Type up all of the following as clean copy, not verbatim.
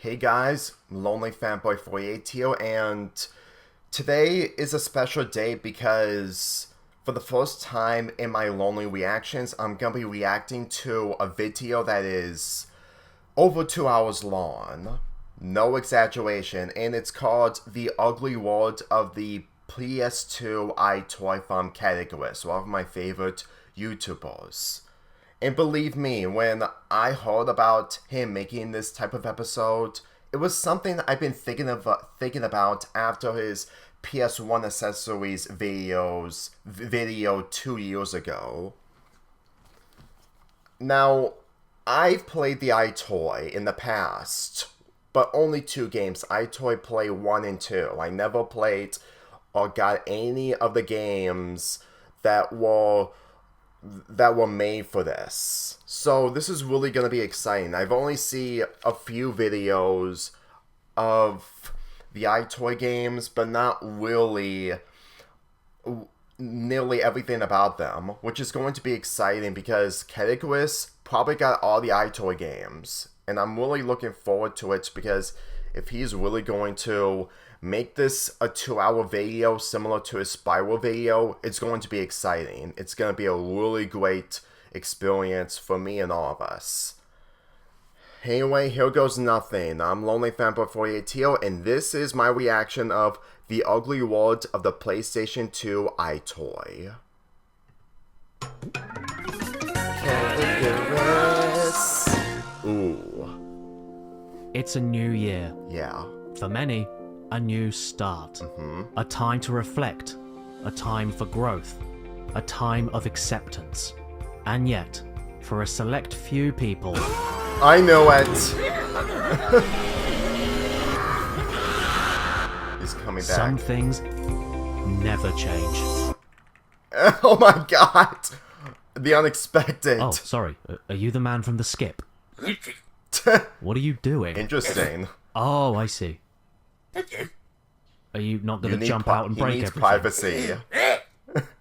Hey guys, Lonely Fanboy 48 here, and today is a special day because for the first time in my Lonely Reactions, I'm gonna be reacting to a video that is over 2 hours long. No exaggeration, and it's called The Ugly World of the PS2 EyeToy from Caddicarus, one of my favorite YouTubers. And believe me, when I heard about him making this type of episode, it was something I've been thinking about after his PS1 accessories video 2 years ago. Now, I've played the EyeToy in the past, but only 2 games, EyeToy Play 1 and 2. I never played or got any of the games that were made for this. So this is really going to be exciting. I've only seen a few videos of the EyeToy games, but not really nearly everything about them, which is going to be exciting because Caddicarus probably got all the EyeToy games, and I'm really looking forward to it because if he's really going to make this a 2-hour video similar to his Spiral video, it's going to be exciting. It's going to be a really great experience for me and all of us. Anyway, here goes nothing. I'm Lonely Fanboy 48 here, and this is my reaction of The Ugly World of the PlayStation 2 EyeToy. Ooh. It's a new year. Yeah. For many, a new start. A time to reflect. A time for growth. A time of acceptance. And yet, for a select few people... I know it! He's coming back. Some things never change. Oh my god! The unexpected. Oh, sorry. Are you the man from the skip? What are you doing? Interesting. Oh, I see. Are you not going to jump out and break everything? Privacy.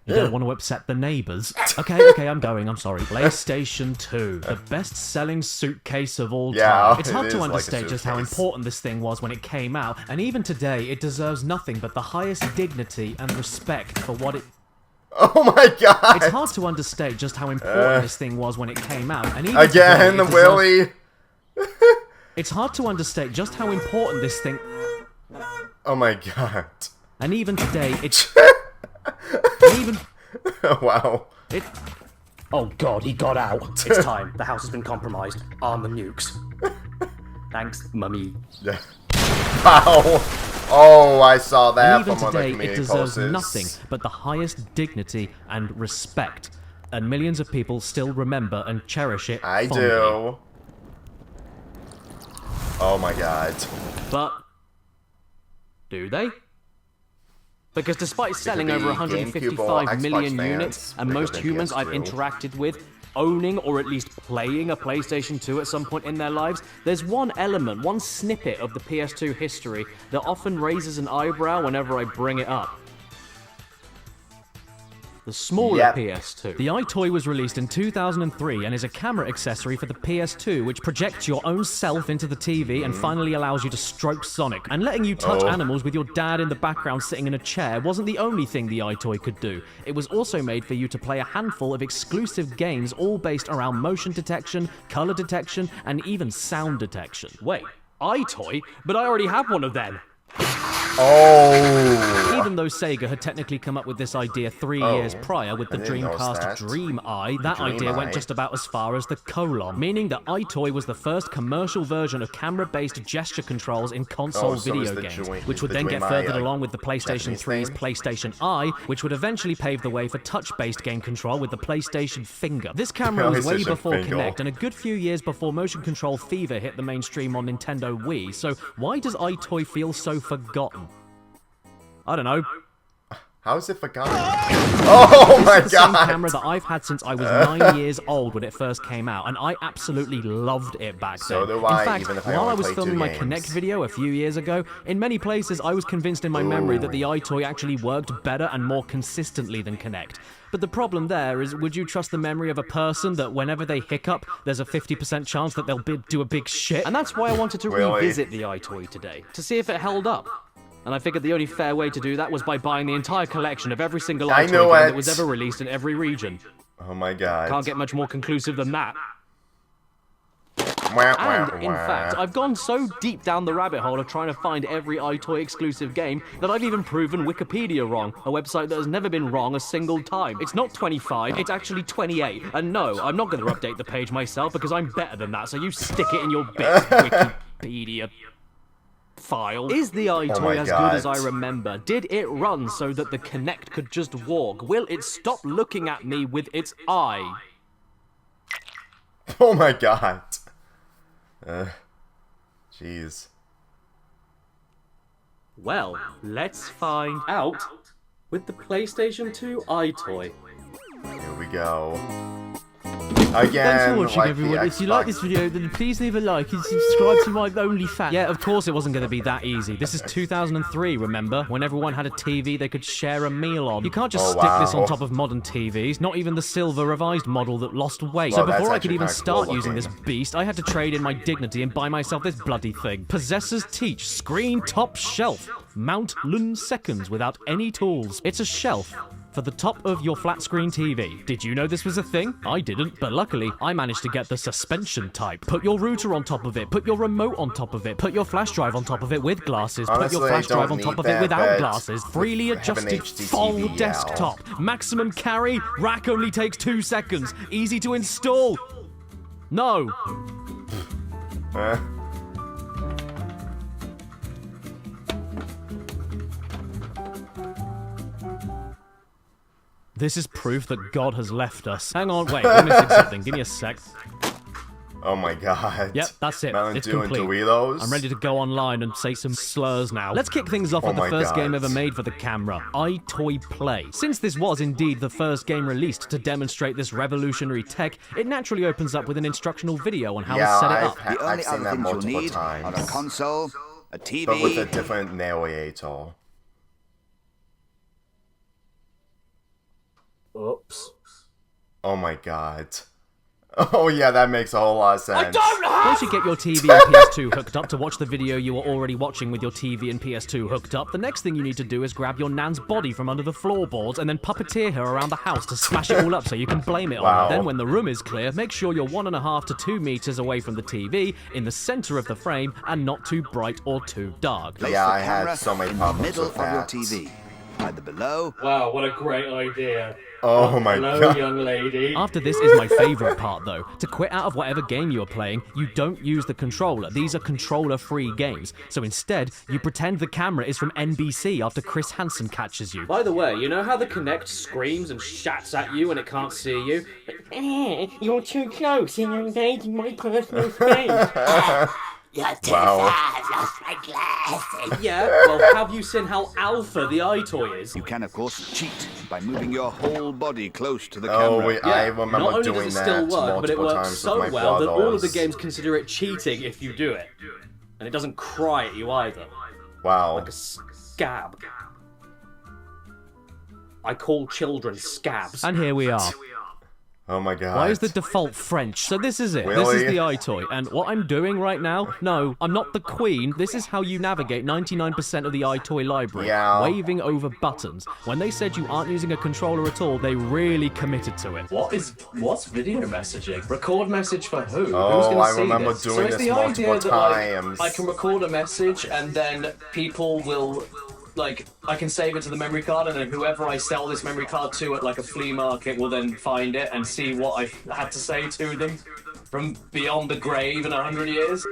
You don't want to upset the neighbours? Okay, I'm going, I'm sorry. PlayStation 2, the best-selling suitcase of all time. It's hard to understate just how important this thing was when it came out, and even today, it deserves nothing but the highest dignity and respect for what it... Oh my god! It's hard to understate just how important this thing was when it came out, and even again, today, Willie! It's hard to understate just how important this thing... Oh my god. And even today, it's... Wow. Oh god, he got out. It's time. The house has been compromised. Arm the nukes. Thanks, mummy. Yeah. Wow. Oh, I saw that even from today, one of the it deserves community nothing but the highest dignity and respect. And millions of people still remember and cherish it I fondly. do. Oh my god. But... do they? Because despite selling over 155 million units, and most humans I've interacted with owning or at least playing a PlayStation 2 at some point in their lives, there's one element, one snippet of the PS2 history that often raises an eyebrow whenever I bring it up. The smaller PS2. The EyeToy was released in 2003 and is a camera accessory for the PS2 which projects your own self into the TV and finally allows you to stroke Sonic. And letting you touch animals with your dad in the background sitting in a chair wasn't the only thing the EyeToy could do. It was also made for you to play a handful of exclusive games all based around motion detection, color detection, and even sound detection. Wait, EyeToy? But I already have one of them! Oh! Even though Sega had technically come up with this idea 3 years prior with the Dreamcast Dream Eye, that idea went just about as far as the colon, meaning that EyeToy was the first commercial version of camera-based gesture controls in console video games, which would then get furthered along with the PlayStation 3's PlayStation Eye, which would eventually pave the way for touch-based game control with the PlayStation Finger. This camera was way before Kinect and a good few years before motion control fever hit the mainstream on Nintendo Wii, so why does EyeToy feel so forgotten? I don't know. How is it forgotten? Oh my god! This is the same camera that I've had since I was 9 years old when it first came out, and I absolutely loved it back then. So do I, in fact, even if I while only I was play filming 2 my games. Kinect video a few years ago, in many places I was convinced in my memory that the EyeToy actually worked better and more consistently than Kinect. But the problem there is, would you trust the memory of a person that whenever they hiccup, there's a 50% chance that they'll do a big shit? And that's why I wanted to revisit the EyeToy today, to see if it held up. And I figured the only fair way to do that was by buying the entire collection of every single EyeToy game that was ever released in every region. Oh my god. Can't get much more conclusive than that. And, in fact, I've gone so deep down the rabbit hole of trying to find every EyeToy exclusive game that I've even proven Wikipedia wrong, a website that has never been wrong a single time. It's not 25, it's actually 28. And no, I'm not going to update the page myself because I'm better than that, so you stick it in your bits, Wikipedia file. Is the EyeToy as good as I remember? Did it run so that the Kinect could just walk? Will it stop looking at me with its eye? Oh my god. Jeez. Well, let's find out with the PlayStation 2 EyeToy. Here we go. Again, thanks for watching, like everyone. If you like this video, then please leave a like and subscribe to my OnlyFans. Yeah, of course it wasn't going to be that easy. This is 2003, remember? When everyone had a TV they could share a meal on. You can't just stick this on top of modern TVs, not even the silver revised model that lost weight. Well, so before I could even cool start using this beast, I had to trade in my dignity and buy myself this bloody thing. Possessors teach, screen top shelf. Mount Lun seconds without any tools. It's a shelf for the top of your flat screen TV. Did you know this was a thing? I didn't, but luckily, I managed to get the suspension type. Put your router on top of it, put your remote on top of it, put your flash drive on top of it with glasses, Honestly, put your flash drive on top of it without glasses. Freely have an adjusted HD full TV, desktop. Maximum carry, rack only takes 2 seconds. Easy to install. No. This is proof that God has left us. Hang on, wait, we're missing something. Give me a sec. Oh my god. Yep, that's it. Mountain It's Dew and complete. Doritos? I'm ready to go online and say some slurs now. Let's kick things off with the my first game God. ever made for the camera, EyeToy Play. Since this was indeed the first game released to demonstrate this revolutionary tech, it naturally opens up with an instructional video on how to set it up. The only I've seen other that things you'll multiple need times. are a console, a TV, But with a different narrator. Oops. Oh my god. Oh yeah, that makes a whole lot of sense. Once you get your TV and PS2 hooked up to watch the video you were already watching with your TV and PS2 hooked up, the next thing you need to do is grab your nan's body from under the floorboards and then puppeteer her around the house to smash it all up so you can blame it on Wow. her. Then when the room is clear, make sure you're 1.5 to 2 meters away from the TV, in the center of the frame, and not too bright or too dark. place Yeah, the I had camera so many in the problems middle with of your that. TV, either below. Wow, what a great idea. Oh my Hello, god. young lady. After this is my favorite part though. To quit out of whatever game you are playing, you don't use the controller. These are controller-free games. So instead, you pretend the camera is from NBC after Chris Hansen catches you. By the way, you know how the Kinect screams and shats at you when it can't see you? You're too close and you're invading my personal space. You're too Wow. fast, lost my glasses. Yeah, well, have you seen how alpha the EyeToy is? You can, of course, cheat by moving your whole body close to the Oh, camera. wait, I remember not only doing does it that still work, but it multiple works times so with my well that all of the brothers. games consider it cheating if you do it. And it doesn't cry at you either. Wow. Like a scab. I call children scabs. And here we are. Oh my god. Why is the default French? So this is it. This Really? is the EyeToy. And what I'm doing right now, no, I'm not the queen. This is how you navigate 99% of the EyeToy library. Yeah. Waving over buttons. When they said you aren't using a controller at all, they really committed to it. What's video messaging? Record message for who? Oh, Who's gonna I see remember this? doing so it's this the multiple idea that, times. I can record a message and then people will, I can save it to the memory card, and then whoever I sell this memory card to at like a flea market will then find it and see what I had to say to them from beyond the grave in 100 years.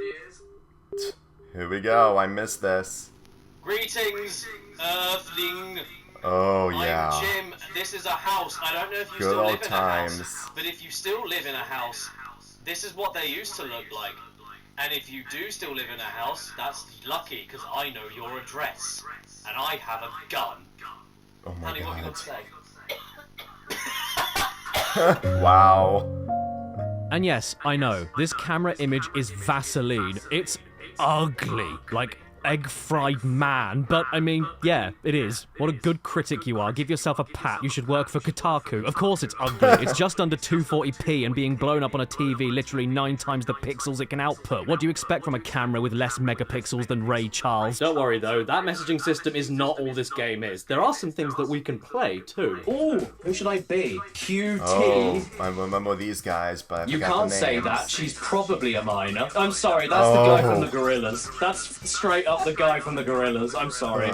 Here we go. I missed this. Greetings, Earthling. Oh yeah. I'm Jim. This is a house. I don't know if you Good still old live in times. a house, but if you still live in a house, this is what they used to look like. And if you do still live in a house, that's lucky, because I know your address. And I have a gun. Oh my Honey, what have you got to say? Wow. And yes, I know, this camera image is Vaseline. It's ugly, like egg-fried man, but I mean, yeah, it is. What a good critic you are. Give yourself a pat. You should work for Kotaku. Of course it's ugly. It's just under 240p and being blown up on a TV literally 9 times the pixels it can output. What do you expect from a camera with less megapixels than Ray Charles? Don't worry though, that messaging system is not all this game is. There are some things that we can play too. Ooh, who should I be? QT. Oh, I remember these guys, but I You forgot can't the say names. that. She's probably a minor. I'm sorry, that's the guy from the Gorillas. That's straight up the guy from the Gorillas. I'm sorry.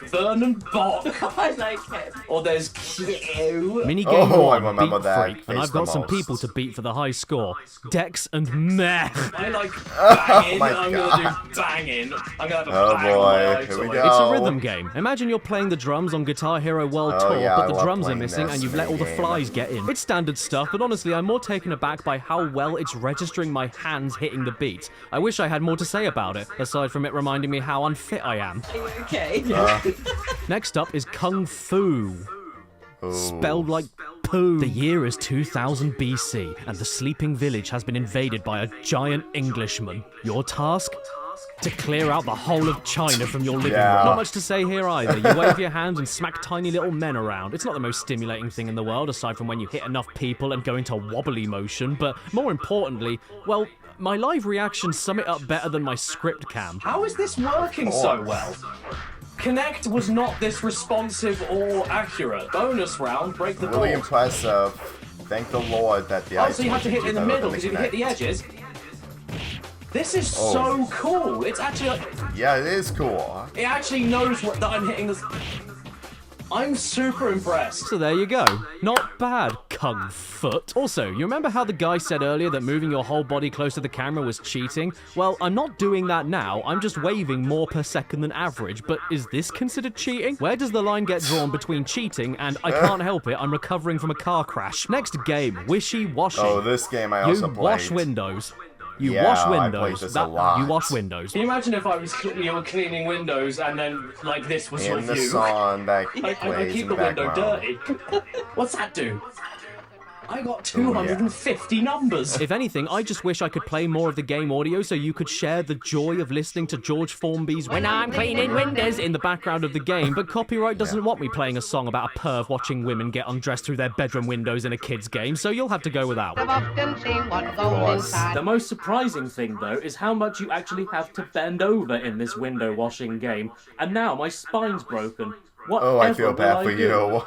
Vernon Bok. I like him. Or there's Q. Minigame Oh, I 1, remember Beat that Freak, and face I've got the some most. people to beat for the high score. Dex and Meh. I like banging. my I'm God. gonna do banging. I'm gonna have a Oh, bang boy. on my Here we EyeToy. go. It's a rhythm game. Imagine you're playing the drums on Guitar Hero World Oh, Tour, yeah, I but the love drums are playing missing this and you've let all the minigame. flies get in. It's standard stuff, but honestly, I'm more taken aback by how well it's registering my hands hitting the beat. I wish I had more to say about it, aside from it reminding me how unfit I am. Okay. Next up is Kung Fu. Spelled like poo. The year is 2000 BC, and the sleeping village has been invaded by a giant Englishman. Your task? To clear out the whole of China from your living Yeah. room. Not much to say here either. You wave your hands and smack tiny little men around. It's not the most stimulating thing in the world, aside from when you hit enough people and go into wobbly motion, but more importantly, well, my live reactions sum it up better than my script cam. How is this working so well? Connect was not this responsive or accurate. Bonus round, break the Really board. impressive. Thank the Lord that the Oh, so you have to hit in the middle because you can hit the edge. edges. This is Oh. so cool. It's actually like, Yeah, it is cool. it actually knows what that I'm hitting. I'm super impressed. So there you go. Not bad, Kung Foot. Also, you remember how the guy said earlier that moving your whole body close to the camera was cheating? Well, I'm not doing that now. I'm just waving more per second than average. But is this considered cheating? Where does the line get drawn between cheating and I can't help it, I'm recovering from a car crash? Next game, Wishy-Washy. Oh, this game I You also played. wash windows. You Yeah, wash I played windows. this a You lot. wash windows. Can you imagine if I was cleaning windows and then like this was your In the view? song that I plays keep in the the window background. dirty. What's that do? I got 250 numbers. If anything, I just wish I could play more of the game audio so you could share the joy of listening to George Formby's When I'm Cleaning Windows in the background of the game, but copyright doesn't want me playing a song about a perv watching women get undressed through their bedroom windows in a kid's game, so you'll have to go without. The most surprising thing, though, is how much you actually have to bend over in this window washing game. And now my spine's broken. What? Oh, I feel bad for you.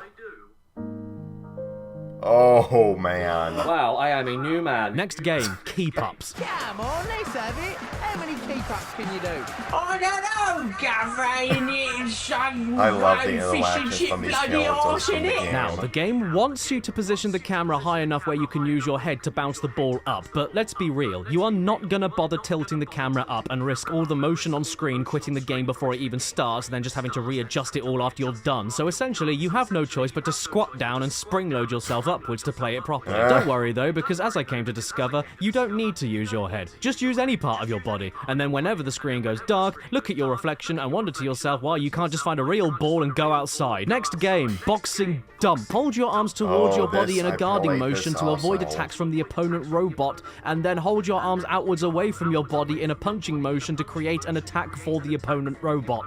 Oh, man. Wow, I am a new man. Next game, Keep-Ups. Come on, let's have it. How many keep-ups can you do? I don't know, Gavin. It's I love the interactions from these characters from the game. Now, the game wants you to position the camera high enough where you can use your head to bounce the ball up, but let's be real, you are not gonna bother tilting the camera up and risk all the motion on screen quitting the game before it even starts, and then just having to readjust it all after you're done. So essentially, you have no choice but to squat down and spring-load yourself upwards to play it properly. Don't worry though, because as I came to discover, you don't need to use your head. Just use any part of your body, and then whenever the screen goes dark, look at your reflection and wonder to yourself why you can't just find a real ball and go outside. Next game, Boxing Dump. Hold your arms towards your body in a guarding motion to avoid attacks from the opponent robot, and then hold your arms outwards away from your body in a punching motion to create an attack for the opponent robot.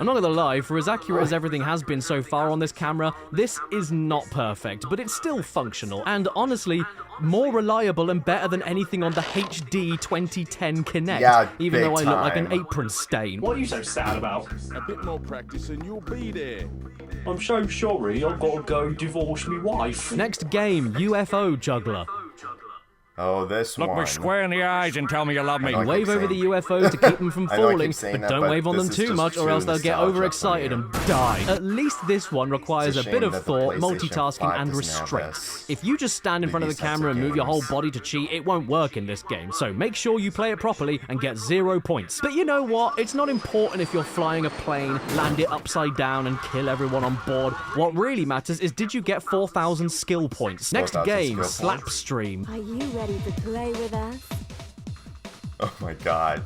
I'm not gonna lie, for as accurate as everything has been so far on this camera, this is not perfect, but it's still functional, and honestly, more reliable and better than anything on the HD 2010 Kinect, Yeah, even though I big look like an time. apron stain. What are you so sad about? A bit more practice and you'll be there. I'm so sorry, I've got to go divorce me wife. Next game, UFO Juggler. Oh, this one. Look me square in the eyes and tell me you love me. I keep Wave over saying- the UFOs to keep them from I know I keep falling, saying but that, don't but wave on them this is too just much or too else they'll get nostalgia for overexcited me. and die. At least this one requires a It's a bit shame of that the thought, PlayStation multitasking 5 and doesn't have restraint. this. If you just stand in front of the These types of camera and move your whole games. body to cheat, it won't work in this game, so make sure you play it properly and get 0 points. But you know what? It's not important if you're flying a plane, land it upside down and kill everyone on board. What really matters is did you get 4,000 skill points? Next 4,000 game, skill points. Slapstream. Are you ready to play with us? Oh my god.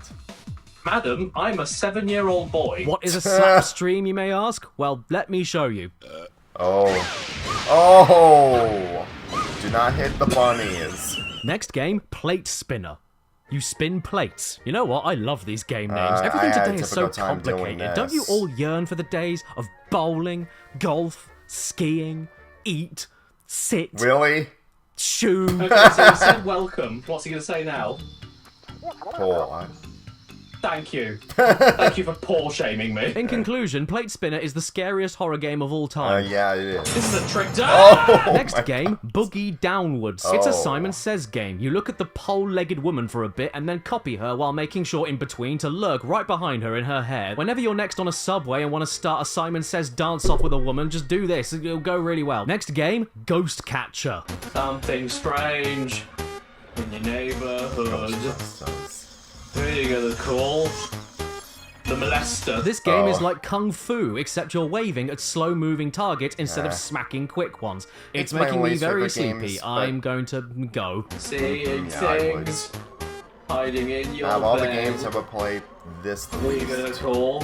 Madam, I'm a 7-year-old boy. What is a slap stream, you may ask? Well, let me show you. Oh! Do not hit the bunnies. Next game, Plate Spinner. You spin plates. You know what? I love these game names. I Everything had a today is so difficult time doing complicated. Don't you this. all yearn for the days of bowling, golf, skiing, eat, sit, Really? shoe? Okay, so he said welcome. What's he going to say now? Poor. Thank you. Thank you for poor shaming me. In conclusion, Plate Spinner is the scariest horror game of all time. Yeah, it is. This is a trick. Next game, Boogie Downwards. It's a Simon Says game. You look at the pole-legged woman for a bit and then copy her while making sure in between to lurk right behind her in her hair. Whenever you're next on a subway and want to start a Simon Says dance-off with a woman, just do this. It'll go really well. Next game, Ghost Catcher. Something strange in your neighborhood. Who are you gonna call? The molester. This game is like Kung Fu, except you're waving at slow-moving targets instead of smacking quick ones. It's my making me least very favorite sleepy. games, I'm going to go. Seeing Yeah, I would. things hiding in your Out of all the bed. games I've ever played, this the Who are you gonna least. call?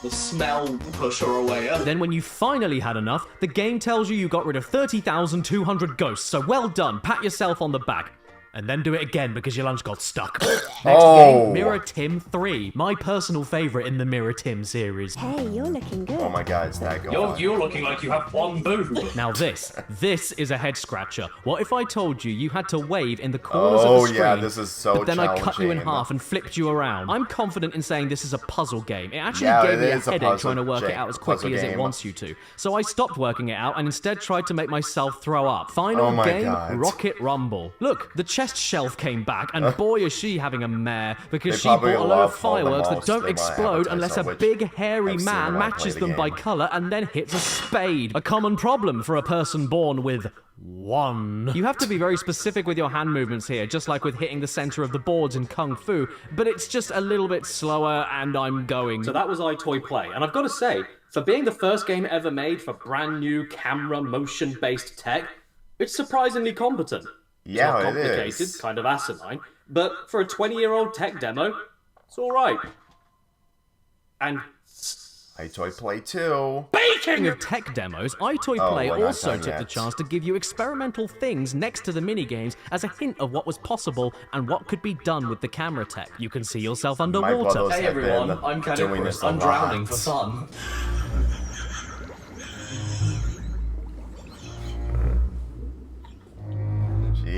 The smell pusher away. Then when you finally had enough, the game tells you got rid of 30,200 ghosts, so well done, pat yourself on the back. And then do it again because your lunch got stuck. Next game, Mirror Tim 3. My personal favourite in the Mirror Tim series. Hey, you're looking good. Oh my god, it's that good. You're looking like you have one boob. Now this is a head scratcher. What if I told you you had to wave in the corners of the screen, yeah, this is so but then I cut you in challenging. half and flipped you around? I'm confident in saying this is a puzzle game. It actually Yeah, gave me it a is a headache puzzle trying to work it out as quickly as it game. wants you to. So I stopped working it out and instead tried to make myself throw up. Final Oh my game, God. Rocket Rumble. Look, the chest shelf came back, and boy is she having a mare because They she bought probably a load love of all the fireworks that most don't they might explode advertise unless a on, which big hairy I've seen man when I matches play the them by game. colour and then hits a spade. A common problem for a person born with one. You have to be very specific with your hand movements here, just like with hitting the center of the boards in Kung Fu, but it's just a little bit slower, and I'm going. So that was EyeToy Play, and I've got to say, for being the first game ever made for brand new camera motion-based tech, it's surprisingly competent. It's Yeah, not it complicated, is. kind of asinine, but for a 20-year-old tech demo, it's alright. And EyeToy Play 2. Speaking of tech demos, EyeToy Play we're not also done took the yet. chance to give you experimental things next to the minigames as a hint of what was possible and what could be done with the camera tech. You can see yourself underwater. brothers Hey have everyone, been I'm doing this Caddicarus. a I'm drowning lot. for fun.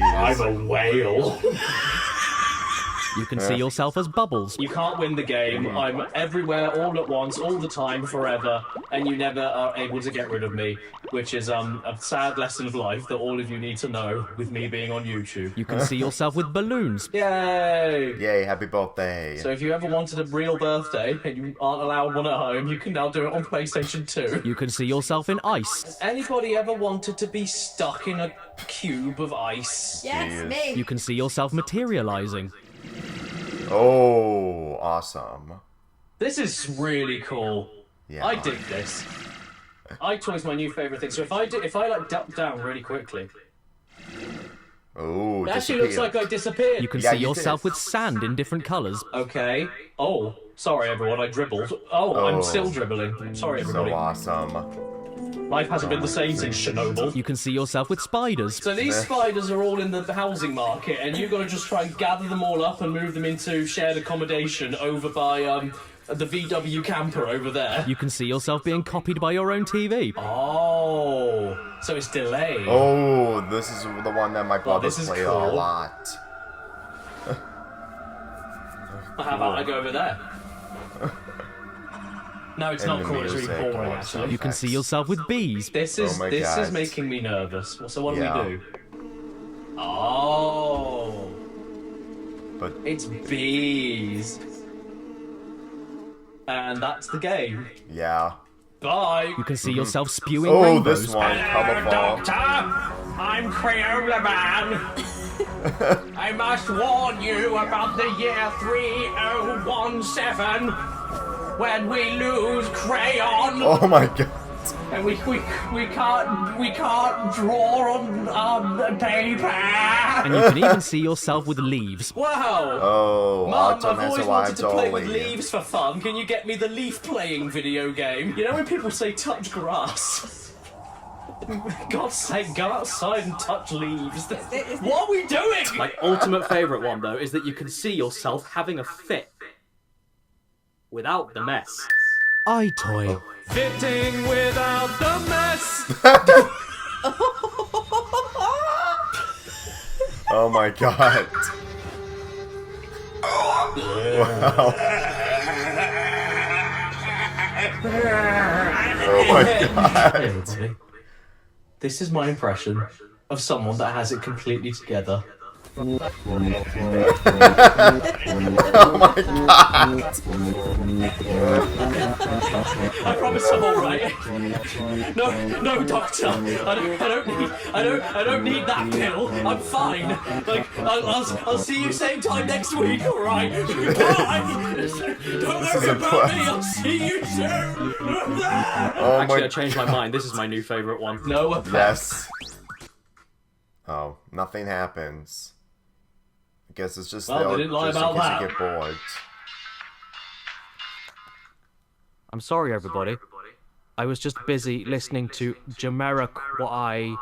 I'm a whale. You can see yourself as Bubbles. You can't win the game. I'm everywhere, all at once, all the time, forever, and you never are able to get rid of me, which is a sad lesson of life that all of you need to know with me being on YouTube. You can see yourself with balloons. Yay! Yay, happy birthday. So if you ever wanted a real birthday and you aren't allowed one at home, you can now do it on PlayStation 2. You can see yourself in ice. Anybody ever wanted to be stuck in a cube of ice? Yes, me. You can see yourself materializing. Oh, awesome. This is really cool. Yeah. I dig this. EyeToy's my new favorite thing. So if I like duck down really quickly, Oh, it actually looks like I disappeared. You can Yeah, see you yourself did. with sand in different colors. Okay. Oh, sorry everyone, I dribbled. Oh, I'm still dribbling. Sorry everybody. So awesome. Life hasn't been the same since Chernobyl. You can see yourself with spiders. So these spiders are all in the housing market, and you've got to just try and gather them all up and move them into shared accommodation over by the VW camper over there. You can see yourself being copied by your own TV. Oh, so it's delayed. Oh, this is the one that my brothers this is play cool. a lot. How about I go over there? No, it's And not the cool. It's really music boring, and actually. You can see yourself with bees. This Oh is my this God. is making me nervous. So what Yeah. do we do? Oh, But it's bees, and that's the game. yeah. Bye. You can see yourself spewing Oh, rainbows. this one, colorful. Doctor, I'm Crayola Man. I must warn you about the year 3017 when we lose Crayon. Oh my god. and we can't draw on paper. And you can even see yourself with leaves. Wow! Oh, Mum, Autumn I've has always a wanted to play dolly. with leaves for fun. Can you get me the leaf playing video game? You know when people say touch grass? God's sake, go outside and touch leaves. What are we doing? My ultimate favourite one, though, is that you can see yourself having a fit. Without the mess. EyeToy. Fitting without the mess! Oh my god. Wow. Oh my god. This is my impression of someone that has it completely together. Oh my god. I promise I'm alright. No, doctor. I don't need that pill. I'm fine. Like, I'll see you same time next week, alright? Bye. Don't worry about me. I'll see you soon. Oh Actually, I changed my mind. This is my new favourite one. No, yes. Oh, nothing happens. I guess it's just Well, they didn't lie just in about case that. you get bored. I'm sorry, everybody. I was just busy listening to Jamiroquai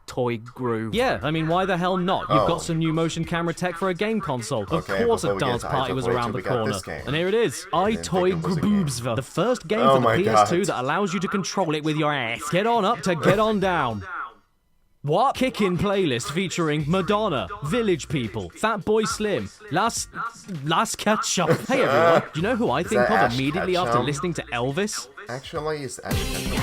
Toy Groove. Yeah, I mean, why the hell not? You've got some new motion camera tech for a game console. Of Okay, course before a we get dance to party was EyeToy, around the we got corner. this game. And here it is, EyeToy Groovesva, the first game for the my PS2 God. that allows you to control it with your ass. Get on up to get on down. What? Kick-In playlist featuring Madonna, Village People, Fatboy Slim, Las Ketchup. Hey everyone, do you know who I think that of Ash immediately after Ketchum? listening to Elvis? Actually, is Astro.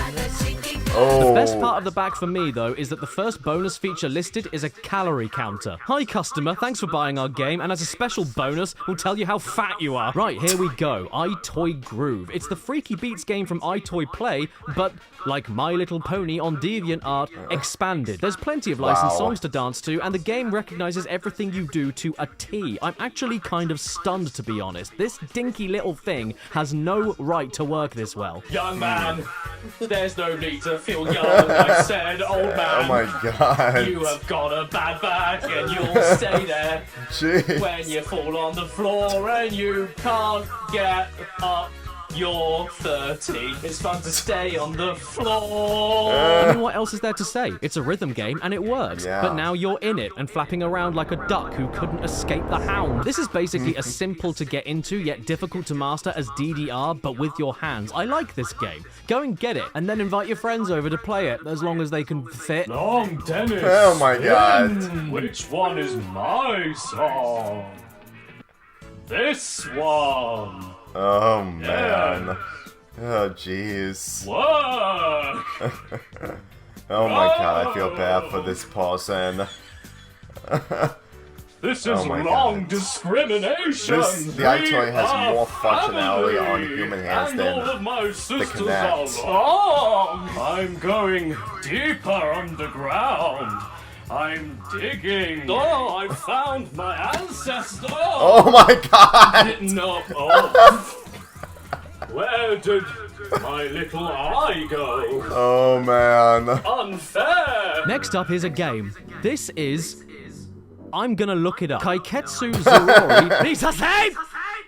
The best part of the bag for me, though, is that the first bonus feature listed is a calorie counter. Hi, customer, thanks for buying our game, and as a special bonus, we'll tell you how fat you are. Right, here we go. EyeToy Groove. It's the Freaky Beats game from EyeToy Play, but, like My Little Pony on DeviantArt, expanded. There's plenty of licensed songs to dance to, and the game recognizes everything you do to a T. I'm actually kind of stunned, to be honest. This dinky little thing has no right to work this well. Young man, there's no need to feel young, I said, old man. Oh my god. You have got a bad back and you'll stay there. Jeez. When you fall on the floor and you can't get up. You're 30. It's fun to stay on the floor. I mean, what else is there to say? It's a rhythm game, and it works. Yeah. But now you're in it, and flapping around like a duck who couldn't escape the hound. This is basically as simple to get into, yet difficult to master as DDR, but with your hands. I like this game. Go and get it, and then invite your friends over to play it, as long as they can fit. Long Dennis. Oh my god. Which one is my song? This one. Oh man. Oh jeez. Work. Oh my god, I feel bad for this person. This Oh is my wrong God. discrimination. The EyeToy has We more are functionality on family, human hands and than all of my sisters Kinect. are wrong. I'm going deeper underground. I'm digging. Oh, I found my ancestor. Oh my god! No. Oh. Where did my little eye go? Oh man. Unfair. Next up is a game. This is... I'm gonna look it up. Kaiketsu-zi Misasei!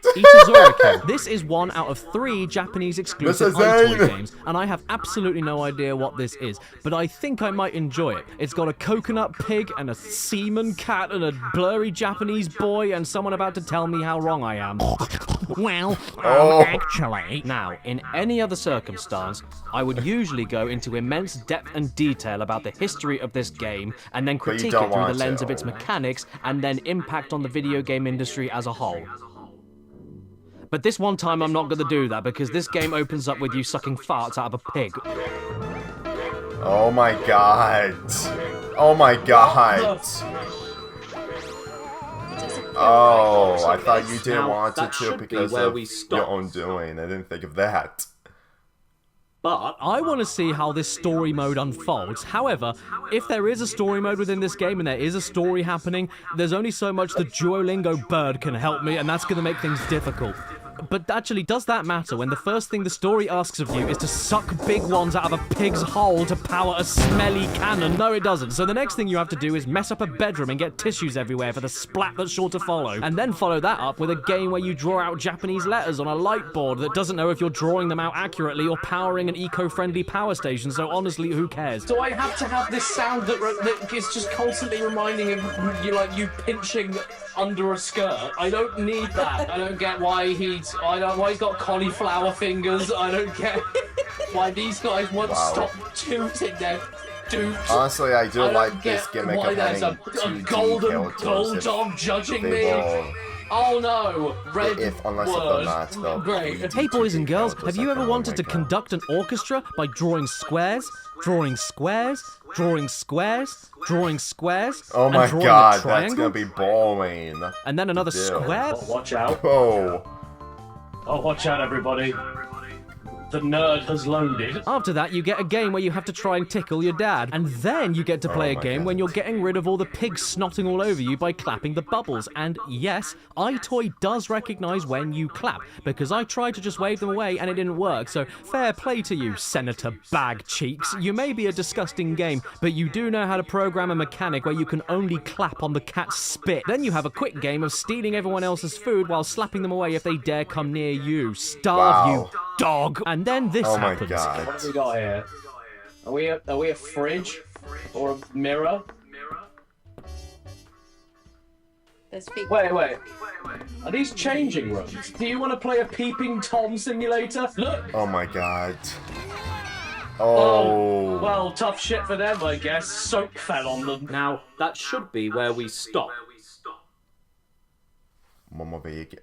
Itazurike. This is one out of 3 Japanese exclusive Misasei! EyeToy games, and I have absolutely no idea what this is, but I think I might enjoy it. It's got a coconut pig and a seaman cat and a blurry Japanese boy and someone about to tell me how wrong I am. Well, actually... Now, in any other circumstance, I would usually go into immense depth and detail about the history of this game, and then But you critique don't it through the want lens to. of its mechanics, and then impact on the video game industry as a whole. But this one time I'm not going to do that, because this game opens up with you sucking farts out of a pig. Oh my god. Oh my god. Oh, I thought you didn't Now, want that it to should be because where of we your stop. own doing. I didn't think of that. But I want to see how this story mode unfolds. However, if there is a story mode within this game and there is a story happening, there's only so much the Duolingo bird can help me, and that's going to make things difficult. But actually, does that matter when the first thing the story asks of you is to suck big ones out of a pig's hole to power a smelly cannon? No, it doesn't. So the next thing you have to do is mess up a bedroom and get tissues everywhere for the splat that's sure to follow. And then follow that up with a game where you draw out Japanese letters on a light board that doesn't know if you're drawing them out accurately or powering an eco-friendly power station, so honestly, who cares? Do I have to have this sound that is just constantly reminding him you pinching under a skirt? I don't need that. I don't get why he's got cauliflower fingers. I don't get why these guys won't stop tooting their dupes. Honestly, I do like this gimmick of having a golden bulldog judging me. Oh no! Unless they're not, though. Great. Hey boys and girls, have you ever wanted to conduct an orchestra by drawing squares, drawing squares, drawing squares, drawing squares, oh my and god, that's gonna be boring. And then another square? Oh, watch out. Oh, watch out, everybody. The nerd has loaded. After that, you get a game where you have to try and tickle your dad. And then you get to play a game when you're getting rid of all the pigs snotting all over you by clapping the bubbles. And yes, EyeToy does recognize when you clap, because I tried to just wave them away and it didn't work. So fair play to you, Senator Bag Cheeks. You may be a disgusting game, but you do know how to program a mechanic where you can only clap on the cat's spit. Then you have a quick game of stealing everyone else's food while slapping them away if they dare come near you. Starve, you dog. And then this happens. God. What have we got here? Are we a fridge or a mirror? Wait. Are these changing rooms? Do you want to play a peeping Tom simulator? Look. Oh my god. Oh. Well, tough shit for them, I guess. Soap fell on them. Now, that should be where we stop.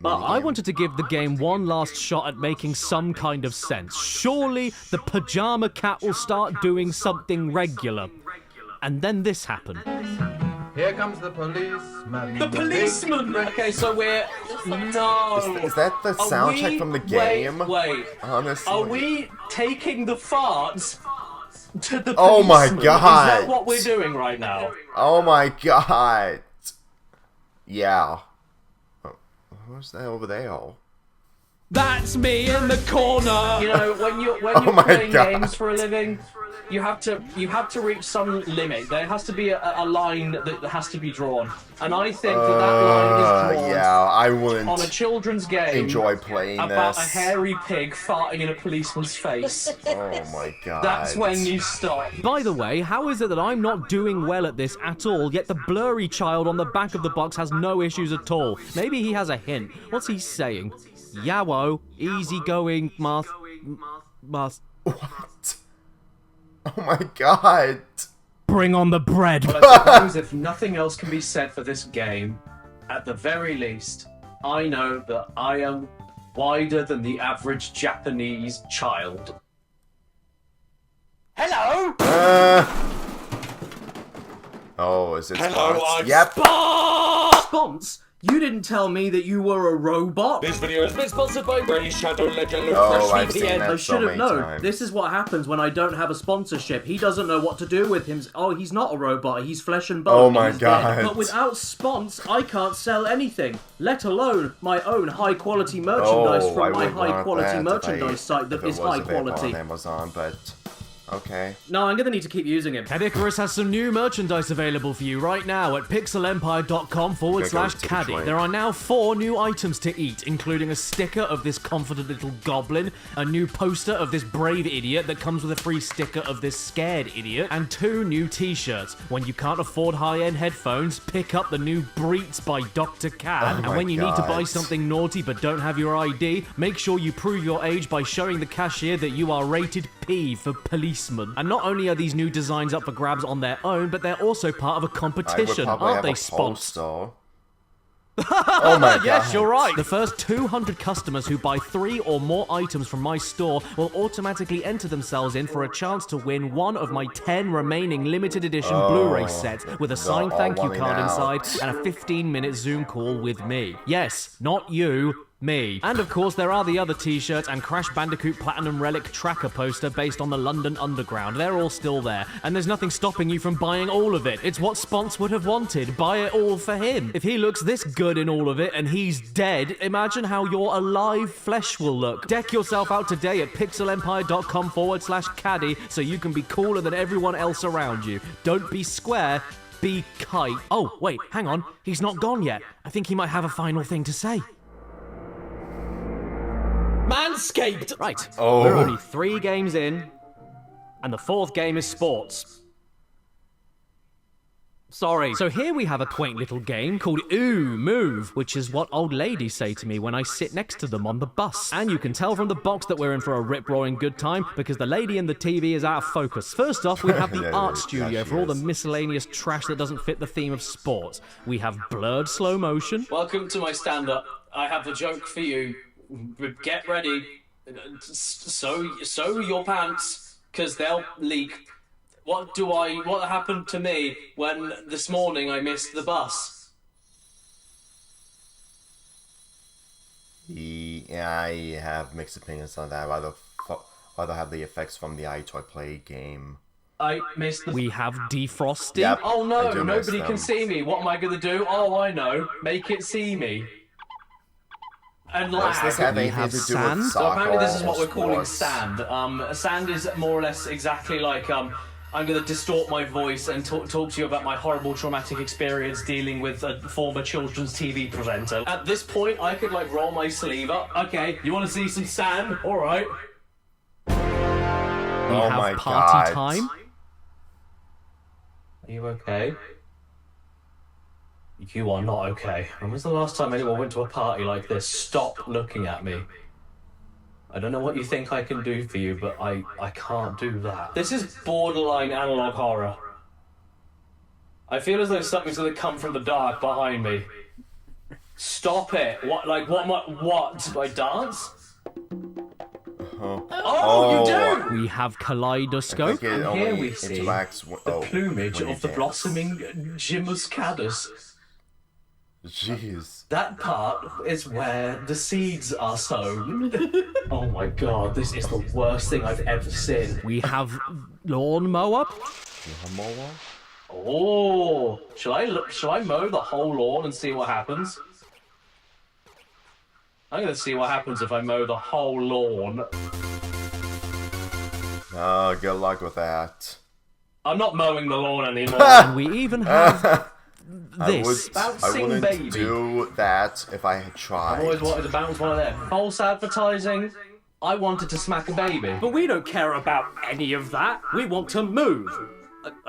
But I wanted to give the game one last shot at making some kind of sense. Surely the pajama cat will start doing something regular. And then this happened. Here comes the policeman. The policeman! Okay, so we're... No! Is that the soundtrack from the game? Wait. Honestly. Are we taking the farts to the policeman? Oh my god! Is that what we're doing right now? Oh my god! Yeah. Who's that over there? That's me in the corner! You know, when you're playing games for a living, you have to reach some limit. There has to be a line that has to be drawn. And I think that line is drawn I wouldn't on a children's game enjoy playing about this. a hairy pig farting in a policeman's face. Oh my god. That's when you stop. By the way, how is it that I'm not doing well at this at all, yet the blurry child on the back of the box has no issues at all? Maybe he has a hint. What's he saying? Yawo, easygoing, What? Oh my god. Bring on the bread. But I suppose if nothing else can be said for this game, at the very least, I know that I am wider than the average Japanese child. Hello? Oh, is it Hello, Spons? I'm Yep. Spons? You didn't tell me that you were a robot. This video has been sponsored by Ray Shadow Legend Oh, I've Fresh seen VPN. that I so should have many known. times. This is what happens when I don't have a sponsorship. He doesn't know what to do with him. Oh, he's not a robot. He's flesh and bone. Oh my He's god. dead. But without spons, I can't sell anything, let alone my own high-quality merchandise I from my would want high-quality that merchandise site that if it is was high available quality. on Amazon, but okay. No, I'm gonna need to keep using it. Caddicarus has some new merchandise available for you right now at pixelempire.com/caddy. There are now 4 new items to eat, including a sticker of this confident little goblin, a new poster of this brave idiot that comes with a free sticker of this scared idiot, and 2 new t-shirts. When you can't afford high-end headphones, pick up the new Breets by Dr. Cad. And when you need to buy something naughty but don't have your ID, make sure you prove your age by showing the cashier that you are rated P for policeman. And not only are these new designs up for grabs on their own, but they're also part of a competition, aren't they, Spons? Oh my god. Yes, you're right. The first 200 customers who buy 3 or more items from my store will automatically enter themselves in for a chance to win one of my 10 remaining limited edition Blu-ray sets with a signed thank you card inside and a 15-minute Zoom call with me. Yes, not you. Me. And of course, there are the other t-shirts and Crash Bandicoot Platinum Relic tracker poster based on the London Underground. They're all still there, and there's nothing stopping you from buying all of it. It's what Spons would have wanted. Buy it all for him. If he looks this good in all of it and he's dead, imagine how your alive flesh will look. Deck yourself out today at pixelempire.com/caddy so you can be cooler than everyone else around you. Don't be square, be kite. Oh, wait, hang on. He's not gone yet. I think he might have a final thing to say. Manscaped! Right. Oh. We're only 3 games in, and the 4th game is sports. Sorry. So here we have a quaint little game called Ooh Move, which is what old ladies say to me when I sit next to them on the bus. And you can tell from the box that we're in for a rip-roaring good time because the lady in the TV is out of focus. First off, we have the art studio for all the miscellaneous trash that doesn't fit the theme of sports. We have blurred slow motion. Welcome to my stand-up. I have a joke for you. Get ready. Sew your pants, because they'll leak. What happened to me when this morning I missed the bus? Yeah, I have mixed opinions on that. Rather have the effects from the EyeToy Play game. I missed the... We have defrosting. Yep, oh no, nobody can see me. What am I going to do? Oh, I know. Make it see me. And does this have anything to do with soccer? So apparently this is what we're calling sports? sand. Sand is more or less exactly like I'm going to distort my voice and talk to you about my horrible traumatic experience dealing with a former children's TV presenter. At this point, I could like roll my sleeve up. Okay, you want to see some sand? All right. We have party time. Are you okay? You are not okay. When was the last time anyone went to a party like this? Stop looking at me. I don't know what you think I can do for you, but I can't do that. This is borderline analog horror. I feel as though something's going to come from the dark behind me. Stop it. What? Do I dance? Oh, you do! We have kaleidoscope. And here we see the plumage of the blossoming Gymnoscadus. Jeez. That part is where the seeds are sown. Oh my god, this is the worst thing I've ever seen. We have lawnmower. Lawnmower? Oh, shall I mow the whole lawn and see what happens? I'm gonna see what happens if I mow the whole lawn. Oh, good luck with that. I'm not mowing the lawn anymore. And we even have this. I wouldn't do that if I had tried. I've always wanted to bounce one of them. False advertising. I wanted to smack a baby. But we don't care about any of that. We want to move.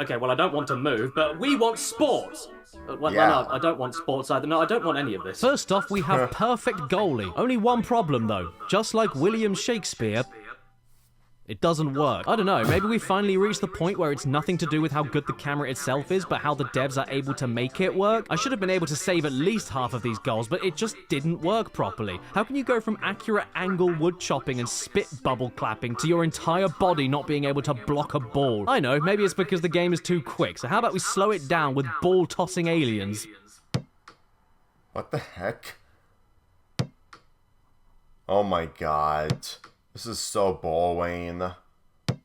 Okay, well, I don't want to move, but we want sports. Well, no, I don't want sports either. No, I don't want any of this. First off, we have perfect goalie. Only one problem, though. Just like William Shakespeare, it doesn't work. I don't know, maybe we finally reached the point where it's nothing to do with how good the camera itself is, but how the devs are able to make it work. I should have been able to save at least half of these goals, but it just didn't work properly. How can you go from accurate angle wood chopping and spit bubble clapping to your entire body not being able to block a ball? I know, maybe it's because the game is too quick, so how about we slow it down with ball-tossing aliens? What the heck? Oh my god. This is so boring.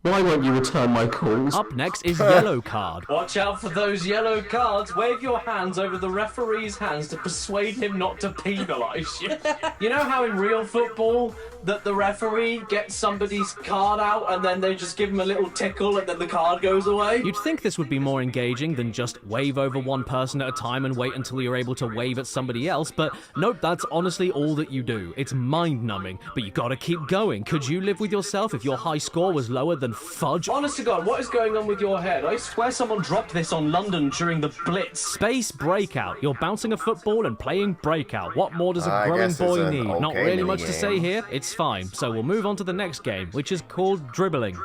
Why won't you return my calls? Up next is yellow card. Watch out for those yellow cards. Wave your hands over the referee's hands to persuade him not to penalise you. You know how in real football that the referee gets somebody's card out and then they just give him a little tickle and then the card goes away? You'd think this would be more engaging than just wave over one person at a time and wait until you're able to wave at somebody else, but nope, that's honestly all that you do. It's mind-numbing, but you gotta keep going. Could you live with yourself if your high score was lower than fudge? Honest to God, what is going on with your head? I swear someone dropped this on London during the Blitz. Space Breakout. You're bouncing a football and playing Breakout. What more does a growing boy need? Not really much to say here. It's fine. So we'll move on to the next game, which is called Dribbling.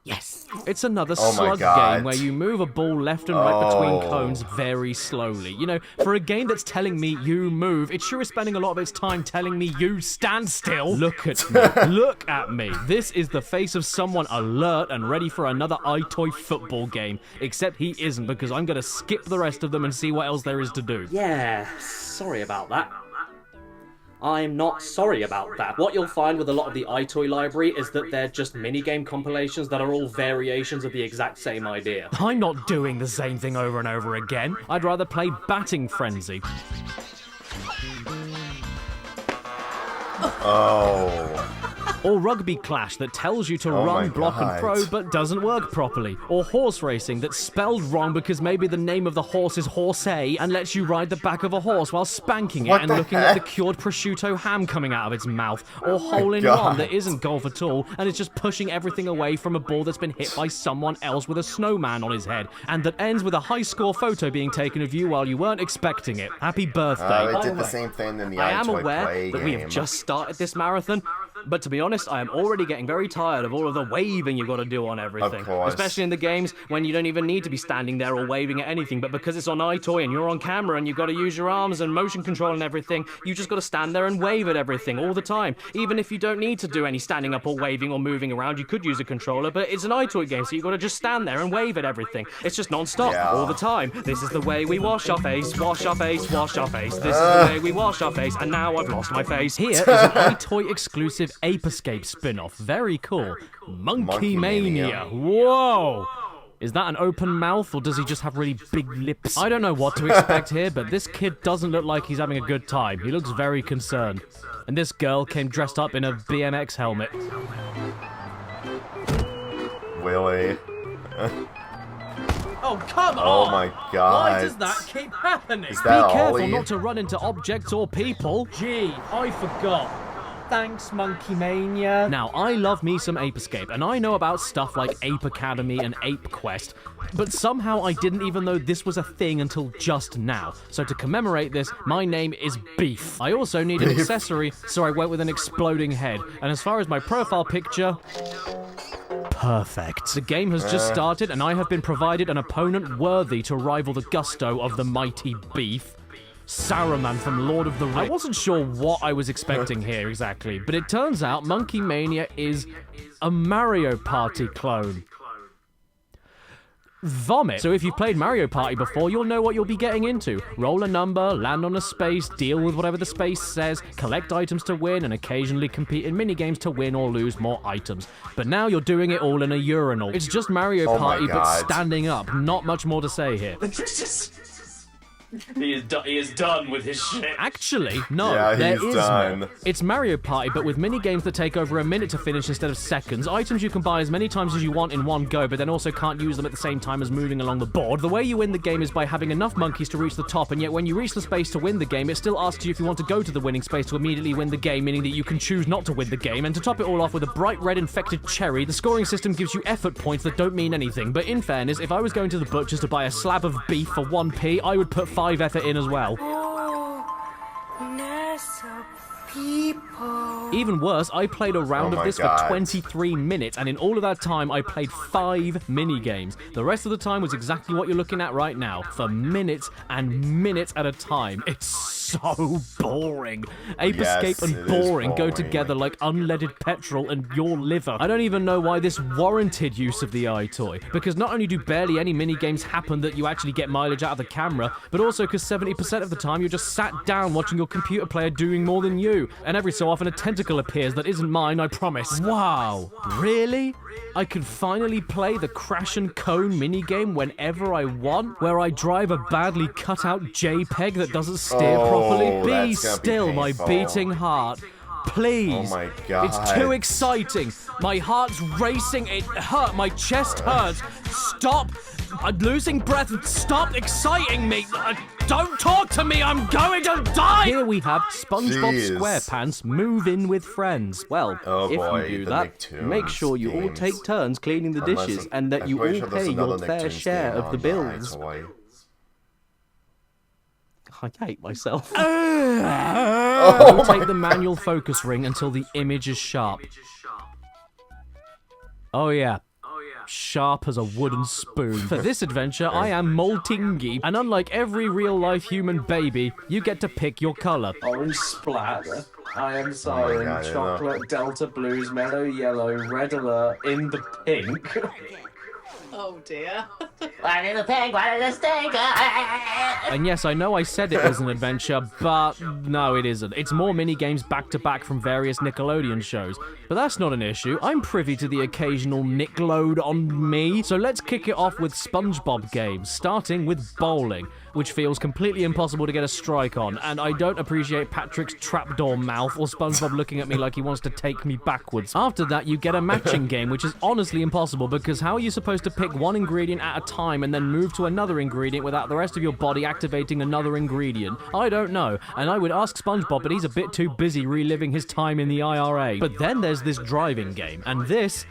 Yes! It's another slug game where you move a ball left and right between cones very slowly. You know, for a game that's telling me you move, it sure is spending a lot of its time telling me you stand still. Look at me. Look at me. This is the face of someone alert and ready for another EyeToy football game. Except he isn't, because I'm going to skip the rest of them and see what else there is to do. Yeah, sorry about that. I'm not sorry about that. What you'll find with a lot of the EyeToy library is that they're just minigame compilations that are all variations of the exact same idea. I'm not doing the same thing over and over again. I'd rather play Batting Frenzy. Oh. Or Rugby Clash that tells you to run, block, and throw but doesn't work properly. Or Horse Racing that's spelled wrong because maybe the name of the horse is Horsey and lets you ride the back of a horse while spanking it and looking at the cured prosciutto ham coming out of its mouth. Or Hole in One that isn't golf at all and is just pushing everything away from a ball that's been hit by someone else with a snowman on his head. And that ends with a high score photo being taken of you while you weren't expecting it. Happy birthday. They did the same thing in the I am EyeToy aware play that we have just started this marathon, but to be honest, I am already getting very tired of all of the waving you've got to do on everything. Of course. Especially in the games when you don't even need to be standing there or waving at anything, but because it's on EyeToy and you're on camera and you've got to use your arms and motion control and everything, you just got to stand there and wave at everything all the time. Even if you don't need to do any standing up or waving or moving around, you could use a controller, but it's an EyeToy game, so you've got to just stand there and wave at everything. It's just non-stop, all the time. This is the way we wash our face, wash our face, wash our face. This is the way we wash our face, and now I've lost my face. Here is an EyeToy exclusive Ape Escape spin-off. Very cool. Monkey Mania. Whoa! Is that an open mouth, or does he just have really big lips? I don't know what to expect here, but this kid doesn't look like he's having a good time. He looks very concerned. And this girl came dressed up in a BMX helmet. Willie. Oh, come on! Oh my god. Why does that keep happening? Is that Be careful Ollie? not to run into objects or people. Gee, I forgot. Thanks, Monkey Mania. Now, I love me some Ape Escape, and I know about stuff like Ape Academy and Ape Quest, but somehow I didn't even know this was a thing until just now. So to commemorate this, my name is Beef. I also need an accessory, so I went with an exploding head. And as far as my profile picture... perfect. The game has just started, and I have been provided an opponent worthy to rival the gusto of the mighty Beef. Saruman from Lord of the Rings. I wasn't sure what I was expecting here exactly, but it turns out Monkey Mania is a Mario Party clone. Vomit. So if you've played Mario Party before, you'll know what you'll be getting into. Roll a number, land on a space, deal with whatever the space says, collect items to win, and occasionally compete in minigames to win or lose more items. But now you're doing it all in a urinal. It's just Mario Party, but standing up. Not much more to say here. He is done with his shit. Actually, no, yeah, there he's is done. more. It's Mario Party, but with mini-games that take over a minute to finish instead of seconds, items you can buy as many times as you want in one go, but then also can't use them at the same time as moving along the board. The way you win the game is by having enough monkeys to reach the top, and yet when you reach the space to win the game, it still asks you if you want to go to the winning space to immediately win the game, meaning that you can choose not to win the game. And to top it all off with a bright red infected cherry, the scoring system gives you effort points that don't mean anything. But in fairness, if I was going to the butcher's to buy a slab of beef for 1p, I would put 5 effort in as well. Even worse, I played a round of this for 23 minutes, and in all of that time, I played 5 mini-games. The rest of the time was exactly what you're looking at right now, for minutes and minutes at a time. It's so boring. Ape Escape and boring go together like unleaded petrol and your liver. I don't even know why this warranted use of the EyeToy, because not only do barely any mini-games happen that you actually get mileage out of the camera, but also because 70% of the time you're just sat down watching your computer player doing more than you, and every so often a tentacle appears that isn't mine, I promise. Wow, really? I can finally play the Crash and Cone minigame whenever I want, where I drive a badly cut out JPEG that doesn't steer properly? Be still, my beating heart. Please. Oh my god. It's too exciting. My heart's racing. It hurt. My chest hurts. Stop. I'm losing breath. Stop exciting me. Don't talk to me. I'm going to die. Here we have SpongeBob SquarePants Move In With Friends. Well, if you do that, make sure you all take turns cleaning the dishes and that you all pay your fair share of the bills. I hate myself. We'll take the manual focus ring until the image is sharp. Oh yeah. Sharp as a wooden spoon. For this adventure, I am Moltingy, and unlike every real-life human baby, you get to pick your color. Orange splatter. I am siren. Chocolate, Delta blues, mellow yellow, red alert, in the pink. Oh dear. One in the pig, one in the stinker. And yes, I know I said it was an adventure, but no, it isn't. It's more mini-games back-to-back from various Nickelodeon shows. But that's not an issue. I'm privy to the occasional Nickload on me. So let's kick it off with SpongeBob games, starting with bowling, which feels completely impossible to get a strike on, and I don't appreciate Patrick's trapdoor mouth or SpongeBob looking at me like he wants to take me backwards. After that, you get a matching game, which is honestly impossible, because how are you supposed to pick one ingredient at a time and then move to another ingredient without the rest of your body activating another ingredient? I don't know, and I would ask SpongeBob, but he's a bit too busy reliving his time in the IRA. But then there's this driving game, and this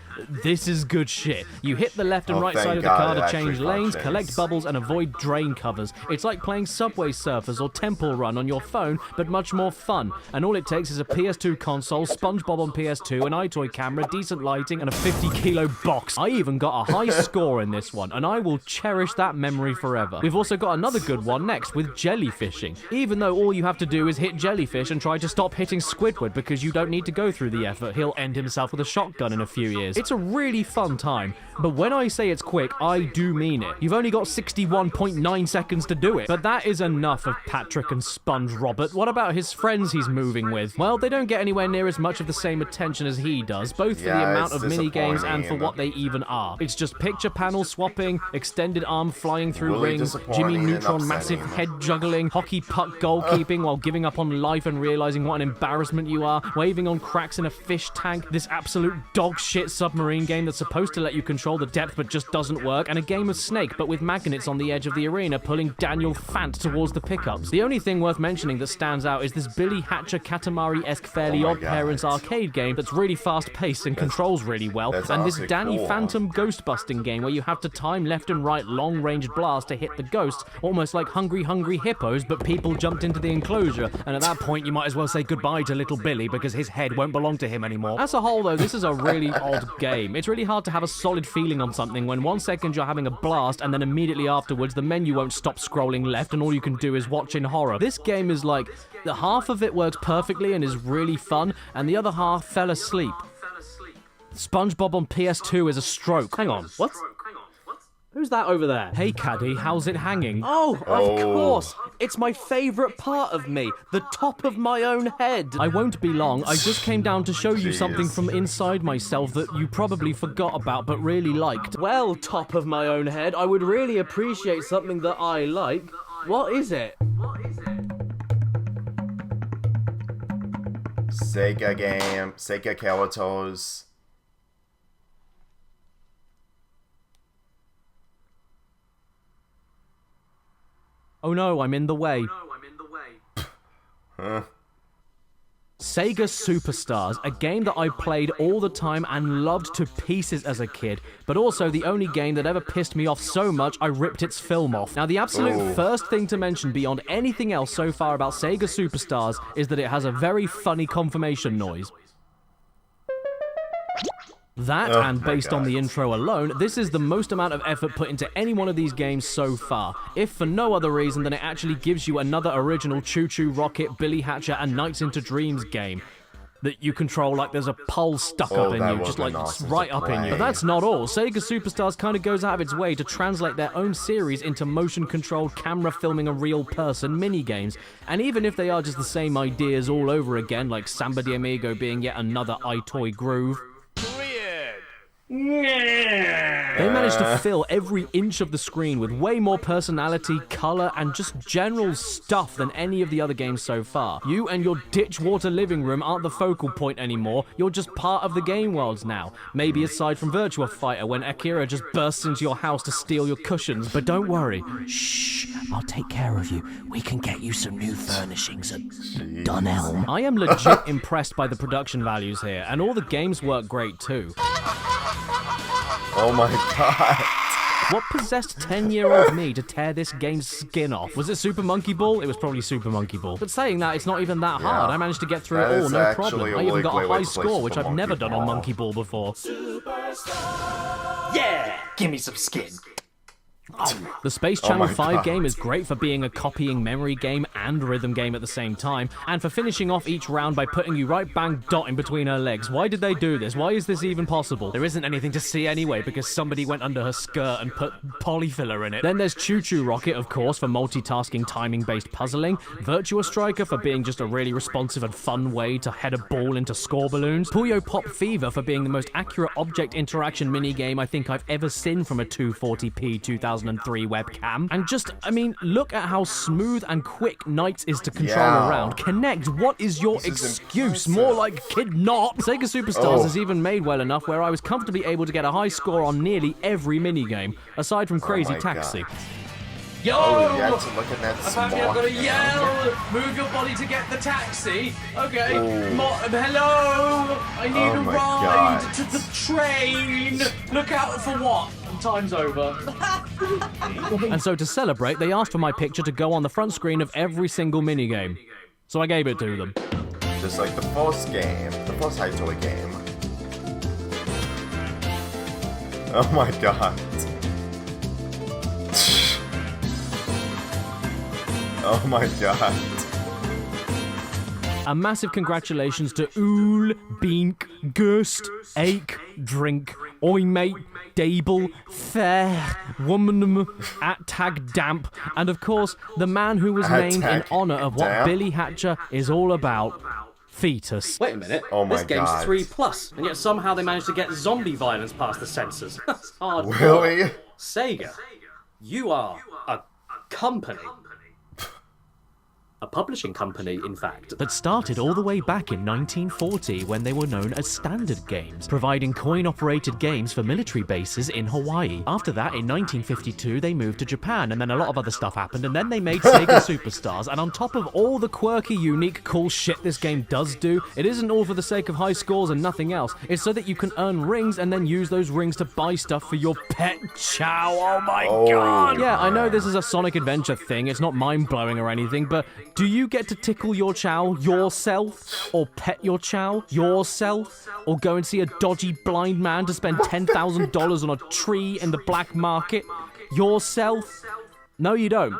is good shit. You hit the left and right side of the car to change lanes, collect bubbles, and avoid drain covers. It's like playing Subway Surfers or Temple Run on your phone, but much more fun. And all it takes is a PS2 console, SpongeBob on PS2, an EyeToy camera, decent lighting, and a 50-kilo box. I even got a high score in this one, and I will cherish that memory forever. We've also got another good one next with jellyfishing. Even though all you have to do is hit jellyfish and try to stop hitting Squidward because you don't need to go through the effort. He'll end himself with a shotgun in a few years. It's a really fun time, but when I say it's quick, I do mean it. You've only got 61.9 seconds to do it. But that is enough of Patrick and Sponge Robert. What about his friends he's moving with? Well, they don't get anywhere near as much of the same attention as he does, both for the amount of mini-games and for what they even are. It's just picture panel swapping, extended arm flying through rings, Jimmy Neutron massive head juggling, hockey puck goalkeeping while giving up on life and realizing what an embarrassment you are, waving on cracks in a fish tank, this absolute dog shit submarine game that's supposed to let you control the depth but just doesn't work, and a game of Snake but with magnets on the edge of the arena pulling Daniel Fant towards the pickups. The only thing worth mentioning that stands out is this Billy Hatcher Katamari-esque Fairly Odd Parents arcade game that's really fast-paced and controls really well, and this Danny Phantom ghost-busting game where you have to time left and right long-range blast to hit the ghosts, almost like Hungry Hungry Hippos, but people jumped into the enclosure, and at that point you might as well say goodbye to little Billy because his head won't belong to him anymore. As a whole though, this is a really odd game. It's really hard to have a solid feeling on something when 1 second you're having a blast and then immediately afterwards the menu won't stop scrolling left and all you can do is watch in horror. This game is like, the half of it works perfectly and is really fun, and the other half fell asleep. SpongeBob on PS2 is a stroke. Hang on, what? Who's that over there? Hey, Caddy, how's it hanging? Oh, of course. It's my favourite part of me, the top of my own head. I won't be long. I just came down to show you something from inside myself that you probably forgot about but really liked. Well, top of my own head, I would really appreciate something that I like. What is it? Sega game, Sega Ketosu-zi. Oh no, I'm in the way. Huh? Sega Superstars, a game that I played all the time and loved to pieces as a kid, but also the only game that ever pissed me off so much I ripped its film off. Now, the absolute first thing to mention beyond anything else so far about Sega Superstars is that it has a very funny confirmation noise. That, and based on the intro alone, this is the most amount of effort put into any one of these games so far, if for no other reason than it actually gives you another original Choo Choo Rocket, Billy Hatcher, and Nights into Dreams game that you control like there's a pole stuck up in you, just like right up in you. But that's not all. Sega Superstars kind of goes out of its way to translate their own series into motion-controlled camera filming a real person minigames. And even if they are just the same ideas all over again, like Samba de Amigo being yet another EyeToy groove, they managed to fill every inch of the screen with way more personality, color, and just general stuff than any of the other games so far. You and your ditchwater living room aren't the focal point anymore, you're just part of the game worlds now. Maybe aside from Virtua Fighter, when Akira just bursts into your house to steal your cushions, but don't worry. Shh, I'll take care of you. We can get you some new furnishings at Dunelm. I am legit impressed by the production values here, and all the games work great too. Oh my god. What possessed 10-year-old me to tear this game's skin off? Was it Super Monkey Ball? It was probably Super Monkey Ball. But saying that, it's not even that hard. I managed to get through it all, no problem. I even got a high score, which I've never done on Monkey Ball before. Yeah! Give me some skin. The Space Channel 5 game is great for being a copying memory game and rhythm game at the same time, and for finishing off each round by putting you right bang dot in between her legs. Why did they do this? Why is this even possible? There isn't anything to see anyway because somebody went under her skirt and put polyfiller in it. Then there's Choo Choo Rocket, of course, for multitasking timing-based puzzling, Virtua Striker for being just a really responsive and fun way to head a ball into score balloons, Puyo Pop Fever for being the most accurate object interaction minigame I think I've ever seen from a 240p 2003 webcam. And just, I mean, look at how smooth and quick Knights is to control around. Connect, what is your excuse? More like Kid Not. Sega Superstars is even made well enough where I was comfortably able to get a high score on nearly every minigame, aside from Crazy Taxi. Yo! Oh, look at that Apparently I've got to yell! Move your body to get the taxi! Okay. Hello! I need a ride to the train! Look out for what? Time's over. And so to celebrate, they asked for my picture to go on the front screen of every single minigame. So I gave it to them. Just like the first game, the first EyeToy game. Oh my god. Oh my god. A massive congratulations to Ool, Bink, Gust, Ake, Drink, Oi Mate, Dable, Fair, Woman, at Tag Damp, and of course, the man who was named in honor of what Billy Hatcher is all about. Fetus. Wait a minute. Oh my this game's God. 3+, and yet somehow they managed to get zombie violence past the censors. That's hard. Really? Sega, you are a company. A publishing company, in fact. That started all the way back in 1940 when they were known as Standard Games, providing coin-operated games for military bases in Hawaii. After that, in 1952, they moved to Japan, and then a lot of other stuff happened, and then they made Sega Superstars, and on top of all the quirky, unique, cool shit this game does do, it isn't all for the sake of high scores and nothing else. It's so that you can earn rings and then use those rings to buy stuff for your pet chow. Oh my god! Yeah, I know this is a Sonic Adventure thing, it's not mind-blowing or anything, but do you get to tickle your chow yourself? Or pet your chow yourself? Or go and see a dodgy blind man to spend $10,000 on a tree in the black market yourself? No, you don't.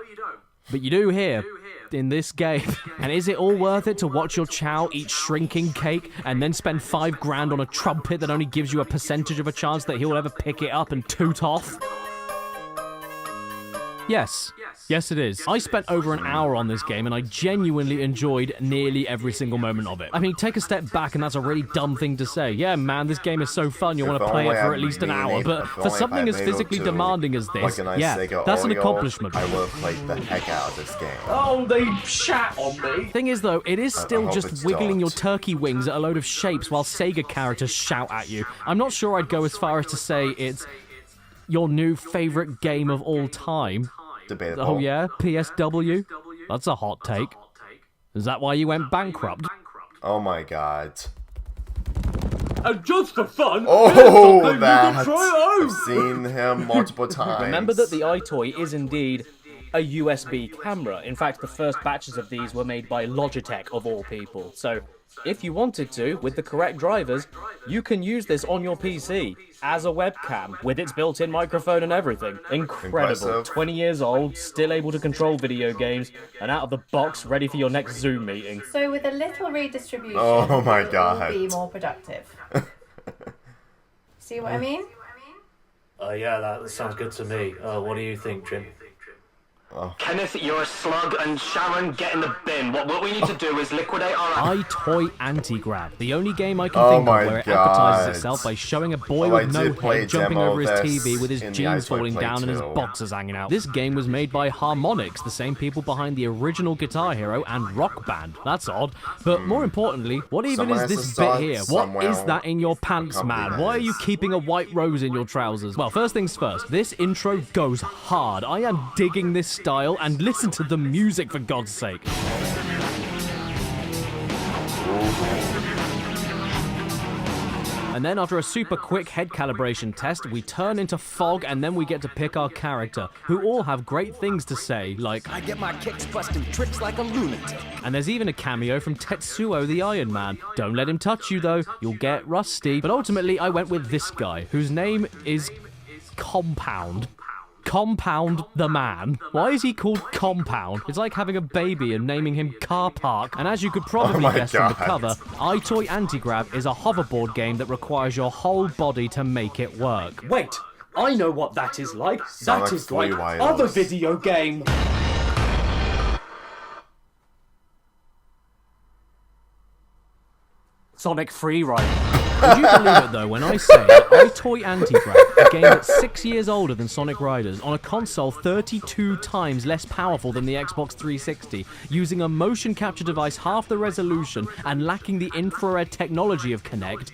But you do here, in this game. And is it all worth it to watch your chow eat shrinking cake and then spend $5 grand on a trumpet that only gives you a percentage of a chance that he'll ever pick it up and toot off? Yes. Yes, it is. I spent over an hour on this game, and I genuinely enjoyed nearly every single moment of it. I mean, take a step back, and that's a really dumb thing to say. Yeah, man, this game is so fun, you want to play it for at least an hour, but for something as physically demanding as this, yeah, that's an accomplishment. I will play the heck out of this game. Oh, they shat on me. Thing is, though, it is still just wiggling your turkey wings at a load of shapes while Sega characters shout at you. I'm not sure I'd go as far as to say it's your new favorite game of all time. Debatable. Oh yeah? PSW? That's a hot take. Is that why you went bankrupt? Oh my god. And just for fun, oh, that! I've seen him multiple times. Remember that the EyeToy is indeed a USB camera. In fact, the first batches of these were made by Logitech, of all people. So, if you wanted to, with the correct drivers, you can use this on your PC as a webcam with its built-in microphone and everything. Incredible. Impressive. 20 years old, still able to control video games, and out of the box, ready for your next Zoom meeting. So with a little redistribution, oh my god, it will be more productive. See what I mean? Yeah, that sounds good to me. What do you think, Jim? Oh. Kenneth, you're a slug, and Sharon, get in the bin. What we need to do is liquidate our... EyeToy AntiGrav, the only game I can think of where it advertises itself by showing a boy with no head jumping over his TV with his jeans falling down and his boxers hanging out. This game was made by Harmonix, the same people behind the original Guitar Hero and Rock Band. That's odd. But more importantly, what even is this bit here? What is that in your pants, man? Why are you keeping a white rose in your trousers? Well, first things first, this intro goes hard. I am digging this style, and listen to the music for God's sake. And then after a super quick head calibration test, we turn into Fog, and then we get to pick our character, who all have great things to say, like, I get my kicks busting tricks like a lunatic. And there's even a cameo from Tetsuo the Iron Man. Don't let him touch you though, you'll get rusty. But ultimately I went with this guy, whose name is Compound. Compound the Man. Why is he called Compound? It's like having a baby and naming him Car Park. And as you could probably guess from the cover, EyeToy AntiGrav is a hoverboard game that requires your whole body to make it work. Wait, I know what that is like. That is like other video games. Sonic Freeride. Would you believe it though when I say that EyeToy AntiGrav, a game that's 6 years older than Sonic Riders, on a console 32 times less powerful than the Xbox 360, using a motion capture device half the resolution and lacking the infrared technology of Kinect,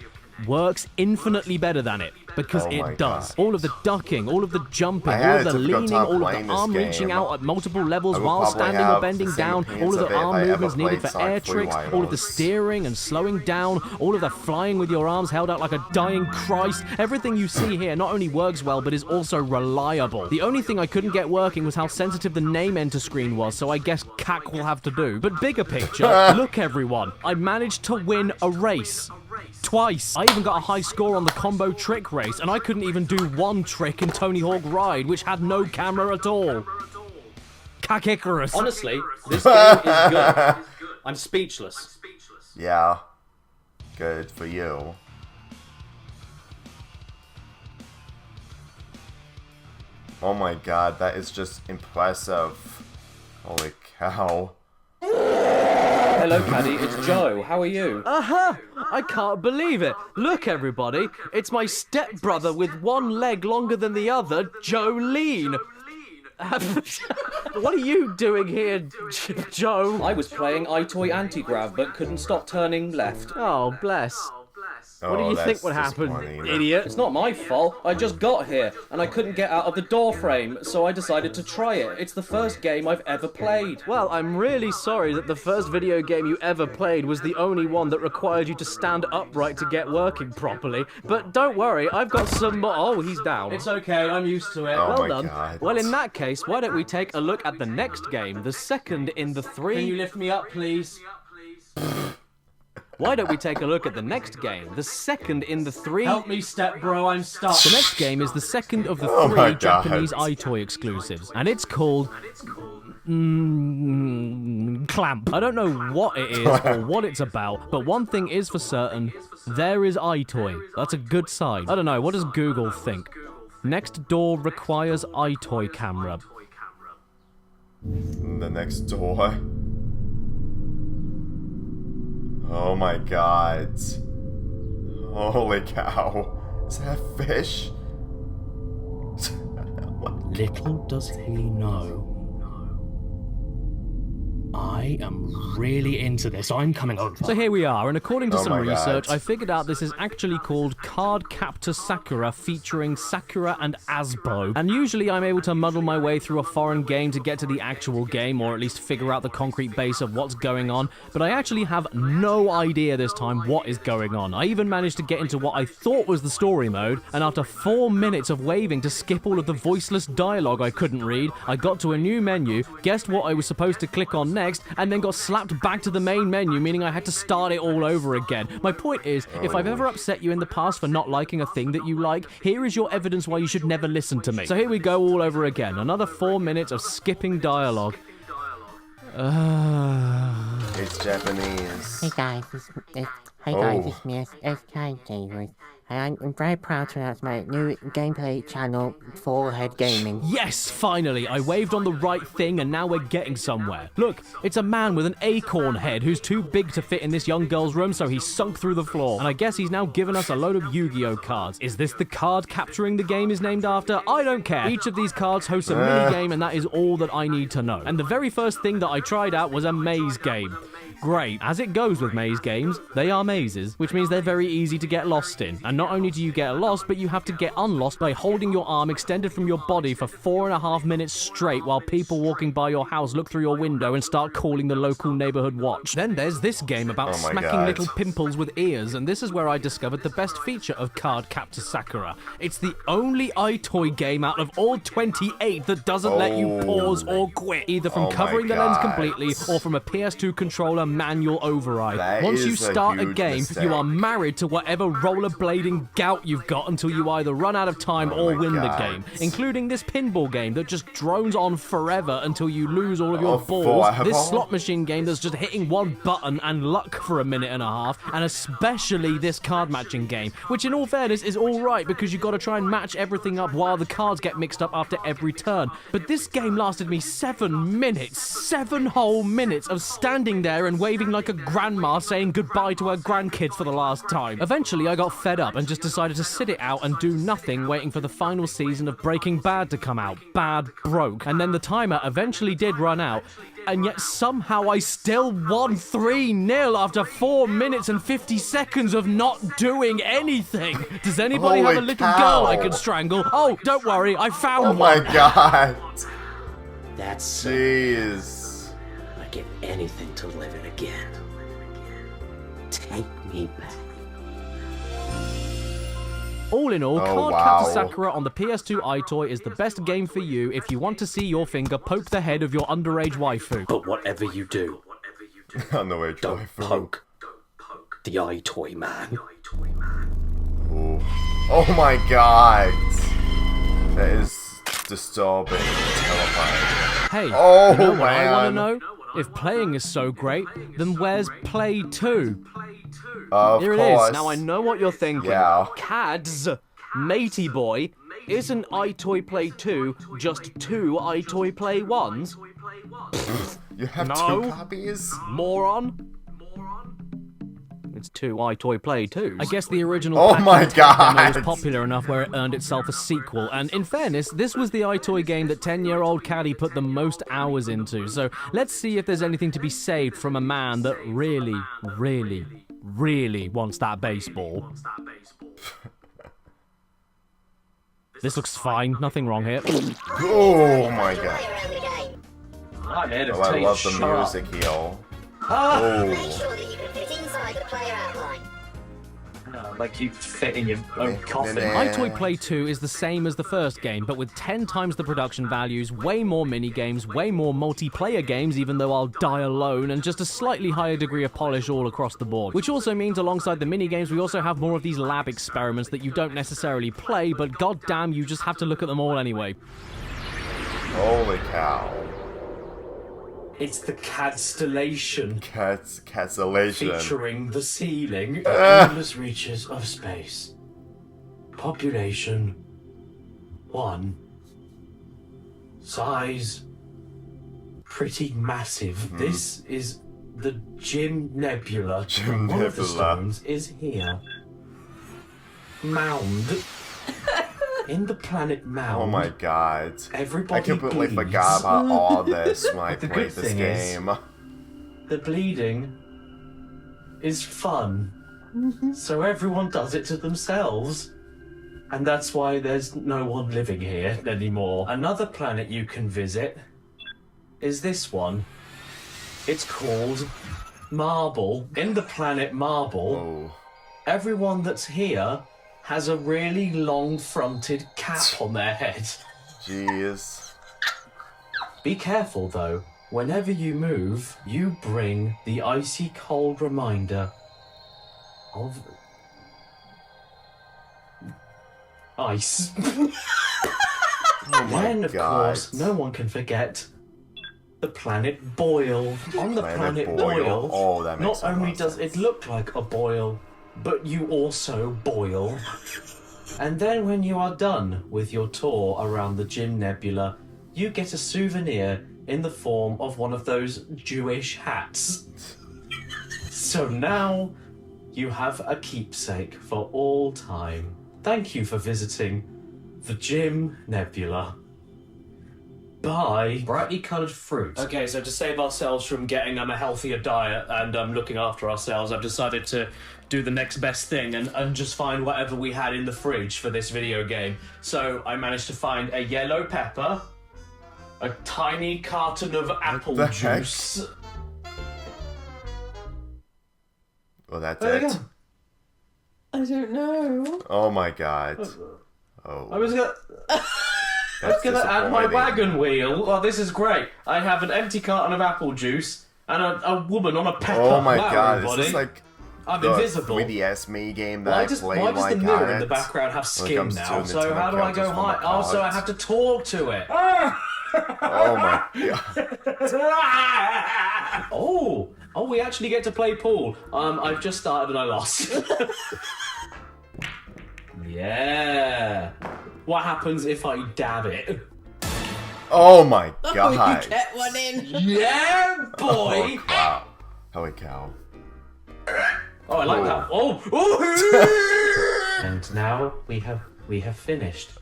works infinitely better than it, because it does. All of the ducking, all of the jumping, all of the leaning, all of the arm reaching out at multiple levels while standing or bending down, all of the arm movements needed for air tricks, all of the steering and slowing down, all of the flying with your arms held out like a dying Christ. Everything you see here not only works well, but is also reliable. The only thing I couldn't get working was how sensitive the name enter screen was, so I guess CAC will have to do. But bigger picture, look everyone, I managed to win a race. Twice. I even got a high score on the combo trick race, and I couldn't even do one trick in Tony Hawk Ride, which had no camera at all. Caddicarus. Honestly, this game is good. I'm speechless. Yeah. Good for you. Oh my god, that is just impressive. Holy cow. Hello, Caddy. It's Joe. How are you? I can't believe it. Look, everybody. It's my stepbrother with one leg longer than the other, Jolene. What are you doing here, Joe? I was playing EyeToy AntiGrav, but couldn't stop turning left. Oh, bless. What do you think would happen, idiot? It's not my fault. I just got here, and I couldn't get out of the door frame, so I decided to try it. It's the first game I've ever played. Well, I'm really sorry that the first video game you ever played was the only one that required you to stand upright to get working properly. But don't worry, I've got some more. Oh, he's down. It's okay, I'm used to it. Well done. God. Well, in that case, why don't we take a look at the next game, the second in the three... Can you lift me up, please? Why don't we take a look at the next game, the second in the three... Help me, step bro, I'm stuck. The next game is the second of the three Japanese EyeToy exclusives, and it's called... Clamp. I don't know what it is or what it's about, but one thing is for certain, there is EyeToy. That's a good sign. I don't know, what does Google think? Next door requires EyeToy camera. The next door... Oh my god. Holy cow. Is that a fish? Little does he know. I am really into this. I'm coming over. So here we are, and according to some research, I figured out this is actually called Cardcaptor Sakura, featuring Sakura and Asbo. And usually I'm able to muddle my way through a foreign game to get to the actual game, or at least figure out the concrete base of what's going on, but I actually have no idea this time what is going on. I even managed to get into what I thought was the story mode, and after 4 minutes of waving to skip all of the voiceless dialogue I couldn't read, I got to a new menu, guessed what I was supposed to click on next, and then got slapped back to the main menu, meaning I had to start it all over again. My point is, if I've ever upset you in the past for not liking a thing that you like, here is your evidence why you should never listen to me. So here we go all over again. Another 4 minutes of skipping dialogue. It's Japanese. Hey guys, it's me, it's Caddicarus. And I'm very proud to announce my new gameplay channel, Forehead Gaming. Yes, finally! I waved on the right thing and now we're getting somewhere. Look, it's a man with an acorn head who's too big to fit in this young girl's room, so he sunk through the floor. And I guess he's now given us a load of Yu-Gi-Oh cards. Is this the card capturing the game is named after? I don't care. Each of these cards hosts a mini-game, and that is all that I need to know. And the very first thing that I tried out was a maze game. Great. As it goes with maze games, they are mazes, which means they're very easy to get lost in. And not only do you get lost, but you have to get unlost by holding your arm extended from your body for 4.5 minutes straight while people walking by your house look through your window and start calling the local neighborhood watch. Then there's this game about smacking little pimples with ears, and this is where I discovered the best feature of Cardcaptor Sakura. It's the only EyeToy game out of all 28 that doesn't let you pause or quit, either from covering the lens completely or from a PS2 controller manual override. That Once you is a start a huge game, mistake. you are married to whatever rollerblading gout you've got until you either run out of time or win the game, including this pinball game that just drones on forever until you lose all of your balls, this slot machine game that's just hitting one button and luck for a minute and a half, and especially this card matching game, which in all fairness is alright because you've got to try and match everything up while the cards get mixed up after every turn. But this game lasted me 7 minutes, 7 whole minutes of standing there and waving like a grandma saying goodbye to her grandkids for the last time. Eventually I got fed up and just decided to sit it out and do nothing, waiting for the final season of Breaking Bad to come out. Bad broke. And then the timer eventually did run out, and yet somehow I still won 3-0 after 4 minutes and 50 seconds of not doing anything. Does anybody have a little girl I could strangle? Oh, don't worry, I found one. Oh my god. That's jeez. I'd give anything to live it again. Take me back. All in all, Cardcaptor Sakura on the PS2 EyeToy is the best game for you if you want to see your finger poke the head of your underage waifu. But whatever you do, underage don't waifu. poke the EyeToy man. Ooh. Oh my god. That is disturbing and terrifying. Hey, oh, you know what man. I want to know? If playing is so great, then where's Play 2? Here it is. Now I know what you're thinking. Yeah. Cads, matey boy, isn't EyeToy Play 2 just 2 EyeToy Play 1s? You have 2 copies? Moron. It's 2 EyeToy Play 2s. I guess the original oh my god was popular enough where it earned itself a sequel, and in fairness, this was the EyeToy game that 10-year-old Caddy put the most hours into, so let's see if there's anything to be saved from a man that really, really, really wants that baseball. This looks fine, nothing wrong here. Oh my god. I'm here to I love the music here. Like you fit in your own coffin. EyeToy Play 2 is the same as the first game, but with 10 times the production values, way more mini-games, way more multiplayer games, even though I'll die alone, and just a slightly higher degree of polish all across the board. Which also means alongside the mini-games, we also have more of these lab experiments that you don't necessarily play, but goddamn, you just have to look at them all anyway. Holy cow. It's the Cadstellation. Cadstellation. Featuring the ceiling. Endless reaches of space. Population 1. Size pretty massive. This is the Jim Nebula. One of the stones is here. Mound. In the planet Mound. Oh my god. Everybody I completely bleeds. forgot about all this when I The played good this thing game. The bleeding is fun. So everyone does it to themselves. And that's why there's no one living here anymore. Another planet you can visit is this one. It's called Marble. In the planet Marble, everyone that's here has a really long-fronted cap on their head. Jeez. Be careful, though. Whenever you move, you bring the icy cold reminder of ice. Then, of course, no one can forget the planet Boyle. On the planet Boyle, oh, that makes not only does it look like a boil, but you also boil. And then when you are done with your tour around the Jim Nebula, you get a souvenir in the form of one of those Jewish hats. So now you have a keepsake for all time. Thank you for visiting the Jim Nebula. Bye. Brightly coloured fruit. Okay, so to save ourselves from getting a healthier diet and looking after ourselves, I've decided to do the next best thing and just find whatever we had in the fridge for this video game. So I managed to find a yellow pepper, a tiny carton of apple juice. Well, that's it. I don't know. Oh my god. Oh. I was gonna add my wagon wheel. Oh, this is great. I have an empty carton of apple juice, and a woman on a pepper. Oh my wow, god, everybody. this is like I'm the invisible. 3DS mini game that I played why does like the mirror in on the it. background have When it comes skin to now? So Nintendo how do I go characters from high? the Oh, so I cards. have to talk to it. Oh my god. Oh, we actually get to play pool. I've just started and I lost. Yeah. What happens if I dab it? Oh my Oh, god. you get one in. Yeah, boy. Oh, wow. Holy cow. Oh, I like that. Oh. And now we have finished.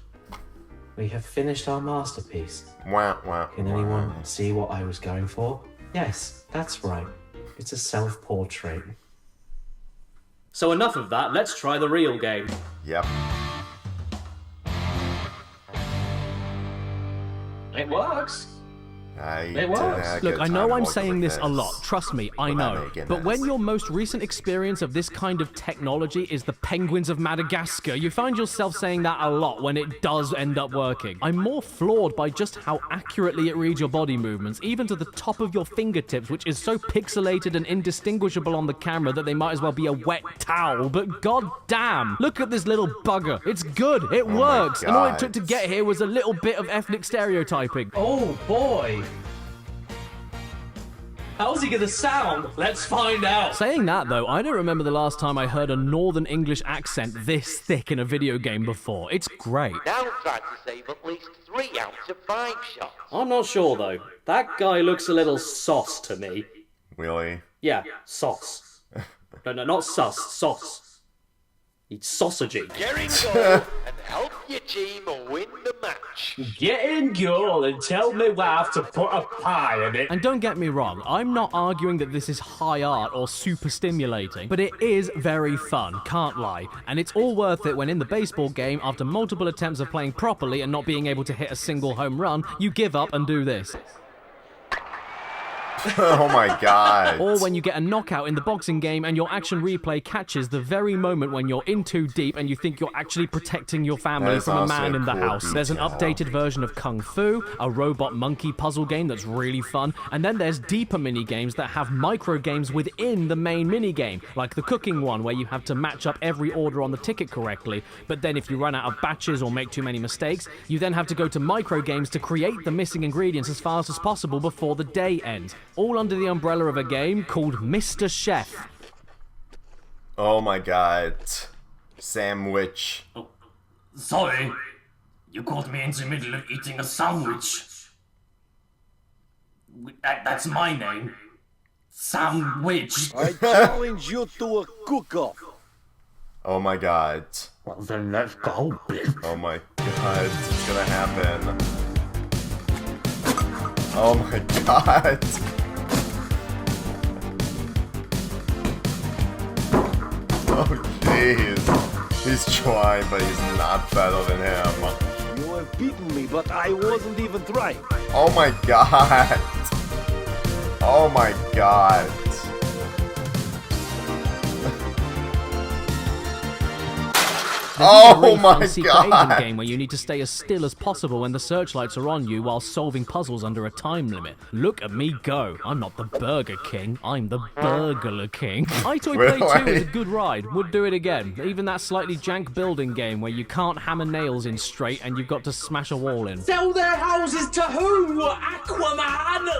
We have finished our masterpiece. Wah, wah, Can anyone see what I was going for? Yes, that's right. It's a self-portrait. So enough of that, let's try the real game. Yep. It works. It works. Look, I know I'm saying this a lot, trust me, I know. But when your most recent experience of this kind of technology is the penguins of Madagascar, you find yourself saying that a lot when it does end up working. I'm more floored by just how accurately it reads your body movements, even to the top of your fingertips, which is so pixelated and indistinguishable on the camera that they might as well be a wet towel. But goddamn, look at this little bugger. It's good, it works, and all it took to get here was a little bit of ethnic stereotyping. Oh boy. How's he gonna sound? Let's find out. Saying that, though, I don't remember the last time I heard a Northern English accent this thick in a video game before. It's great. Now try to save at least 3 out of 5 shots. I'm not sure though. That guy looks a little sauce to me. Really? Yeah, sauce. No, not sus, sauce. It's sausagey. Get in goal and help your team win the match. Get in goal and tell me wife to put a pie in it. And don't get me wrong, I'm not arguing that this is high art or super stimulating, but it is very fun, can't lie. And it's all worth it when in the baseball game, after multiple attempts of playing properly and not being able to hit a single home run, you give up and do this. Oh my god. Or when you get a knockout in the boxing game and your action replay catches the very moment when you're in too deep and you think you're actually protecting your family from a man in the house. There's an updated version of Kung Fu, a robot monkey puzzle game that's really fun, and then there's deeper mini-games that have micro-games within the main mini-game, like the cooking one where you have to match up every order on the ticket correctly, but then if you run out of batches or make too many mistakes, you then have to go to micro-games to create the missing ingredients as fast as possible before the day ends. All under the umbrella of a game called Mr. Chef. Oh my god. Sandwich. Oh, sorry. You caught me in the middle of eating a sandwich. That's my name. Sandwich. I challenge you to a cook-off. Oh my god. Well then let's go, bitch. Oh my god. It's gonna happen. Oh my god. Oh jeez. He's trying, but he's not better than him. You have beaten me, but I wasn't even trying. Oh my god. Oh my god. Oh my secret god! Agent game where you need to stay as still as possible when the searchlights are on you while solving puzzles under a time limit. Look at me go. I'm not the Burger King, I'm the Burglar King. EyeToy Play 2 is a good ride, would do it again. Even that slightly jank building game where you can't hammer nails in straight and you've got to smash a wall in. Sell their houses to who? Aquaman!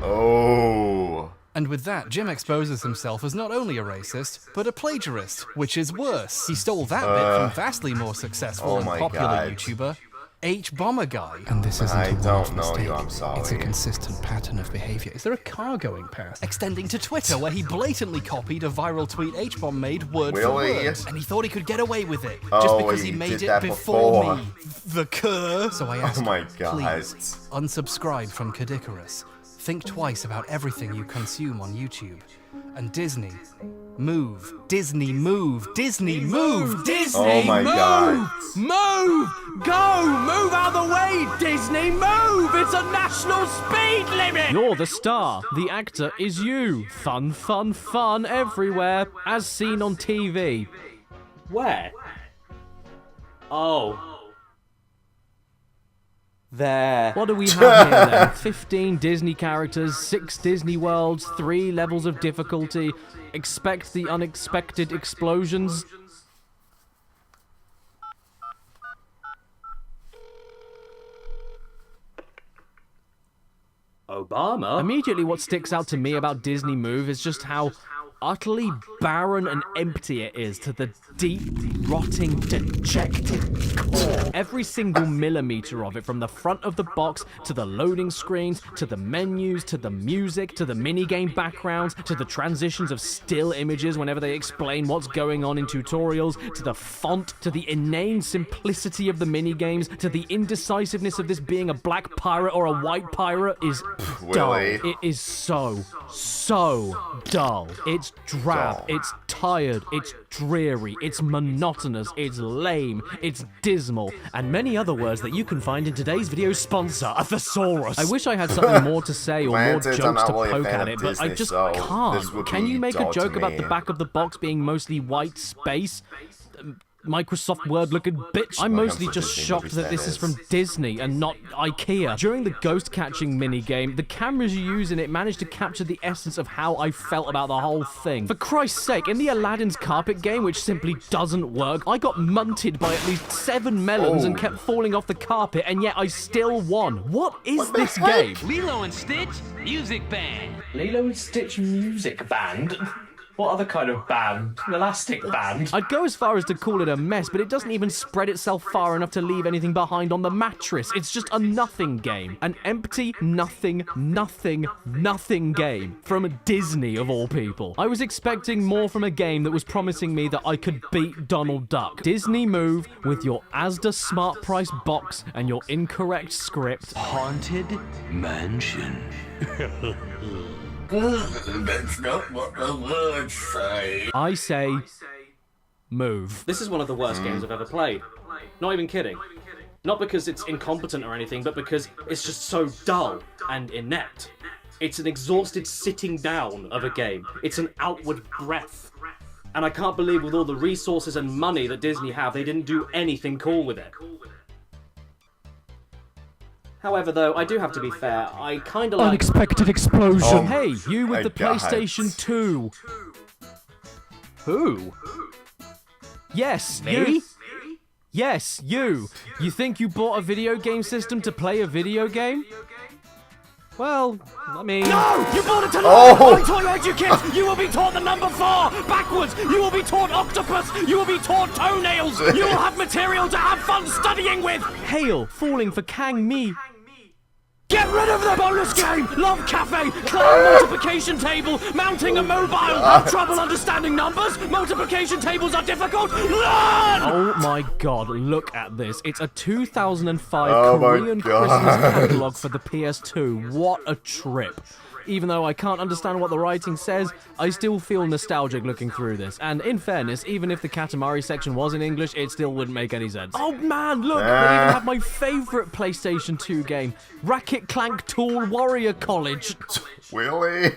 Oh. And with that, Jim exposes himself as not only a racist, but a plagiarist, which is worse. He stole that bit from vastly more successful and popular YouTuber, H-Bomber Guy. And this isn't I don't know you, I'm sorry. It's a consistent pattern of behavior. Is there a car going past? Extending to Twitter, where he blatantly copied a viral tweet H-Bomb made word for word. And he thought he could get away with it, just because he made it before me. The cur. So I asked please, unsubscribe from Caddicarus. Think twice about everything you consume on YouTube. And Disney, move. Disney, move. Disney, move. Disney, oh my move. God. Move! Go! Move out of the way, Disney! Move! It's a national speed limit! You're the star. The actor is you. Fun, fun, fun everywhere, as seen on TV. Where? Oh. There. What do we have here then? 15 Disney characters, 6 Disney worlds, 3 levels of difficulty. Expect the unexpected explosions. Obama? Immediately what sticks out to me about Disney Move is just how utterly barren and empty it is to the deep, rotting, dejected core. Every single millimeter of it, from the front of the box, to the loading screens, to the menus, to the music, to the minigame backgrounds, to the transitions of still images whenever they explain what's going on in tutorials, to the font, to the inane simplicity of the minigames, to the indecisiveness of this being a black pirate or a white pirate is dull. It is so dull. It's drab, it's tired, it's dreary, it's monotonous, it's lame, it's dismal, and many other words that you can find in today's video sponsor, a thesaurus. I wish I had something more to say or more jokes to poke at it, but I just can't. Can you make a joke about the back of the box being mostly white space? Microsoft Word-looking bitch. I'm mostly just shocked that this is from Disney and not IKEA. During the ghost catching minigame, the cameras you use in it managed to capture the essence of how I felt about the whole thing. For Christ's sake, in the Aladdin's carpet game, which simply doesn't work, I got munted by at least 7 melons and kept falling off the carpet, and yet I still won. What is this game? Lilo and Stitch Music Band. Lilo and Stitch Music Band? What other kind of band? An elastic band? I'd go as far as to call it a mess, but it doesn't even spread itself far enough to leave anything behind on the mattress. It's just a nothing game. An empty, nothing game. From Disney, of all people. I was expecting more from a game that was promising me that I could beat Donald Duck. Disney Move, with your Asda Smart Price box and your incorrect script. Haunted Mansion. That's not what the words say. I say, move. This is one of the worst games I've ever played. Not even kidding. Not because it's incompetent or anything, but because it's just so dull and inept. It's an exhausted sitting down of a game. It's an outward breath. And I can't believe with all the resources and money that Disney have, they didn't do anything cool with it. However, though, I do have to be fair, I kinda like... Unexpected explosion! Hey, you with the PlayStation 2! Who? Yes, Me? you! Yes, you! You think you bought a video game system to play a video game? Well, I mean... No! You bought it to learn! EyeToy educate! You will be taught the number 4! Backwards! You will be taught octopus! You will be taught toenails! You will have material to have fun studying with! Hail, falling for Kang Me! Get rid of the bonus game! Love Cafe! Clown multiplication table! Mounting a mobile! Have trouble understanding numbers? Multiplication tables are difficult? Learn! Oh my god, look at this. It's a 2005 Korean Christmas catalogue for the PS2. What a trip. Even though I can't understand what the writing says, I still feel nostalgic looking through this. And in fairness, even if the Katamari section was in English, it still wouldn't make any sense. Oh man, look! They even have my favourite PlayStation 2 game, Racket Clank Tool Warrior College. Really?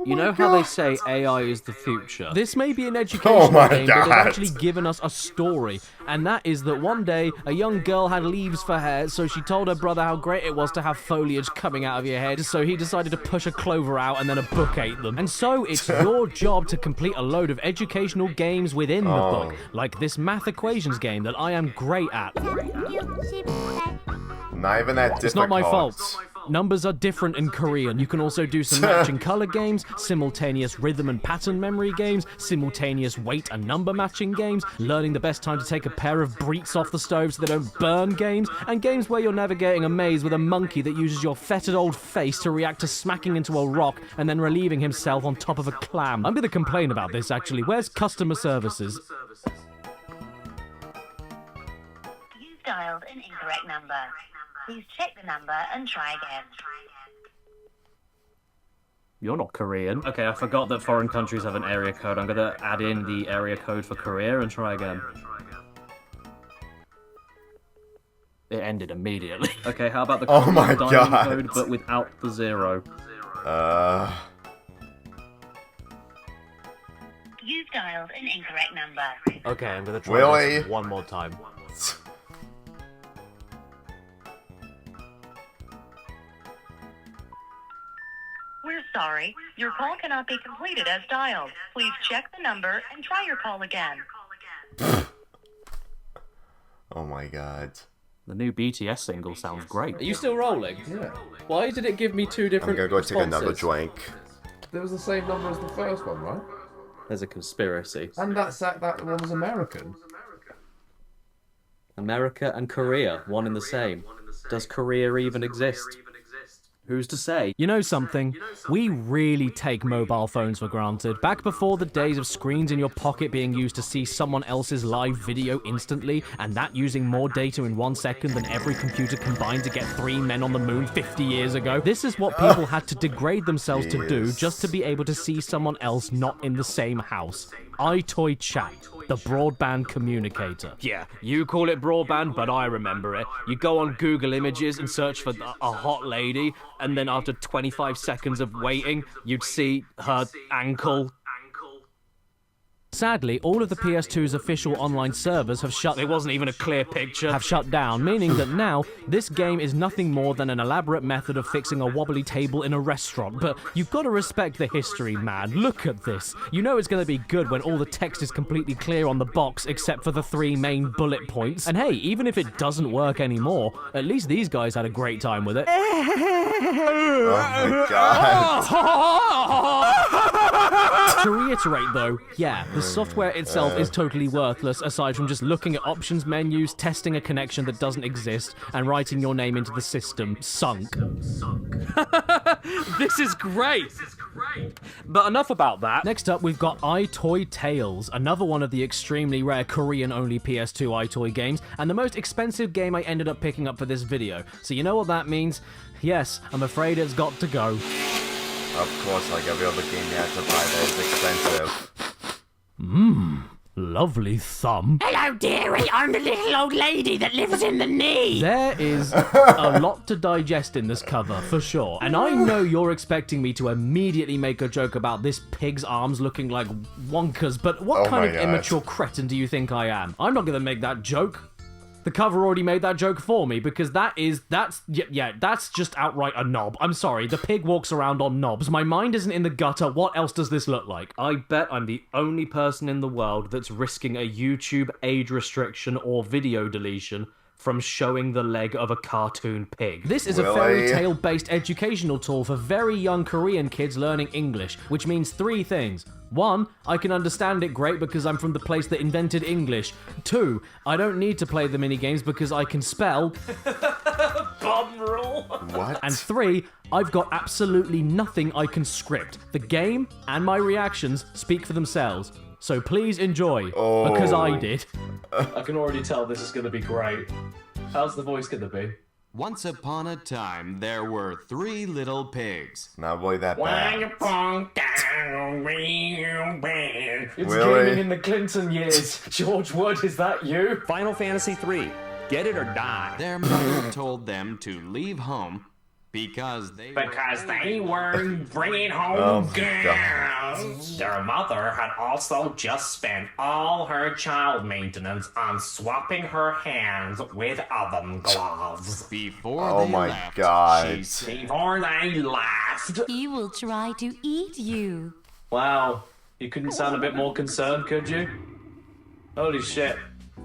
You know how they say AI is the future? This may be an educational game, but they've actually given us a story. And that is that one day, a young girl had leaves for hair, so she told her brother how great it was to have foliage coming out of your head, so he decided to push a clover out and then a book ate them. And so it's your job to complete a load of educational games within the book, like this math equations game that I am great at. Not even that difficult. It's not my fault. Numbers are different in Korean. You can also do some matching color games, simultaneous rhythm and pattern memory games, simultaneous weight and number matching games, learning the best time to take a pair of breets off the stove so they don't burn games, and games where you're navigating a maze with a monkey that uses your fetid old face to react to smacking into a rock and then relieving himself on top of a clam. I'm gonna complain about this actually. Where's customer services? You've dialed an incorrect number. Please check the number and try again. You're not Korean. Okay, I forgot that foreign countries have an area code. I'm gonna add in the area code for Korea and try again. It ended immediately. Okay, how about the diamond code but without the 0? You've dialed an incorrect number. Okay, I'm gonna try this one more time. sorry. Your call cannot be completed as dialed. Please check the number and try your call again. Oh my god. The new BTS single sounds great. Are you still rolling? Yeah. Why did it give me two different I'm gonna go take another responses? drink. There was the same number as the first one, right? There's a conspiracy. And that one was American. America and Korea, one and the same. Does Korea even exist? Who's to say? You know something? We really take mobile phones for granted. Back before the days of screens in your pocket being used to see someone else's live video instantly, and that using more data in 1 second than every computer combined to get 3 men on the moon 50 years ago. This is what people had to degrade themselves to do just to be able to see someone else not in the same house. EyeToy Chat, the broadband communicator. Yeah, you call it broadband, but I remember it. You go on Google Images and search for a hot lady, and then after 25 seconds of waiting, you'd see her ankle. Sadly, all of the PS2's official online servers have shut. It wasn't even a clear picture. Have shut down, meaning that now this game is nothing more than an elaborate method of fixing a wobbly table in a restaurant. But you've got to respect the history, man. Look at this. You know it's going to be good when all the text is completely clear on the box except for the 3 main bullet points. And hey, even if it doesn't work anymore, at least these guys had a great time with it. Oh my god. To reiterate though, yeah, the software itself is totally worthless aside from just looking at options menus, testing a connection that doesn't exist, and writing your name into the system. Sunk. This is great! But enough about that. Next up, we've got EyeToy Tales, another one of the extremely rare Korean-only PS2 EyeToy games, and the most expensive game I ended up picking up for this video. So you know what that means? Yes, I'm afraid it's got to go. Of course, like every other game you have to buy that is expensive. Lovely thumb. Hello, dearie. I'm the little old lady that lives in the knee. There is a lot to digest in this cover, for sure. And I know you're expecting me to immediately make a joke about this pig's arms looking like Wonka's, but what kind of immature cretin do you think I am? I'm not going to make that joke. The cover already made that joke for me, because that's just outright a knob. I'm sorry, the pig walks around on knobs. My mind isn't in the gutter. What else does this look like? I bet I'm the only person in the world that's risking a YouTube age restriction or video deletion from showing the leg of a cartoon pig. This is a fairy tale-based educational tool for very young Korean kids learning English, which means 3 things. 1, I can understand it great because I'm from the place that invented English. 2, I don't need to play the minigames because I can spell. Bum rule. What? And 3, I've got absolutely nothing I can script. The game and my reactions speak for themselves. So please enjoy, because I did. I can already tell this is going to be great. How's the voice going to be? Once upon a time, there were 3 little pigs. Not really that bad. It's gaming in the Clinton years. George Wood, is that you? Final Fantasy III. Get it or die. Their mother told them to leave home because they were bringing home girls. Their mother had also just spent all her child maintenance on swapping her hands with oven gloves. Before they left, before they left. He will try to eat you. Wow. You couldn't sound a bit more concerned, could you? Holy shit.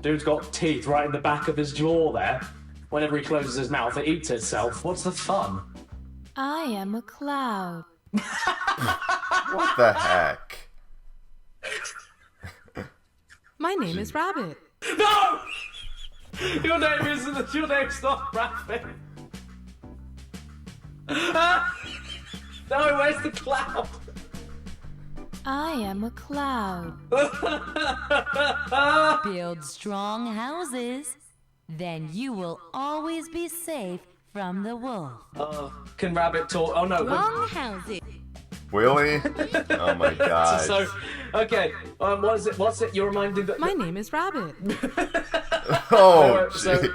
Dude's got teeth right in the back of his jaw there. Whenever he closes his mouth, it eats itself. What's the fun? I am a cloud. What the heck? My name is Rabbit. No! Your name's not Rabbit. No, where's the cloud? I am a cloud. Build strong houses. Then you will always be safe from the wolf. Can Rabbit talk? Oh no. Strong houses. Really? Oh my god. So, okay. What's it? You're reminded that. My name is Rabbit.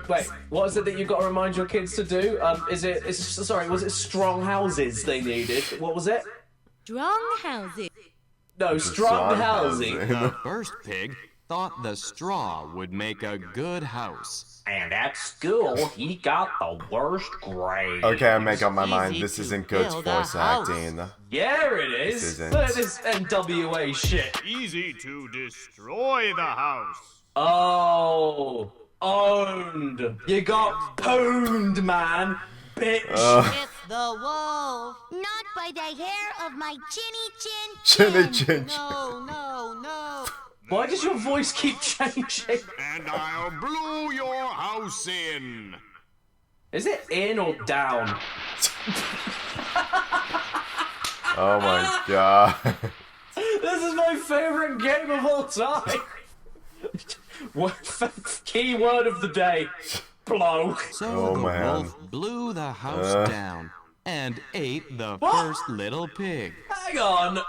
Wait. What is it that you've got to remind your kids to do? Was it strong houses they needed? What was it? Strong houses. No, strong housing. The first pig thought the straw would make a good house. And at school, he got the worst grade. Okay, I make up my mind. This isn't good voice acting. Yeah, it is. Look at this NWA shit. Easy to destroy the house. Oh, owned. You got pwned, man. Bitch. It's the wolf. Not by the hair of my chinny chin. No. Why does your voice keep changing? And I'll blow your house in. Is it in or down? Oh my god. This is my favorite game of all time. Keyword of the day. Blow. So the wolf blew the house down and ate the first little pig. Hang on.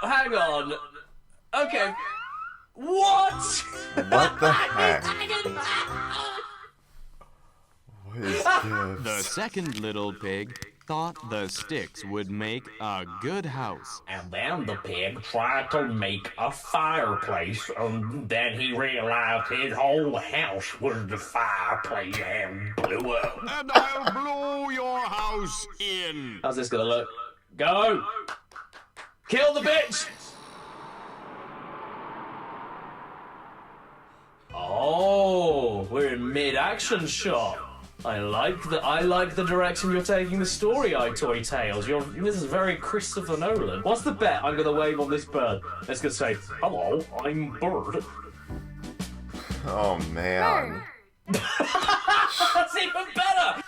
Okay. What? What the heck? What is this? The second little pig thought the sticks would make a good house. And then the pig tried to make a fireplace, and then he realized his whole house was the fireplace and blew up. And I'll blow your house in. How's this gonna look? Go! Kill the bitch! Oh, we're in mid-action shot. I like the direction you're taking the story, EyeToy Tales. This is very Christopher Nolan. What's the bet I'm gonna wave on this bird? It's gonna say, "Hello, I'm Bird." Oh man. That's even better.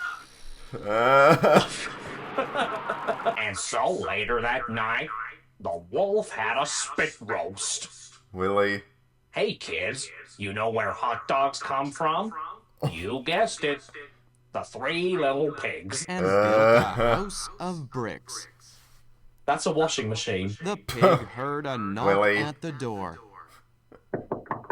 And so later that night, the wolf had a spit roast. Willie. Hey kids, you know where hot dogs come from? You guessed it. The three little pigs. And built a house of bricks. That's a washing machine. The pig heard a knock at the door.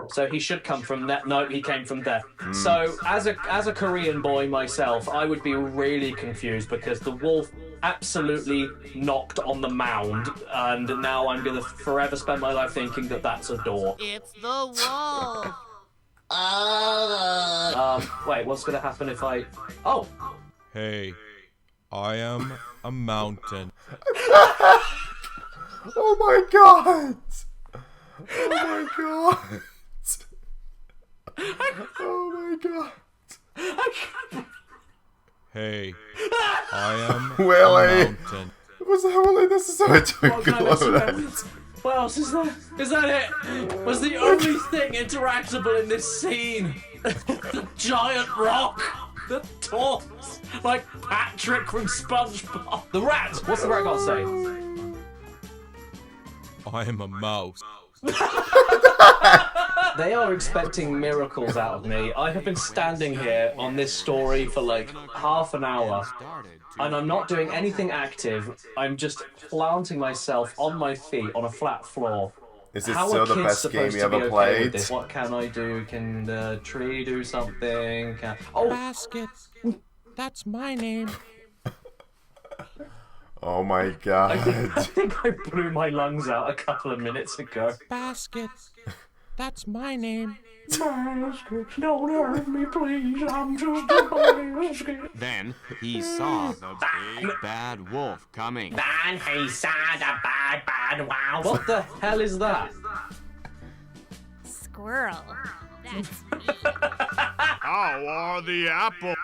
So he should come from that. No, he came from there. So as a Korean boy myself, I would be really confused because the wolf absolutely knocked on the mound, and now I'm gonna forever spend my life thinking that that's a door. It's the wolf. Wait, what's gonna happen if I... Oh! Hey, I am a mountain. Oh my god! Oh my god! Oh my god! Hey, I am Willie. a mountain. What's the hell? This is so ridiculous. What else is that? Is that it? Was the only thing interactable in this scene the giant rock that talks like Patrick from SpongeBob? The rat! What's the rat got to say? I am a mouse. They are expecting miracles out of me. I have been standing here on this story for like half an hour, and I'm not doing anything active. I'm just planting myself on my feet on a flat floor. Is this still the best game you ever played? What can I do? Can the tree do something? Oh! Basket. That's my name. Oh my god. I think I blew my lungs out a couple of minutes ago. Basket. That's my name. Basket, don't hurt me, please. I'm just a basket. Then he saw the big bad wolf coming. Then he saw the bad wolf. What the hell is that? Squirrel. That's me. How are the apples?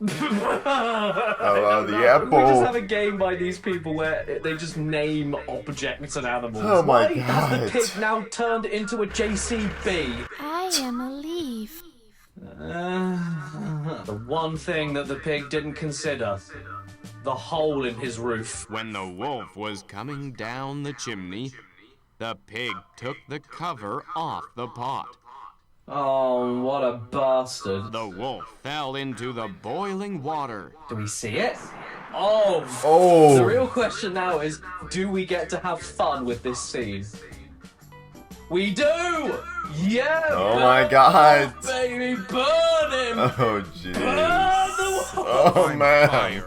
Hello, the apple. We just have a game by these people where they just name objects and animals. Oh my Why god. has the pig now turned into a JCB? I am a leaf. The one thing that the pig didn't consider. The hole in his roof. When the wolf was coming down the chimney, the pig took the cover off the pot. Oh, what a bastard. The wolf fell into the boiling water. Do we see it? Oh! Oh! The real question now is, do we get to have fun with this scene? We do! Yeah! Oh my god! Baby, burn him! Oh jeez. Burn the wolf! Oh man.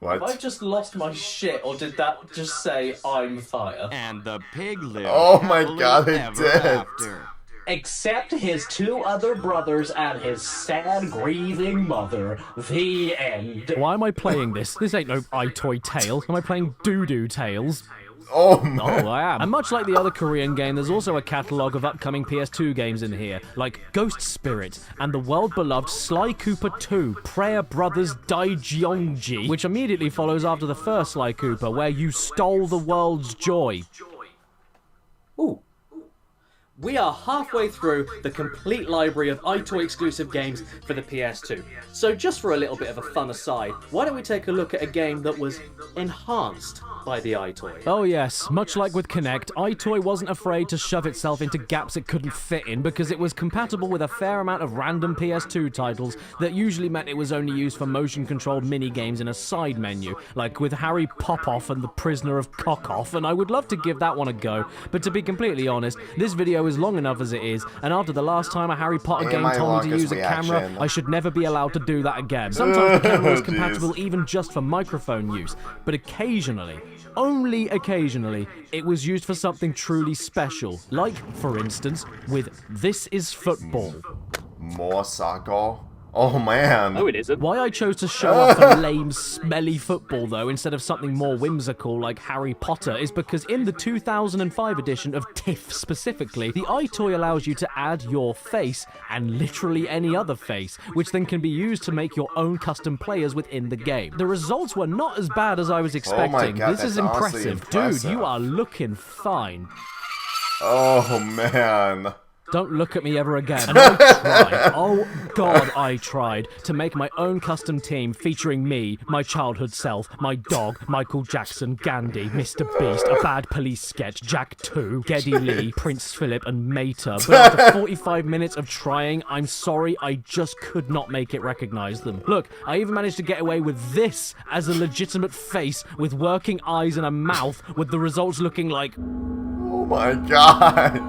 Have I just lost my shit, or did that just say I'm fire? And the pig lived Oh my god, it ever did. after. Except his 2 other brothers and his sad, grieving mother. The end. Why am I playing this? This ain't no EyeToy Tales. Am I playing Doo-Doo Tales? Oh, man. Oh, I am. And much like the other Korean game, there's also a catalogue of upcoming PS2 games in here, like Ghost Spirit and the world-beloved Sly Cooper 2, Prayer Brothers Daijongji, which immediately follows after the first Sly Cooper, where you stole the world's joy. Ooh. We are halfway through the complete library of EyeToy exclusive games for the PS2. So just for a little bit of a fun aside, why don't we take a look at a game that was enhanced by the EyeToy? Oh yes, much like with Kinect, EyeToy wasn't afraid to shove itself into gaps it couldn't fit in because it was compatible with a fair amount of random PS2 titles that usually meant it was only used for motion-controlled mini-games in a side menu, like with Harry Popoff and the Prisoner of Cockoff, and I would love to give that one a go, but to be completely honest, this video is long enough as it is, and after the last time a Harry Potter game told me to use a camera, I should never be allowed to do that again. Sometimes the camera is compatible even just for microphone use, but occasionally, only occasionally, it was used for something truly special, like, for instance, with This Is Football. More soccer? Oh man. No, it isn't. Why I chose to show off a lame, smelly football, though, instead of something more whimsical like Harry Potter, is because in the 2005 edition of TIFF specifically, the EyeToy allows you to add your face, and literally any other face, which then can be used to make your own custom players within the game. The results were not as bad as I was expecting. Oh my God, this is that's honestly impressive. Dude, you are looking fine. Oh man. Don't look at me ever again. And I tried, oh god, I tried to make my own custom team featuring me, my childhood self, my dog, Michael Jackson, Gandhi, Mr. Beast, a bad police sketch, Jack 2, Geddy Lee, Prince Philip, and Mater. But after 45 minutes of trying, I'm sorry, I just could not make it recognize them. Look, I even managed to get away with this as a legitimate face with working eyes and a mouth, with the results looking like... Oh my god.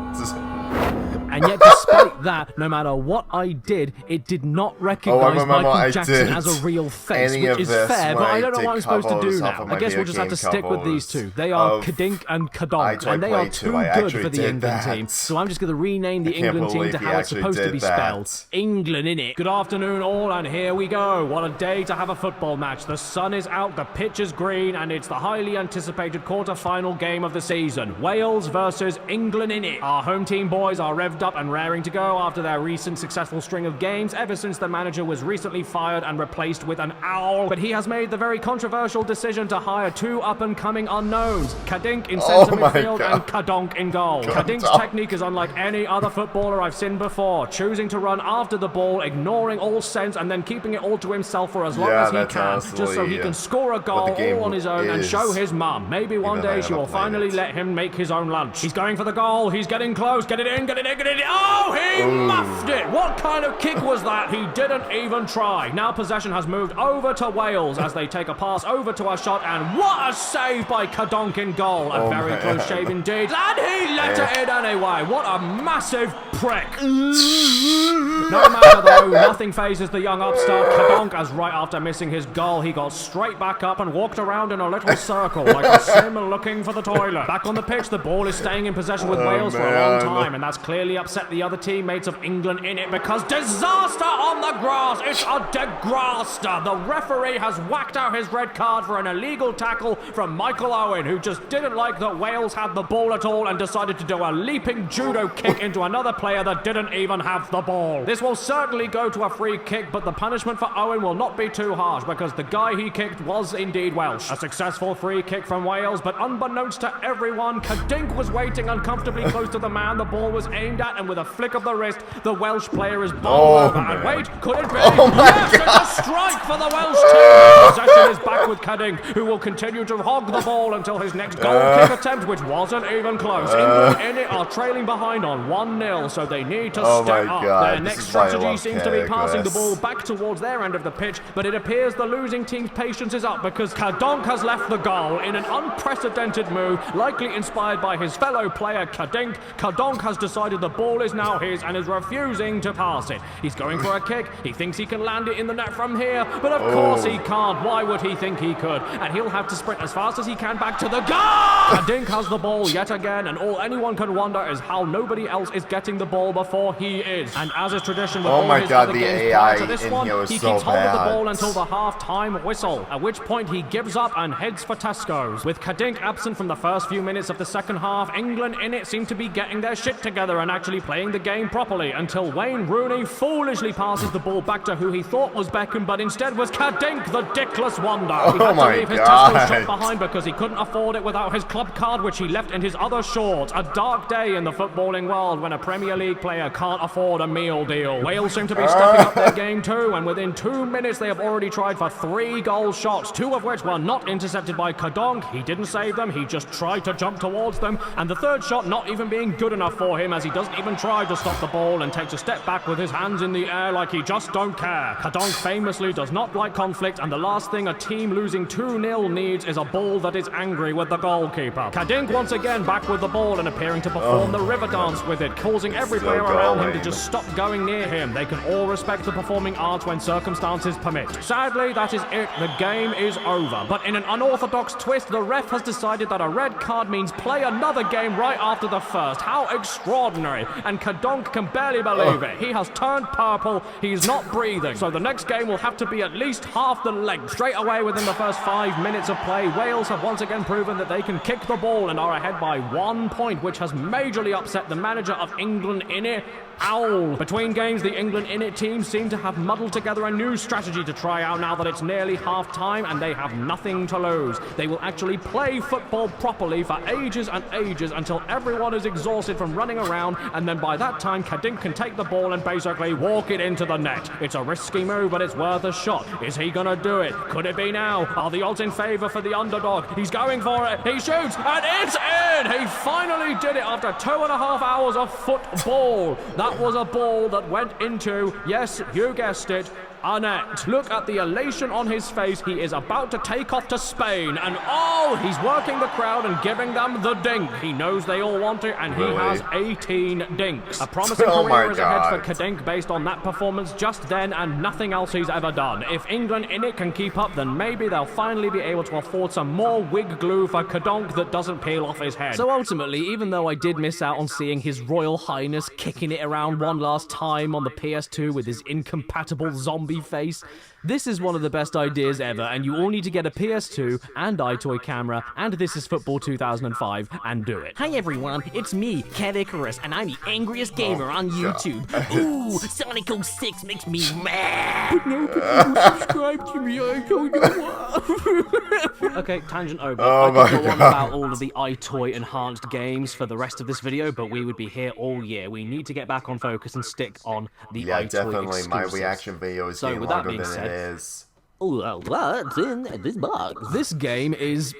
And yet, despite that, no matter what I did, it did not recognize Michael Jackson as a real face, which is fair, but I don't know what I'm supposed to do now. I guess we'll just have to stick with these two. They are Kadink and Kadonk, and they are too good for the England team, so I'm just going to rename the England team to how it's supposed to be spelled. England, innit? Good afternoon, all, and here we go. What a day to have a football match. The sun is out, the pitch is green, and it's the highly anticipated quarter-final game of the season. Wales versus England, innit? Our home team boys are revved up and raring to go after their recent successful string of games ever since the manager was recently fired and replaced with an owl. But he has made the very controversial decision to hire 2 up-and-coming unknowns, Kadink in centre midfield and Kadonk in goal. Kadink's technique is unlike any other footballer I've seen before, choosing to run after the ball, ignoring all sense, and then keeping it all to himself for as long as he can, just so he can score a goal all on his own and show his mum. Maybe one day she will finally let him make his own lunch. He's going for the goal, he's getting close, get it in, get it in, get it in. Oh, he muffed it! What kind of kick was that? He didn't even try. Now possession has moved over to Wales as they take a pass over to a shot, and what a save by Kadonk in goal. A very close shave indeed. And he let it in anyway. What a massive prick. No matter though, nothing phases the young upstart Kadonk, as right after missing his goal, he got straight back up and walked around in a little circle like a sim looking for the toilet. Back on the pitch, the ball is staying in possession with Wales for a long time, and that's clearly upset the other teammates of England in it because disaster on the grass! It's a degraster! The referee has whacked out his red card for an illegal tackle from Michael Owen, who just didn't like that Wales had the ball at all and decided to do a leaping judo kick into another player that didn't even have the ball. This will certainly go to a free kick, but the punishment for Owen will not be too harsh because the guy he kicked was indeed Welsh. A successful free kick from Wales, but unbeknownst to everyone, Kadink was waiting uncomfortably close to the man the ball was aimed at, and with a flick of the wrist, the Welsh player is bowled over. And wait, could it be? Yes, it's a strike for the Welsh team! Possession is back with Kadink, who will continue to hog the ball until his next goal kick attempt, which wasn't even close. England in it are trailing behind on 1-0. so they need to Oh step my up. God, Their this next is why I strategy love seems to be passing the Caddicarus. ball back towards their end of the pitch, but it appears the losing team's patience is up because Cadonk has left the goal in an unprecedented move, likely inspired by his fellow player Cadink. Cadonk has decided the ball is now his and is refusing to pass it. He's going for a kick. He thinks he can land it in the net from here, but of course he can't. Why would he think he could? And he'll have to sprint as fast as he can back to the goal! Cadink has the ball yet again, and all anyone can wonder is how nobody else is getting the ball before he is. And as is tradition with all his other games prior to this one, he keeps hold of the ball until the half-time whistle, at which point he gives up and heads for Tesco's. With Cadink absent from the first few minutes of the second half, England in it seem to be getting their shit together and actually playing the game properly until Wayne Rooney foolishly passes the ball back to who he thought was Beckham, but instead was Cadink, the dickless wonder. He had to leave his Tesco's shop behind because he couldn't afford it without his club card, which he left in his other shorts. A dark day in the footballing world when a Premier League player can't afford a meal deal. Wales seem to be stepping up their game too, and within 2 minutes they have already tried for 3 goal shots, 2 of which were not intercepted by Cadonk. He didn't save them, he just tried to jump towards them, and the third shot not even being good enough for him as he doesn't even try to stop the ball and takes a step back with his hands in the air like he just don't care. Cadonk famously does not like conflict, and the last thing a team losing 2-0 needs is a ball that is angry with the goalkeeper. Cadink once again back with the ball and appearing to perform the river dance with it, causing every player around him to just stop going near him. They can all respect the performing arts when circumstances permit. Sadly, that is it. The game is over. But in an unorthodox twist, the ref has decided that a red card means play another game right after the first. How extraordinary. And Cadonk can barely believe it. He has turned purple. He's not breathing. So the next game will have to be at least half the length. Straight away within the first 5 minutes of play, Wales have once again proven that they can kick the ball and are ahead by 1 point, which has majorly upset the manager of England in it, Owl. Between games, the England in it team seem to have muddled together a new strategy to try out now that it's nearly half time and they have nothing to lose. They will actually play football properly for ages and ages until everyone is exhausted from running around, and then by that time Cadink can take the ball and basically walk it into the net. It's a risky move, but it's worth a shot. Is he gonna do it? Could it be now? Are the odds in favour for the underdog? He's going for it. He shoots and it's in! He finally did it after 2.5 hours of football. That was a ball that went into, yes, you guessed it, a net. Look at the elation on his face. He is about to take off to Spain, and oh, he's working the crowd and giving them the dink. He knows they all want it, and he has 18 dinks. A promising career is ahead for Cadink based on that performance just then and nothing else he's ever done. If England in it can keep up, then maybe they'll finally be able to afford some more wig glue for Cadonk that doesn't peel off his head. So ultimately, even though I did miss out on seeing His Royal Highness kicking it around one last time on the PS2 with his incompatible zombie face, this is one of the best ideas ever, and you all need to get a PS2 and EyeToy camera and This Is Football 2005 and do it. Hi everyone, it's me, Caddicarus, and I'm the angriest gamer on YouTube. Ooh, Sonic 06 makes me mad. But nobody will subscribe to me, I told you what. Okay, tangent over. I could go on about all of the EyeToy enhanced games for the rest of this video, but we would be here all year. We need to get back on focus and stick on the EyeToy definitely. exclusives. My reaction video is getting longer than it is. What's in this box? This game is...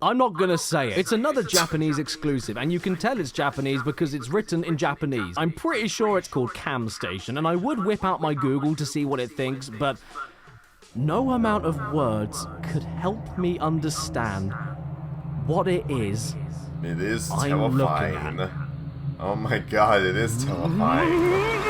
I'm not gonna say it. It's another Japanese exclusive, and you can tell it's Japanese because it's written in Japanese. I'm pretty sure it's called Cam Station, and I would whip out my Google to see what it thinks, but no amount of words could help me understand what it is. It is terrifying. Oh my god, it is terrifying.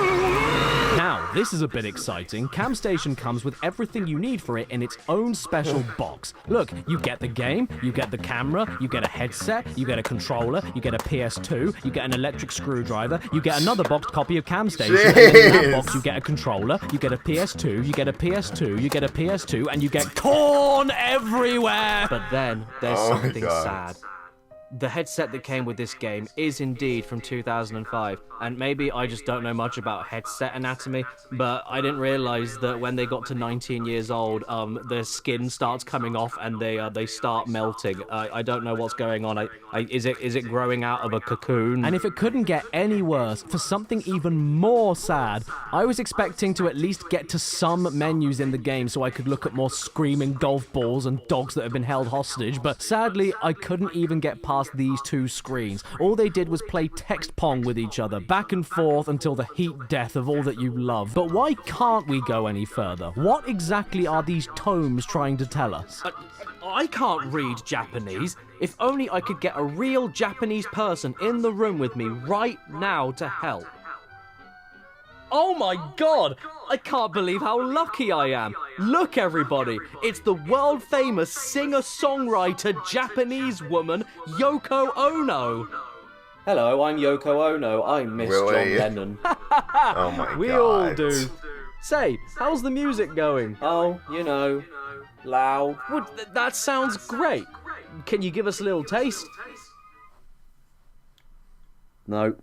Now, this is a bit exciting. Cam Station comes with everything you need for it in its own special box. Look, you get the game, you get the camera, you get a headset, you get a controller, you get a PS2, you get an electric screwdriver, you get another boxed copy of Cam Station, and then in that box you get a controller, you get a PS2, you get a PS2, you get a PS2, and you get corn everywhere! But then, there's something sad. The headset that came with this game is indeed from 2005, and maybe I just don't know much about headset anatomy, but I didn't realize that when they got to 19 years old, their skin starts coming off and they start melting. I don't know what's going on. Is it growing out of a cocoon? And if it couldn't get any worse, for something even more sad, I was expecting to at least get to some menus in the game so I could look at more screaming golf balls and dogs that have been held hostage, but sadly I couldn't even get past past these two screens. All they did was play text pong with each other, back and forth until the heat death of all that you love. But why can't we go any further? What exactly are these tomes trying to tell us? I can't read Japanese. If only I could get a real Japanese person in the room with me right now to help. Oh my god! I can't believe how lucky I am. Look, everybody, it's the world-famous singer-songwriter Japanese woman, Yoko Ono. Hello, I'm Yoko Ono. I miss John Lennon. Oh my god. We all do. Say, how's the music going? Oh, you know, loud. Well, that sounds great. Can you give us a little taste? No.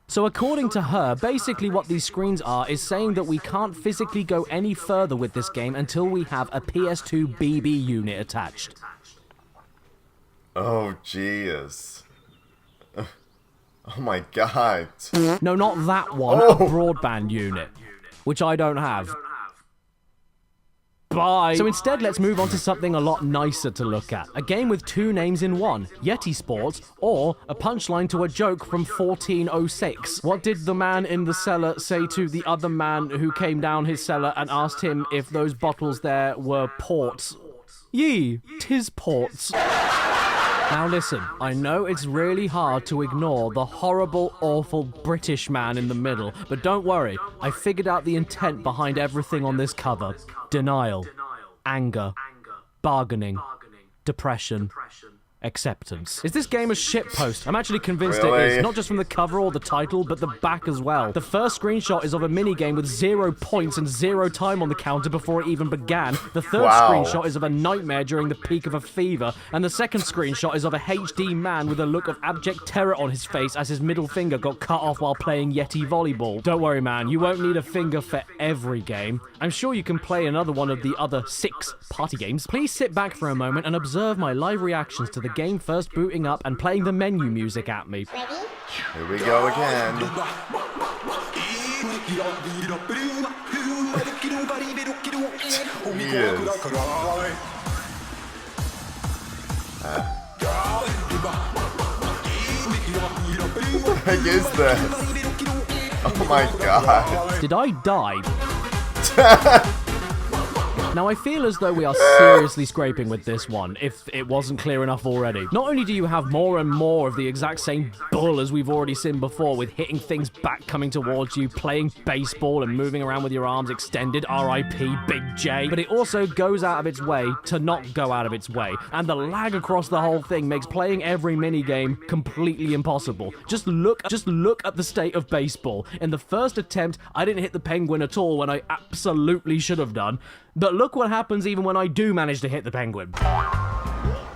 So according to her, basically what these screens are is saying that we can't physically go any further with this game until we have a PS2 BB unit attached. Oh, jeez. Oh my god. No, not that one, a broadband unit, which I don't have. Bye. So instead, let's move on to something a lot nicer to look at. A game with two names in one, Yeti Sports, or a punchline to a joke from 1406. What did the man in the cellar say to the other man who came down his cellar and asked him if those bottles there were ports? Yee, 'tis ports. Now listen, I know it's really hard to ignore the horrible, awful British man in the middle, but don't worry, I figured out the intent behind everything on this cover. Denial, anger, bargaining, depression, acceptance. Is this game a shitpost? I'm actually convinced it is, not just from the cover or the title, but the back as well. The first screenshot is of a minigame with 0 points and 0 time on the counter before it even began. The third screenshot is of a nightmare during the peak of a fever, and the second screenshot is of a HD man with a look of abject terror on his face as his middle finger got cut off while playing Yeti volleyball. Don't worry, man, you won't need a finger for every game. I'm sure you can play another one of the other 6 party games. Please sit back for a moment and observe my live reactions to the game first booting up and playing the menu music at me. Ready? Here we go again. What the heck is this? Oh my god. Did I die? Now, I feel as though we are seriously scraping with this one, if it wasn't clear enough already. Not only do you have more and more of the exact same bull as we've already seen before, with hitting things back coming towards you, playing baseball and moving around with your arms extended, R.I.P. Big J, but it also goes out of its way to not go out of its way, and the lag across the whole thing makes playing every minigame completely impossible. Just look at the state of baseball. In the first attempt, I didn't hit the penguin at all when I absolutely should have done. But look what happens even when I do manage to hit the penguin.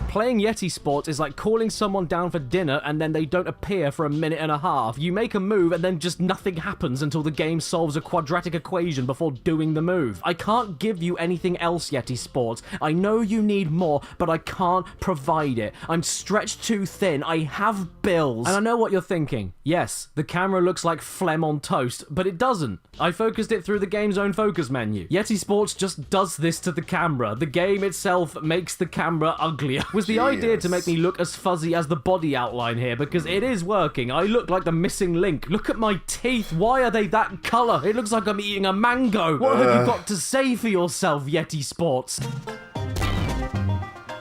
Playing Yeti Sports is like calling someone down for dinner and then they don't appear for a minute and a half. You make a move and then just nothing happens until the game solves a quadratic equation before doing the move. I can't give you anything else, Yeti Sports. I know you need more, but I can't provide it. I'm stretched too thin. I have bills. And I know what you're thinking. Yes, the camera looks like phlegm on toast, but it doesn't. I focused it through the game's own focus menu. Yeti Sports just does this to the camera. The game itself makes the camera uglier. Was the idea to make me look as fuzzy as the body outline here, because it is working. I look like the missing link. Look at my teeth. Why are they that colour? It looks like I'm eating a mango. What have you got to say for yourself, Yeti Sports?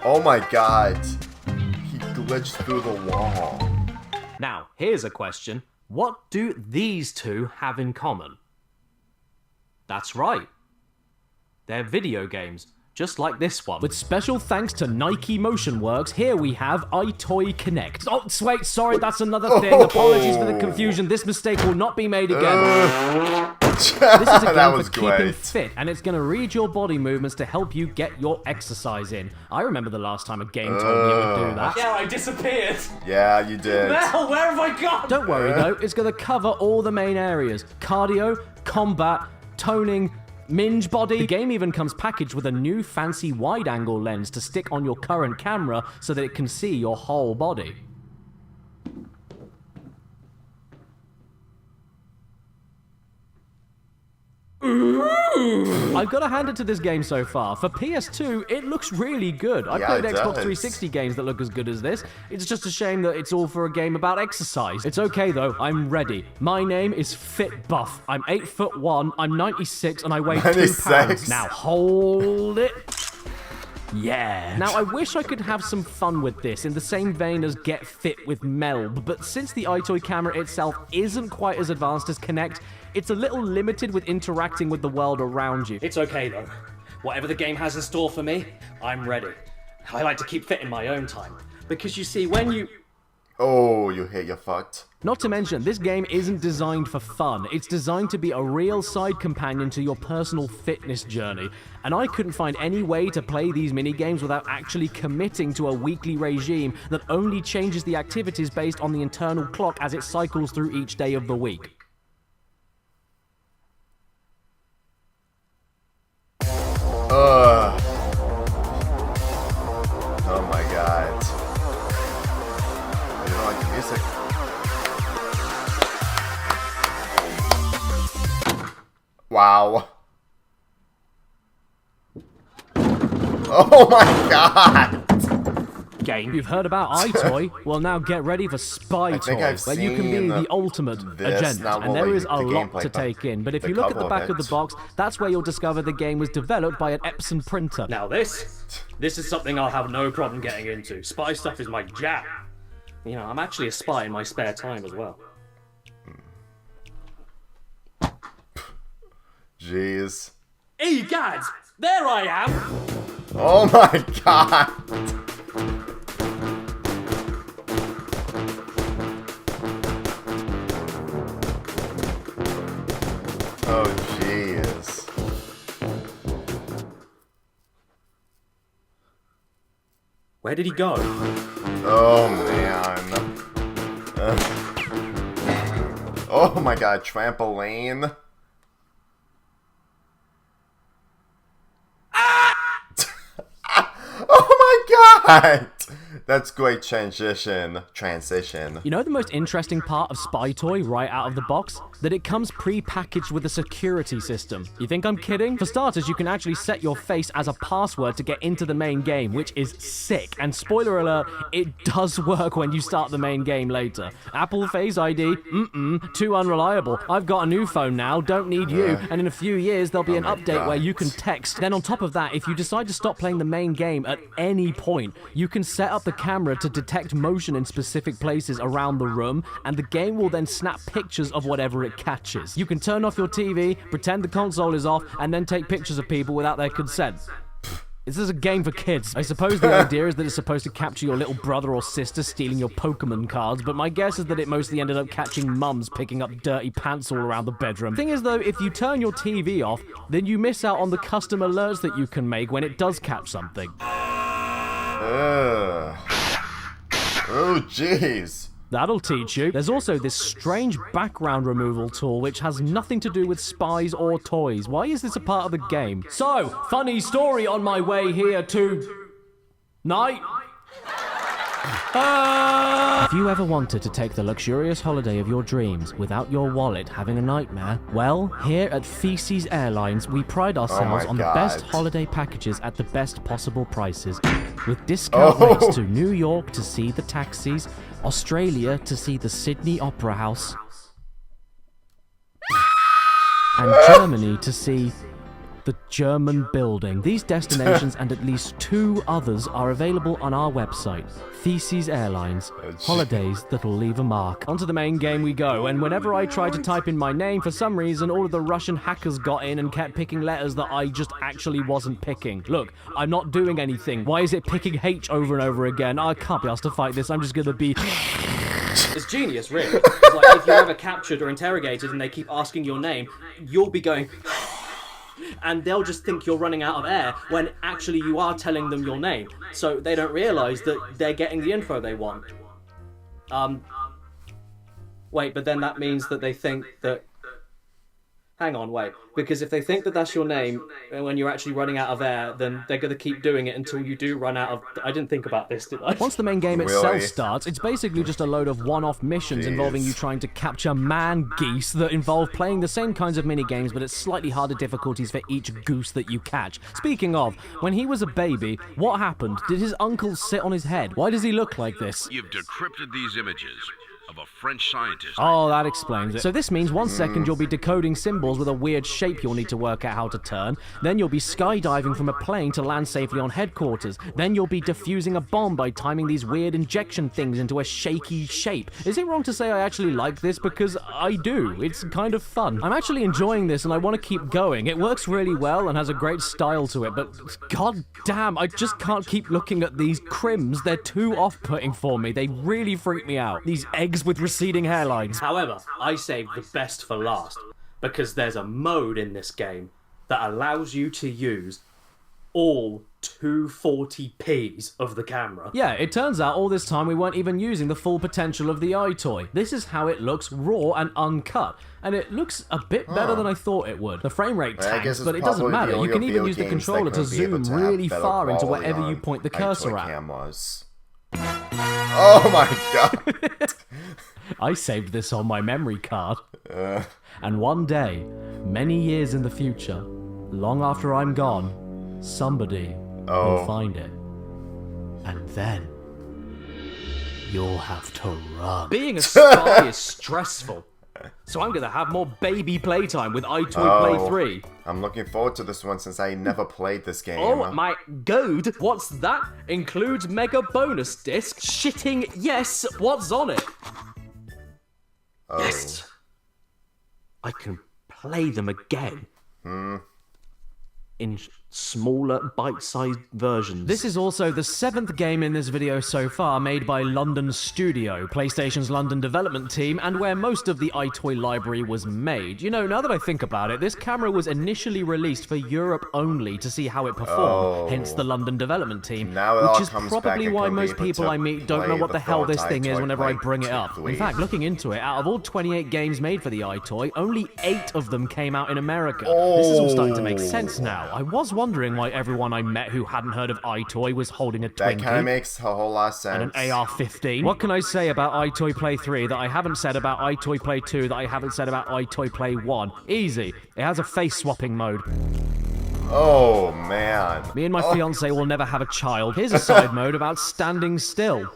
Oh my god. He glitched through the wall. Now, here's a question. What do these two have in common? That's right. They're video games. Just like this one. With special thanks to Nike Motion Works, here we have EyeToy Connect. Oh, wait, sorry, that's another thing. Apologies for the confusion. This mistake will not be made again. This is a game for keeping fit, and it's going to read your body movements to help you get your exercise in. I remember the last time a game told me it would do that. Yeah, I disappeared. Yeah, you did. Mel, where have I gone? Don't worry, though. It's going to cover all the main areas. Cardio, combat, toning, minge body. The game even comes packaged with a new fancy wide-angle lens to stick on your current camera so that it can see your whole body. I've got to hand it to this game so far. For PS2, it looks really good. I've played Xbox 360 games that look as good as this. It's just a shame that it's all for a game about exercise. It's okay though, I'm ready. My name is Fit Buff. I'm 8'1", I'm 96, and I weigh 2 pounds. Now hold it. Yeah. Now, I wish I could have some fun with this in the same vein as Get Fit with Melb, but since the EyeToy camera itself isn't quite as advanced as Kinect, it's a little limited with interacting with the world around you. It's okay, though. Whatever the game has in store for me, I'm ready. I like to keep fit in my own time, because you see, when you... Oh, you're fucked. Not to mention, this game isn't designed for fun. It's designed to be a real side companion to your personal fitness journey. And I couldn't find any way to play these minigames without actually committing to a weekly regime that only changes the activities based on the internal clock as it cycles through each day of the week. Oh my god. I don't like the music. Wow. Oh my god! Game. You've heard about EyeToy? Well, now get ready for SpyToy, where you can be the ultimate agent, and there is a lot to take in. But if you look at the back of the box, that's where you'll discover the game was developed by an Epson printer. Now this is something I'll have no problem getting into. Spy stuff is my jam. You know, I'm actually a spy in my spare time as well. Jeez. Egads! There I am! Oh my god! Oh jeez. Where did he go? Oh man. Oh my god, trampoline. Oh my god! That's great transition. You know the most interesting part of SpyToy right out of the box? That it comes pre-packaged with a security system. You think I'm kidding? For starters, you can actually set your face as a password to get into the main game, which is sick. And spoiler alert, it does work when you start the main game later. Apple Face ID? Too unreliable. I've got a new phone now, don't need you. And in a few years, there'll be an update where you can text. Then on top of that, if you decide to stop playing the main game at any point, you can set up the camera to detect motion in specific places around the room, and the game will then snap pictures of whatever it catches. You can turn off your TV, pretend the console is off, and then take pictures of people without their consent. This is a game for kids. I suppose the idea is that it's supposed to capture your little brother or sister stealing your Pokemon cards, but my guess is that it mostly ended up catching mums picking up dirty pants all around the bedroom. Thing is though, if you turn your TV off, then you miss out on the custom alerts that you can make when it does catch something. Oh jeez. That'll teach you. There's also this strange background removal tool which has nothing to do with spies or toys. Why is this a part of the game? So, funny story on my way here to... night. If you ever wanted to take the luxurious holiday of your dreams without your wallet having a nightmare, well, here at Feces Airlines, we pride ourselves on the best holiday packages at the best possible prices. With discount rates to New York to see the taxis, Australia to see the Sydney Opera House, and Germany to see the German building. These destinations and at least 2 others are available on our website, Feces Airlines. Holidays that'll leave a mark. Onto the main game we go, and whenever I tried to type in my name, for some reason all of the Russian hackers got in and kept picking letters that I just actually wasn't picking. Look, I'm not doing anything. Why is it picking H over and over again? I can't be asked to fight this. I'm just gonna be... It's genius, really. It's like if you're ever captured or interrogated and they keep asking your name, you'll be going... and they'll just think you're running out of air when actually you are telling them your name. So they don't realise that they're getting the info they want. Wait, but then that means that they think that Hang on, wait. Because if they think that that's your name when you're actually running out of air, then they're going to keep doing it until you do run out of... I didn't think about this, did I? Once the main game itself starts, it's basically just a load of one-off missions involving you trying to capture man-geese that involve playing the same kinds of mini-games, but at slightly harder difficulties for each goose that you catch. Speaking of, when he was a baby, what happened? Did his uncle sit on his head? Why does he look like this? You've decrypted these images of a French scientist. Oh, that explains it. So this means 1 second you'll be decoding symbols with a weird shape you'll need to work out how to turn. Then you'll be skydiving from a plane to land safely on headquarters. Then you'll be defusing a bomb by timing these weird injection things into a shaky shape. Is it wrong to say I actually like this? Because I do. It's kind of fun. I'm actually enjoying this and I want to keep going. It works really well and has a great style to it, but god damn, I just can't keep looking at these crims. They're too off-putting for me. They really freak me out. These eggs with receding hairlines. However, I saved the best for last, because there's a mode in this game that allows you to use all 240p's of the camera. Yeah, it turns out all this time we weren't even using the full potential of the EyeToy. This is how it looks raw and uncut, and it looks a bit better than I thought it would. The frame rate tanks, but it doesn't matter. You can even use the controller to zoom really far into wherever you point the cursor at. Cameras. Oh my god! I saved this on my memory card. And one day, many years in the future, long after I'm gone, somebody will find it. And then, you'll have to run. Being a spy is stressful. So I'm gonna have more baby playtime with EyeToy Play 3. I'm looking forward to this one since I never played this game. Oh my god, what's that? Includes mega bonus disc, shitting yes, what's on it? Yes! I can play them again. In smaller, bite-sized versions. This is also the 7th game in this video so far made by London Studio, PlayStation's London development team, and where most of the EyeToy library was made. You know, now that I think about it, this camera was initially released for Europe only to see how it performed, hence the London development team, which is probably why most people I meet don't know what the hell this thing is whenever I bring it up. In fact, looking into it, out of all 28 games made for the EyeToy, only 8 of them came out in America. This is all starting to make sense now. I was wondering why everyone I met who hadn't heard of EyeToy was holding a Twinkie. That kind of makes a whole lot of sense. And an AR-15. What can I say about EyeToy Play 3 that I haven't said about EyeToy Play 2 that I haven't said about EyeToy Play 1? Easy. It has a face-swapping mode. Oh, man. Me and my fiancé will never have a child. Here's a side mode about standing still.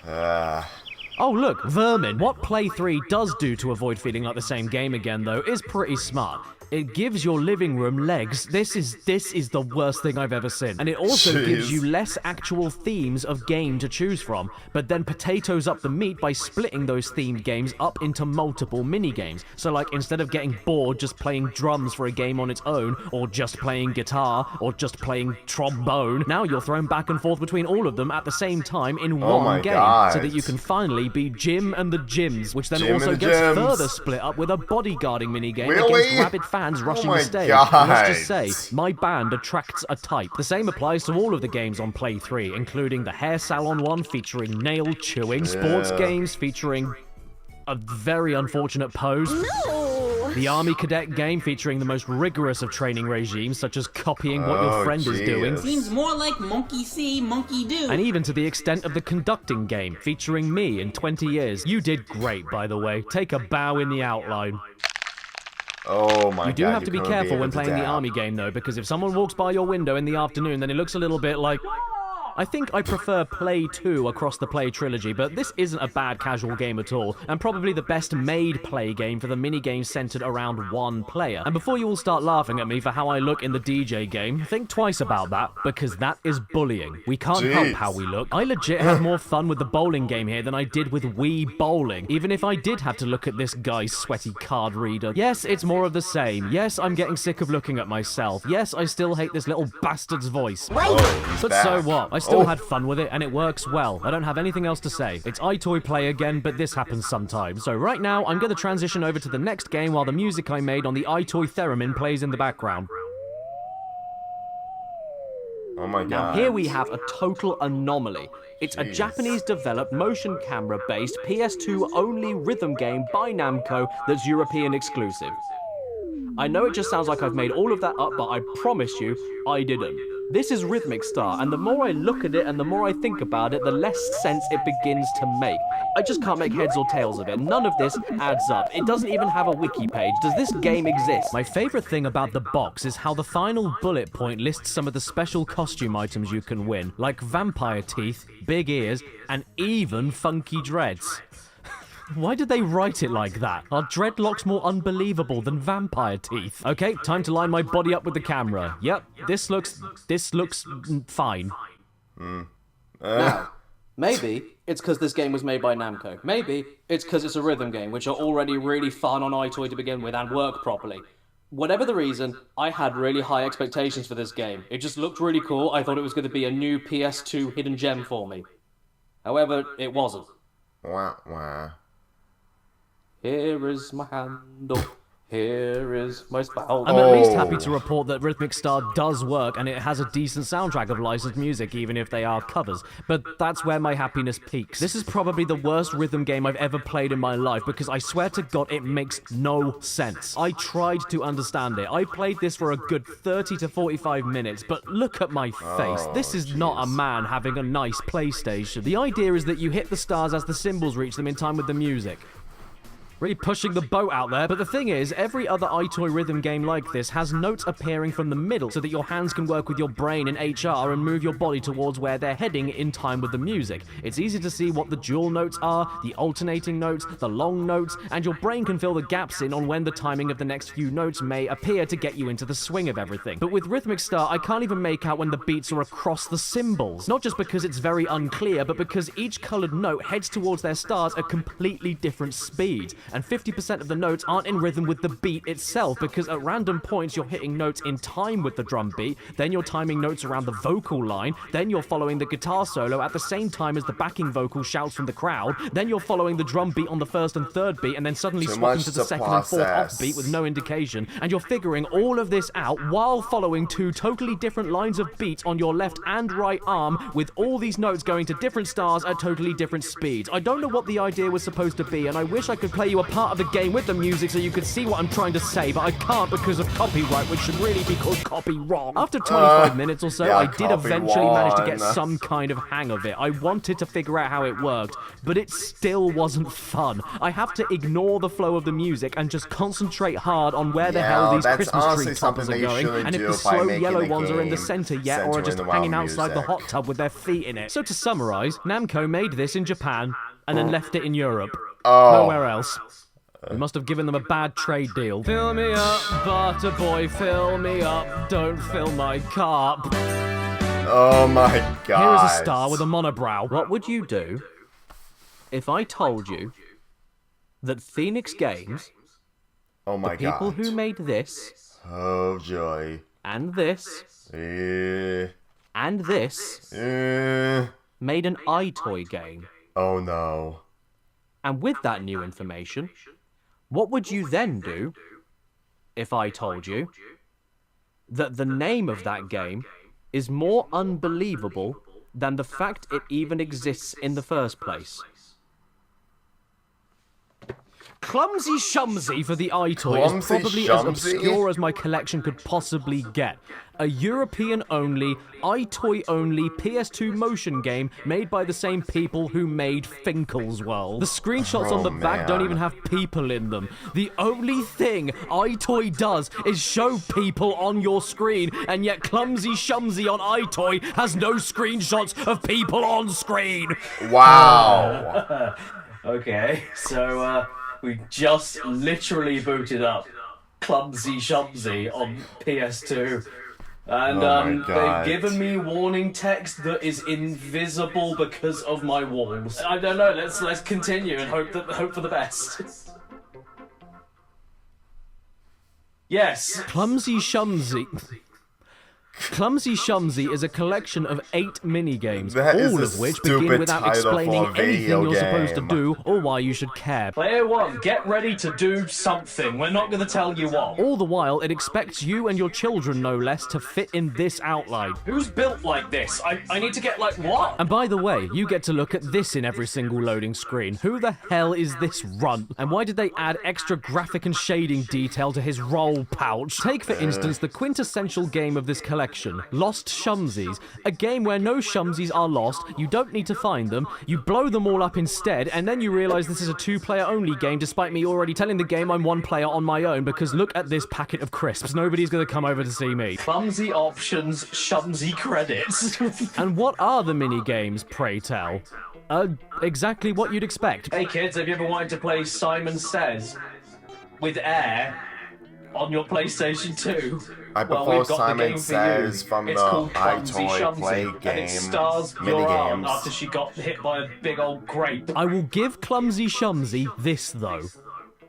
Oh look, vermin. What Play 3 does do to avoid feeling like the same game again, though, is pretty smart. It gives your living room legs. This is the worst thing I've ever seen. And it also gives you less actual themes of game to choose from, but then potatoes up the meat by splitting those themed games up into multiple mini-games. So like, instead of getting bored just playing drums for a game on its own, or just playing guitar, or just playing trombone, now you're thrown back and forth between all of them at the same time in one game, so that you can finally be Jim and the Gyms, which then also gets further split up with a bodyguarding mini-game against rabid fans rushing the stage. And let's just say, my band attracts a type. The same applies to all of the games on Play 3, including the hair salon one featuring nail chewing, sports games featuring a very unfortunate pose, the Army Cadet game featuring the most rigorous of training regimes, such as copying what your friend is doing. Seems more like monkey see, monkey do. And even to the extent of the conducting game, featuring me in 20 years. You did great, by the way. Take a bow in the outline. Oh my god. You do have to be careful when playing the army game though, because if someone walks by your window in the afternoon, then it looks a little bit like... I think I prefer Play 2 across the Play trilogy, but this isn't a bad casual game at all, and probably the best made Play game for the minigames centered around one player. And before you all start laughing at me for how I look in the DJ game, think twice about that, because that is bullying. We can't help how we look. I legit have more fun with the bowling game here than I did with Wii Bowling, even if I did have to look at this guy's sweaty card reader. Yes, it's more of the same. Yes, I'm getting sick of looking at myself. Yes, I still hate this little bastard's voice. But so what? I still had fun with it, and it works well. I don't have anything else to say. It's EyeToy Play again, but this happens sometimes. So right now, I'm going to transition over to the next game while the music I made on the EyeToy theremin plays in the background. Oh my god. Now here we have a total anomaly. It's a Japanese-developed motion camera-based PS2 only rhythm game by Namco that's European exclusive. I know it just sounds like I've made all of that up, but I promise you, I didn't. This is Rhythmic Star, and the more I look at it and the more I think about it, the less sense it begins to make. I just can't make heads or tails of it. None of this adds up. It doesn't even have a wiki page. Does this game exist? My favorite thing about the box is how the final bullet point lists some of the special costume items you can win, like vampire teeth, big ears, and even funky dreads. Why did they write it like that? Are dreadlocks more unbelievable than vampire teeth? Okay, time to line my body up with the camera. Yep, this looks fine. Now, maybe it's because this game was made by Namco. Maybe it's because it's a rhythm game, which are already really fun on EyeToy to begin with and work properly. Whatever the reason, I had really high expectations for this game. It just looked really cool. I thought it was going to be a new PS2 hidden gem for me. However, it wasn't. Wah, wah. Here is my handle. Here is my spout. I'm at least happy to report that Rhythmic Star does work, and it has a decent soundtrack of licensed music, even if they are covers. But that's where my happiness peaks. This is probably the worst rhythm game I've ever played in my life, because I swear to God, it makes no sense. I tried to understand it. I played this for a good 30 to 45 minutes, but look at my face. This is not a man having a nice PlayStation. The idea is that you hit the stars as the symbols reach them in time with the music. Really pushing the boat out there, but the thing is, every other EyeToy rhythm game like this has notes appearing from the middle so that your hands can work with your brain in HR and move your body towards where they're heading in time with the music. It's easy to see what the dual notes are, the alternating notes, the long notes, and your brain can fill the gaps in on when the timing of the next few notes may appear to get you into the swing of everything. But with Rhythmic Star, I can't even make out when the beats are across the symbols. Not just because it's very unclear, but because each colored note heads towards their stars at completely different speeds. And 50% of the notes aren't in rhythm with the beat itself, because at random points you're hitting notes in time with the drum beat, then you're timing notes around the vocal line, then you're following the guitar solo at the same time as the backing vocal shouts from the crowd, then you're following the drum beat on the first and third beat, and then suddenly swapping to the second and fourth offbeat with no indication, and you're figuring all of this out while following two totally different lines of beats on your left and right arm, with all these notes going to different stars at totally different speeds. I don't know what the idea was supposed to be, and I wish I could play you a part of the game with the music so you could see what I'm trying to say, but I can't because of copyright, which should really be called copy wrong. After 25 minutes or so, I did eventually manage to get some kind of hang of it. I wanted to figure out how it worked, but it still wasn't fun. I have to ignore the flow of the music and just concentrate hard on where the hell these Christmas tree toppers are going, and if the slow yellow ones are in the center yet or are just hanging outside the hot tub with their feet in it. So to summarize, Namco made this in Japan and then left it in Europe. Nowhere else. We must have given them a bad trade deal. Fill me up, butter boy, fill me up. Don't fill my cup. Oh my god. Here is a star with a monobrow. What would you do if I told you that Phoenix Games, the people who made this, oh joy, and this, and this, made an EyeToy game? Oh no. And with that new information, what would you then do if I told you that the name of that game is more unbelievable than the fact it even exists in the first place? Clumsy Shumsy for the EyeToy is probably as obscure as my collection could possibly get. A European-only, EyeToy-only PS2 motion game made by the same people who made Finkel's World. The screenshots on the back don't even have people in them. The only thing EyeToy does is show people on your screen, and yet Clumsy Shumsy on EyeToy has no screenshots of people on screen. Wow. Okay, so we just literally booted up Clumsy Shumsy on PS2. And they've given me warning text that is invisible because of my walls. I don't know, let's continue and hope for the best. Yes. Clumsy Shumsy. Clumsy Shumsy is a collection of 8 minigames, That is all a of which stupid begin without title for explaining a video anything you're supposed to game. do or why you should care. Player 1, get ready to do something. We're not going to tell you what. All the while, it expects you and your children, no less, to fit in this outline. Who's built like this? I need to get like what? And by the way, you get to look at this in every single loading screen. Who the hell is this runt? And why did they add extra graphic and shading detail to his roll pouch? Take, for instance, the quintessential game of this collection, Lost Shumsies. A game where no Shumsies are lost, you don't need to find them, you blow them all up instead, and then you realise this is a 2-player only game, despite me already telling the game I'm 1 player on my own, because look at this packet of crisps. Nobody's gonna come over to see me. Clumsy options, Shumsy credits. And what are the mini-games, pray tell? Exactly what you'd expect. Hey kids, have you ever wanted to play Simon Says with air on your PlayStation 2? Before Simon Says from the EyeToy play game, and it stars your aunt after she got hit by a big old grape. I will give Clumsy Shumsy this, though.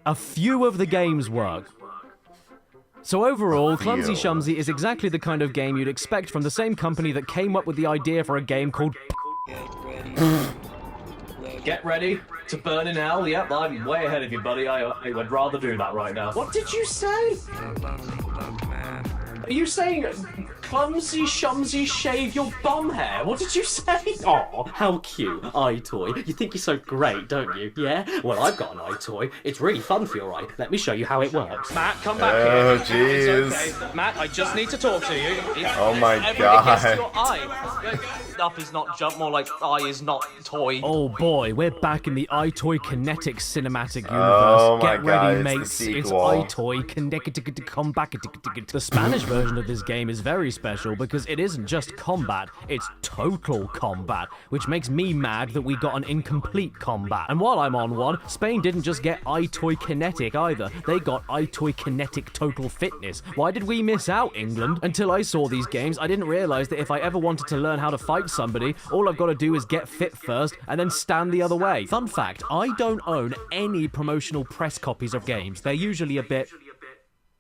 A few of the games work. So overall, Clumsy Shumsy is exactly the kind of game you'd expect from the same company that came up with the idea for a game called Get ready to burn in hell. Yep, I'm way ahead of you, buddy. I would rather do that right now. What did you say? Are you saying Clumsy Shumsy shave your bum hair? What did you say? Oh, how cute. EyeToy. You think you're so great, don't you? Yeah? Well, I've got an EyeToy. It's really fun for your eye. Let me show you how it works. Matt, come back here. Oh, jeez. It's okay. Matt, I just need to talk to you. Oh my Everything God. gets to your eye. Up is not jump, more like eye is not toy. Oh boy, we're back in the EyeToy Kinetic cinematic universe. Oh my Get God, ready, it's the mates. It's sequel. EyeToy Kinetic Combat. The Spanish version of this game is very special because it isn't just combat, it's total combat, which makes me mad that we got an incomplete combat. And while I'm on one, Spain didn't just get EyeToy Kinetic either. They got EyeToy Kinetic Total Fitness. Why did we miss out, England? Until I saw these games, I didn't realize that if I ever wanted to learn how to fight somebody, all I've got to do is get fit first and then stand the other way. Fun fact, I don't own any promotional press copies of games. They're usually a bit...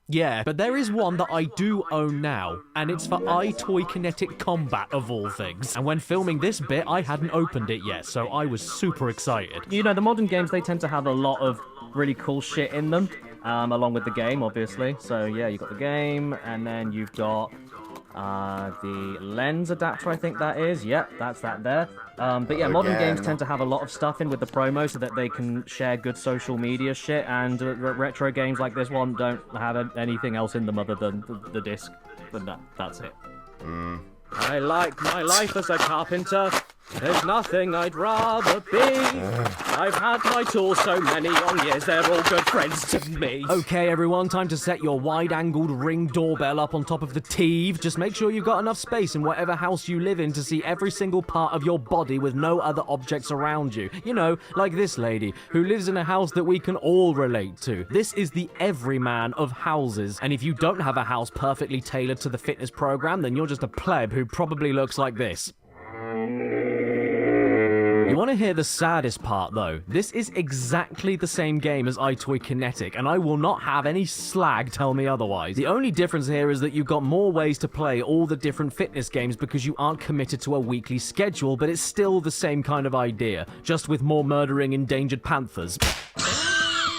Yeah, but there is one that I do own now, and it's for EyeToy Kinetic Combat, of all things. And when filming this bit, I hadn't opened it yet, so I was super excited. You know, the modern games, they tend to have a lot of really cool shit in them, along with the game, obviously. So yeah, you've got the game, and then you've got the lens adapter, I think that is. Yep, that's that there. But yeah, modern games tend to have a lot of stuff in with the promo so that they can share good social media shit, and retro games like this one don't have anything else in them other than the disc. But that's it. I like my life as a carpenter. There's nothing I'd rather be. I've had my tools so many long years, they're all good friends to me. Okay, everyone, time to set your wide-angled Ring doorbell up on top of the TV. Just make sure you've got enough space in whatever house you live in to see every single part of your body with no other objects around you. You know, like this lady, who lives in a house that we can all relate to. This is the everyman of houses, and if you don't have a house perfectly tailored to the fitness program, then you're just a pleb who probably looks like this. You want to hear the saddest part, though? This is exactly the same game as EyeToy Kinetic, and I will not have any slag tell me otherwise. The only difference here is that you've got more ways to play all the different fitness games because you aren't committed to a weekly schedule, but it's still the same kind of idea, just with more murdering endangered panthers.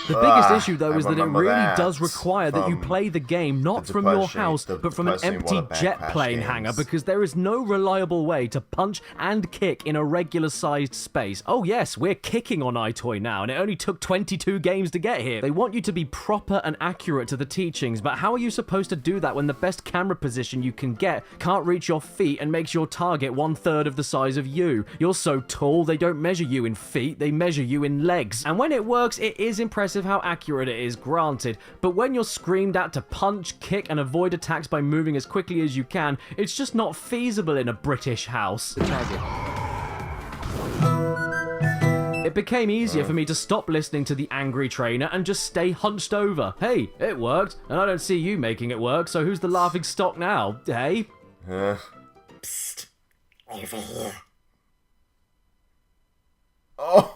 The biggest issue, though, is that it really does require that you play the game not from your house, but from an empty jet plane hangar, because there is no reliable way to punch and kick in a regular-sized space. Oh yes, we're kicking on EyeToy now, and it only took 22 games to get here. They want you to be proper and accurate to the teachings, but how are you supposed to do that when the best camera position you can get can't reach your feet and makes your target 1/3 of the size of you? You're so tall, they don't measure you in feet, they measure you in legs. And when it works, it is impressive how accurate it is, granted, but when you're screamed at to punch, kick, and avoid attacks by moving as quickly as you can, it's just not feasible in a British house. It became easier for me to stop listening to the angry trainer and just stay hunched over. Hey, it worked, and I don't see you making it work, so who's the laughing stock now, hey? Psst, over here. Oh!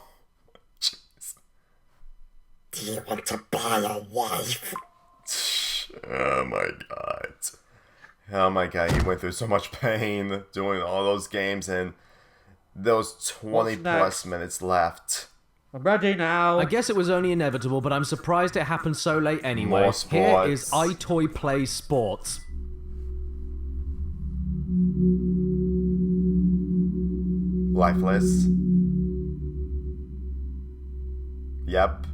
Do you want to buy a wife? Oh my God. Oh my god, he went through so much pain doing all those games and those 20 plus minutes left. I'm ready now. I guess it was only inevitable, but I'm surprised it happened so late anyway. More sports. Here is EyeToy Plays Sports. Lifeless. Yep.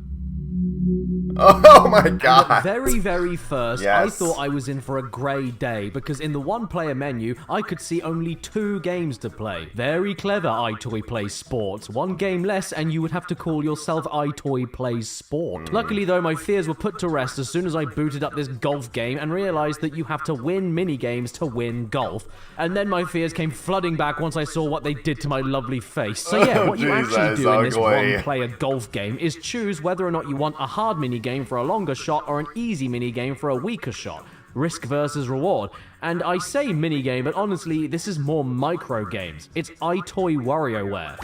Oh my god! At the very, very first, yes. I thought I was in for a great day, because in the one-player menu, I could see only 2 games to play. Very clever, EyeToy Plays Sports. 1 game less, and you would have to call yourself EyeToy Plays Sport. Luckily, though, my fears were put to rest as soon as I booted up this golf game and realized that you have to win minigames to win golf. And then my fears came flooding back once I saw what they did to my lovely face. So yeah, what you actually do in this one-player golf game is choose whether or not you want a hard minigame for a longer shot or an easy minigame for a weaker shot. Risk versus reward. And I say minigame, but honestly, this is more micro games. It's EyeToy WarioWare.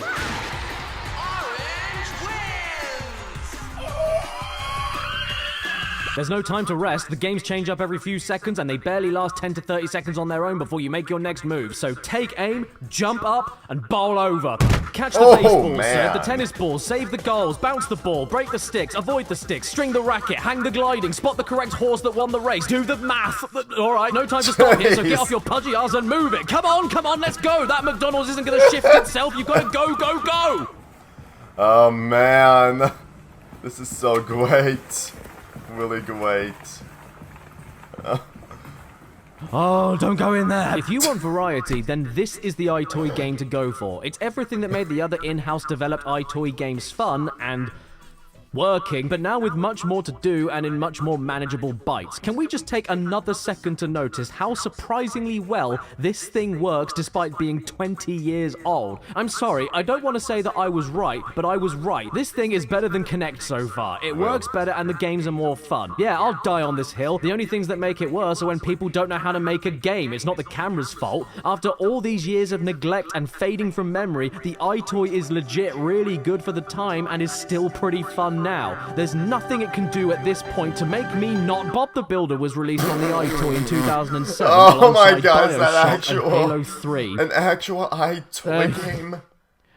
There's no time to rest, the games change up every few seconds and they barely last 10 to 30 seconds on their own before you make your next move. So take aim, jump up, and bowl over. Catch the baseball, serve the tennis ball, save the goals, bounce the ball, break the sticks, avoid the sticks, string the racket, hang the gliding, spot the correct horse that won the race, do the math. Alright, no time to stop here, so get off your pudgy ass and move it. Come on, let's go. That McDonald's isn't going to shift itself. You've got to go. Oh man, this is so great. Really great. Oh, don't go in there! If you want variety, then this is the EyeToy game to go for. It's everything that made the other in-house developed EyeToy games fun and working, but now with much more to do and in much more manageable bites. Can we just take another second to notice how surprisingly well this thing works despite being 20 years old? I'm sorry, I don't want to say that I was right, but I was right. This thing is better than Kinetic so far. It works better and the games are more fun. Yeah, I'll die on this hill. The only things that make it worse are when people don't know how to make a game. It's not the camera's fault. After all these years of neglect and fading from memory, the EyeToy is legit really good for the time and is still pretty fun now. There's nothing it can do at this point to make me not. Bob the Builder was released on the EyeToy in 2007. Oh my god, is that actual Halo 3. An actual EyeToy game?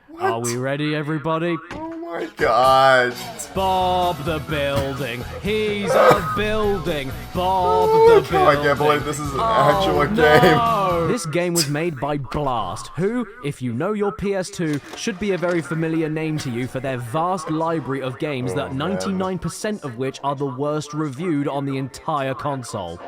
What? Are we ready, everybody? Oh my god. Bob the Building. He's a building. Bob the Building. I can't believe this is an actual game. This game was made by Blast, who, if you know your PS2, should be a very familiar name to you for their vast library of games that 99% of which are the worst reviewed on the entire console.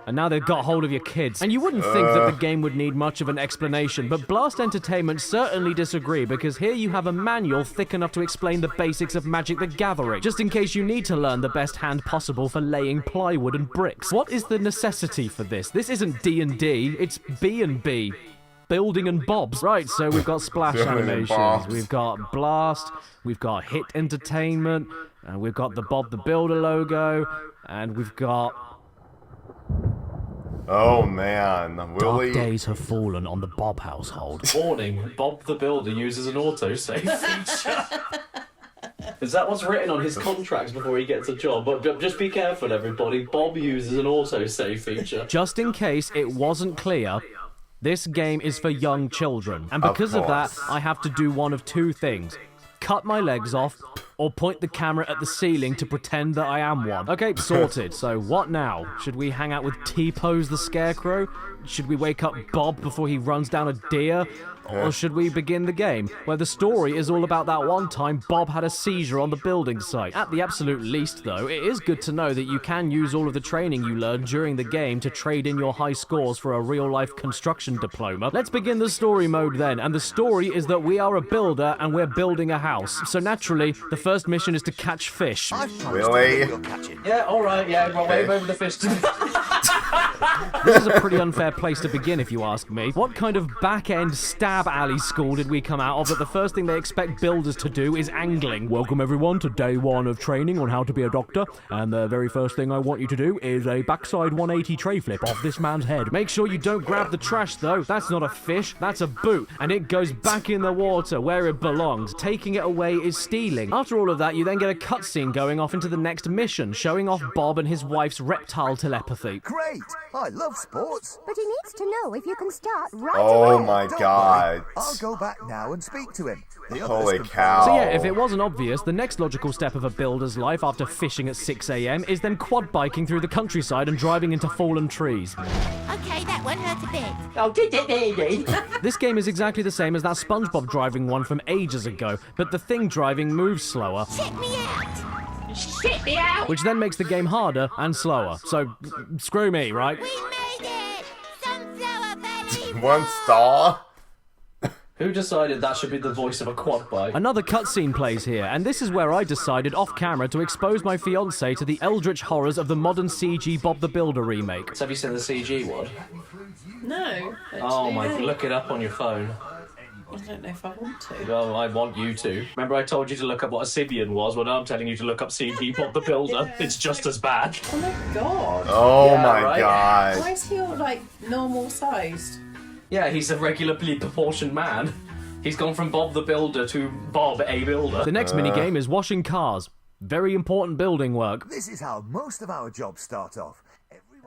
And now they've got hold of your kids. And you wouldn't think that the game would need much of an explanation, but Blast Entertainment certainly disagree, because here you have a manual thick enough to explain the basics of Magic the Gathering, just in case you need to learn the best hand possible for laying plywood and bricks. What is the necessity for this? This isn't D&D, it's B&B. Building and Bobs. Right, so we've got splash animations, we've got Blast, we've got Hit Entertainment, and we've got the Bob the Builder logo, and we've got... Oh man, really? Dark days have fallen on the Bob household. Warning, Bob the Builder uses an autosave feature. Is that what's written on his contracts before he gets a job? But just be careful, everybody. Bob uses an autosave feature. Just in case it wasn't clear, this game is for young children. And because of that, I have to do one of 2 things. Cut my legs off, or point the camera at the ceiling to pretend that I am one. Okay, sorted. So what now? Should we hang out with T-Pose the Scarecrow? Should we wake up Bob before he runs down a deer? Or should we begin the game, where the story is all about that one time Bob had a seizure on the building site? At the absolute least, though, it is good to know that you can use all of the training you learned during the game to trade in your high scores for a real-life construction diploma. Let's begin the story mode then, and the story is that we are a builder and we're building a house. So naturally, the first mission is to catch fish. Really? Yeah, alright, yeah, well, wave over the fish. This is a pretty unfair place to begin, if you ask me. What kind of back-end stab alley school did we come out of that the first thing they expect builders to do is angling? Welcome everyone to day 1 of training on how to be a doctor, and the very first thing I want you to do is a backside 180 tray flip off this man's head. Make sure you don't grab the trash though. That's not a fish, that's a boot, and it goes back in the water where it belongs. Taking it away is stealing. After all of that, you then get a cutscene going off into the next mission, showing off Bob and his wife's reptile telepathy. Great! I love sports. But he needs to know if you can start right Oh away. my Don't God. worry, I'll go back now and speak to him. The others Holy can cow. So yeah, if it wasn't obvious, the next logical step of a builder's life after fishing at 6 a.m. is then quad biking through the countryside and driving into fallen trees. Okay, that one hurt a bit. Oh, did it, baby? This game is exactly the same as that SpongeBob driving one from ages ago, but the thing driving moves slower. Check me out. Shit me out! Which then makes the game harder and slower. So, screw me, right? We made it! Sunflower baby! 1 star? Who decided that should be the voice of a quad bike? Another cutscene plays here, and this is where I decided off camera to expose my fiancée to the eldritch horrors of the modern CG Bob the Builder remake. So have you seen the CG one? No. Oh my, no. look it up on your phone. I don't know if I want to. Well, I want you to. Remember I told you to look up what a Sibian was? Well, now I'm telling you to look up CG Bob the Builder. Yeah. It's just as bad. Oh my god. Oh Yeah, my right? God. Why is he all like normal sized? Yeah, he's a regularly proportioned man. He's gone from Bob the Builder to Bob a Builder. The next minigame is washing cars. Very important building work. This is how most of our jobs start off.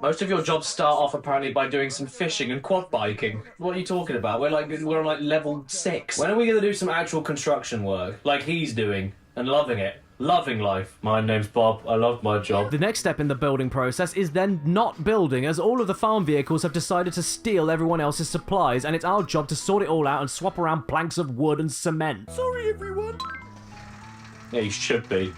Most of your jobs start off apparently by doing some fishing and quad biking. What are you talking about? We're on like level 6. When are we going to do some actual construction work? Like he's doing and loving it. Loving life. My name's Bob. I love my job. The next step in the building process is then not building, as all of the farm vehicles have decided to steal everyone else's supplies, and it's our job to sort it all out and swap around planks of wood and cement. Sorry, everyone. Yeah, you should be.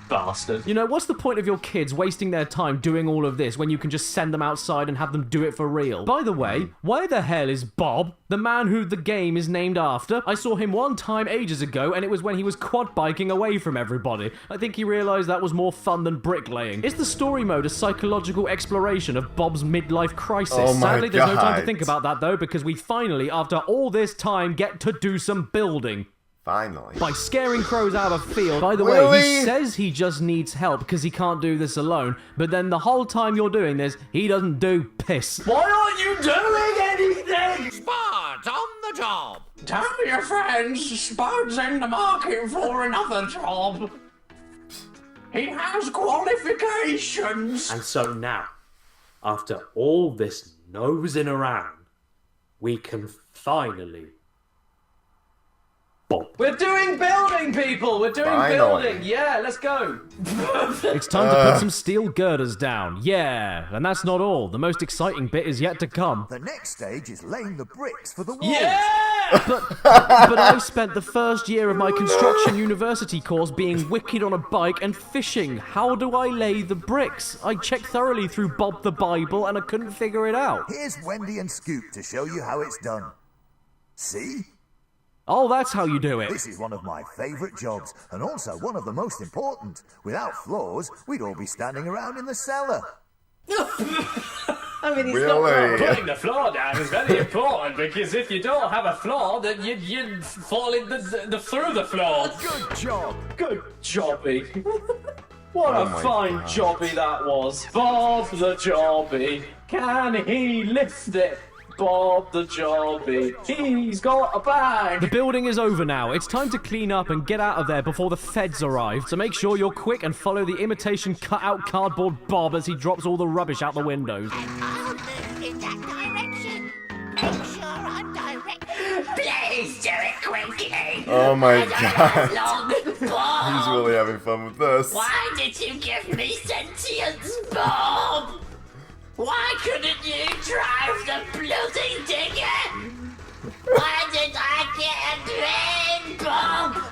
Bastard. You know, what's the point of your kids wasting their time doing all of this when you can just send them outside and have them do it for real? By the way, why the hell is Bob the man who the game is named after? I saw him one time ages ago, and it was when he was quad biking away from everybody. I think he realised that was more fun than bricklaying. Is the story mode a psychological exploration of Bob's midlife crisis? Oh my Sadly, there's no time to God. think about that though, because we finally, after all this time, get to do some building. Finally. By scaring crows out of a field. By the way, Really? he says he just needs help because he can't do this alone, but then the whole time you're doing this, he doesn't do piss. Why aren't you doing anything? Spud's on the job. Tell your friends Spud's in the market for another job. He has qualifications. And so now, after all this nosing around, we can finally... We're doing building, people! We're doing Finally. building! Yeah, let's go! It's time to put some steel girders down. Yeah, and that's not all. The most exciting bit is yet to come. The next stage is laying the bricks for the walls. Yeah! But I spent the first year of my construction university course being wicked on a bike and fishing. How do I lay the bricks? I checked thoroughly through Bob the Bible and I couldn't figure it out. Here's Wendy and Scoop to show you how it's done. See? Oh, that's how you do it. This is one of my favourite jobs, and also one of the most important. Without floors, we'd all be standing around in the cellar. I mean, it's not Really? wrong. Putting the floor down is very important because if you don't have a floor, then you'd fall in the through the floor. Good job. Good jobby. What Oh a my fine God. jobby that was. Bob the jobby. Can he lift it? Bob the jobby. He's got a bag. The building is over now. It's time to clean up and get out of there before the feds arrive. So make sure you're quick and follow the imitation cut-out cardboard Bob as he drops all the rubbish out the windows. I'll move in that direction. Make sure I'm directed. Please do it quickly. Oh my I don't have long, God. Bob. He's really having fun with this. Why did you give me sentience, Bob? Why couldn't you drive the bloody digger? Why did I get a brain, Bob?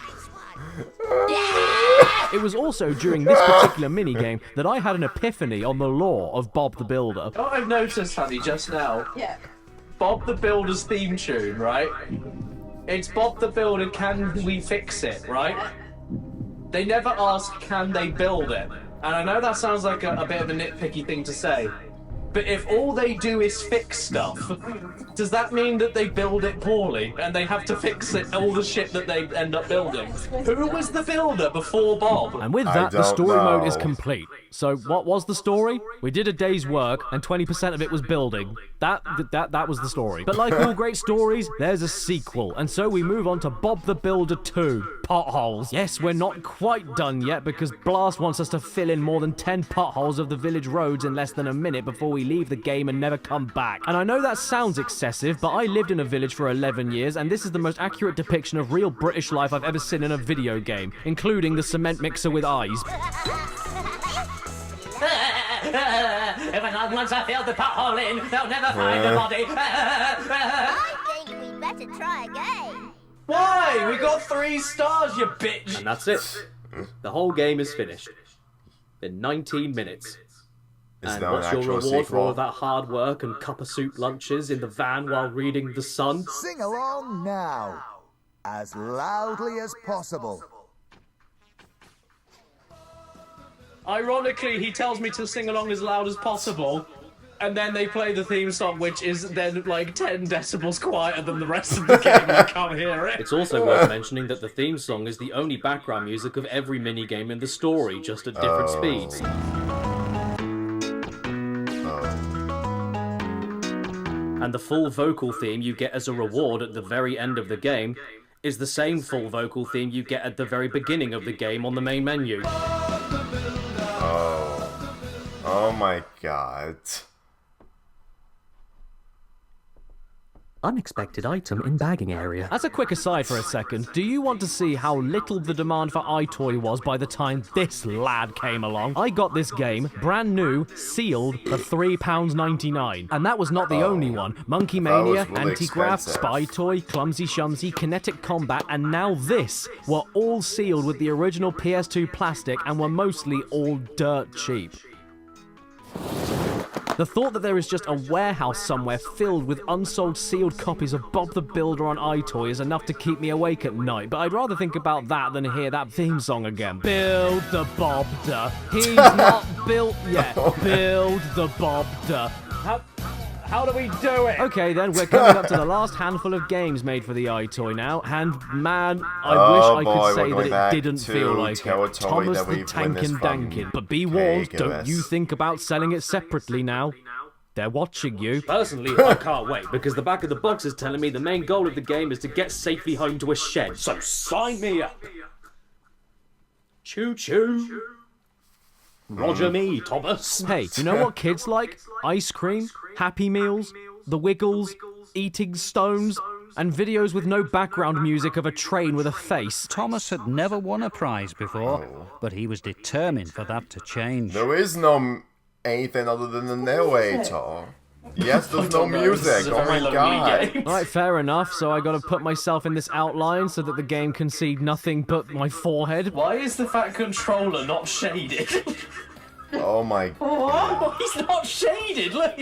Yeah! It was also during this particular minigame that I had an epiphany on the lore of Bob the Builder. What I've noticed, honey, just now, Yeah. Bob the Builder's theme tune, right? It's Bob the Builder, can we fix it, right? They never ask, can they build it? And I know that sounds like a bit of a nitpicky thing to say, but if all they do is fix stuff, does that mean that they build it poorly and they have to fix it, all the shit that they end up building? Who was the builder before Bob? And with I that, the don't story mode is know. complete. So what was the story? We did a day's work, and 20% of it was building. That was the story. But like all great stories, there's a sequel. And so we move on to Bob the Builder 2, Potholes. Yes, we're not quite done yet, because Blast wants us to fill in more than 10 potholes of the village roads in less than a minute before we we leave the game and never come back. And I know that sounds excessive, but I lived in a village for 11 years, and this is the most accurate depiction of real British life I've ever seen in a video game, including the cement mixer with eyes. Once I filled the pothole in, they'll never find the body. I think we better try again. Why? We got 3 stars, you bitch! And that's it. The whole game is finished. In 19 minutes. And what's your reward for all of that hard work and cup of soup lunches in the van while reading The Sun? Sing along now, as loudly as possible. Ironically, he tells me to sing along as loud as possible, and then they play the theme song, which is then like 10 decibels quieter than the rest of the game. I can't hear it. It's also worth mentioning that the theme song is the only background music of every minigame in the story, just at different speeds. And the full vocal theme you get as a reward at the very end of the game is the same full vocal theme you get at the very beginning of the game on the main menu. Oh my god. Unexpected item in bagging area. As a quick aside for a second, do you want to see how little the demand for EyeToy was by the time this lad came along? I got this game, brand new, sealed, for £3.99. And that was not the only one. Monkey Mania, really AntiGrav, expensive. SpyToy, Clumsy Shumsy, Kinetic Combat, and now this were all sealed with the original PS2 plastic and were mostly all dirt cheap. The thought that there is just a warehouse somewhere filled with unsold sealed copies of Bob the Builder on EyeToy is enough to keep me awake at night, but I'd rather think about that than hear that theme song again. Build the Bobder. He's not built yet. Build the Bobder. How do we do it? Okay then, we're coming up to the last handful of games made for the EyeToy now, and man, I wish I could say that it didn't feel like it. Thomas the Tankin Dankin. But be warned, don't you think about selling it separately now. They're watching you. Personally, I can't wait, because the back of the box is telling me the main goal of the game is to get safely home to a shed, so sign me up! Choo-choo! Roger me, Thomas. Hey, you know what kids like? Ice cream, Happy Meals, The Wiggles, eating stones, and videos with no background music of a train with a face. Thomas had never won a prize before, but he was determined for that to change. There is no anything other than the narrator. Yes, there's no music. Oh my god. Right, fair enough. So I gotta put myself in this outline so that the game can see nothing but my forehead. Why is the fat controller not shaded? Oh my god. He's not shaded. Look,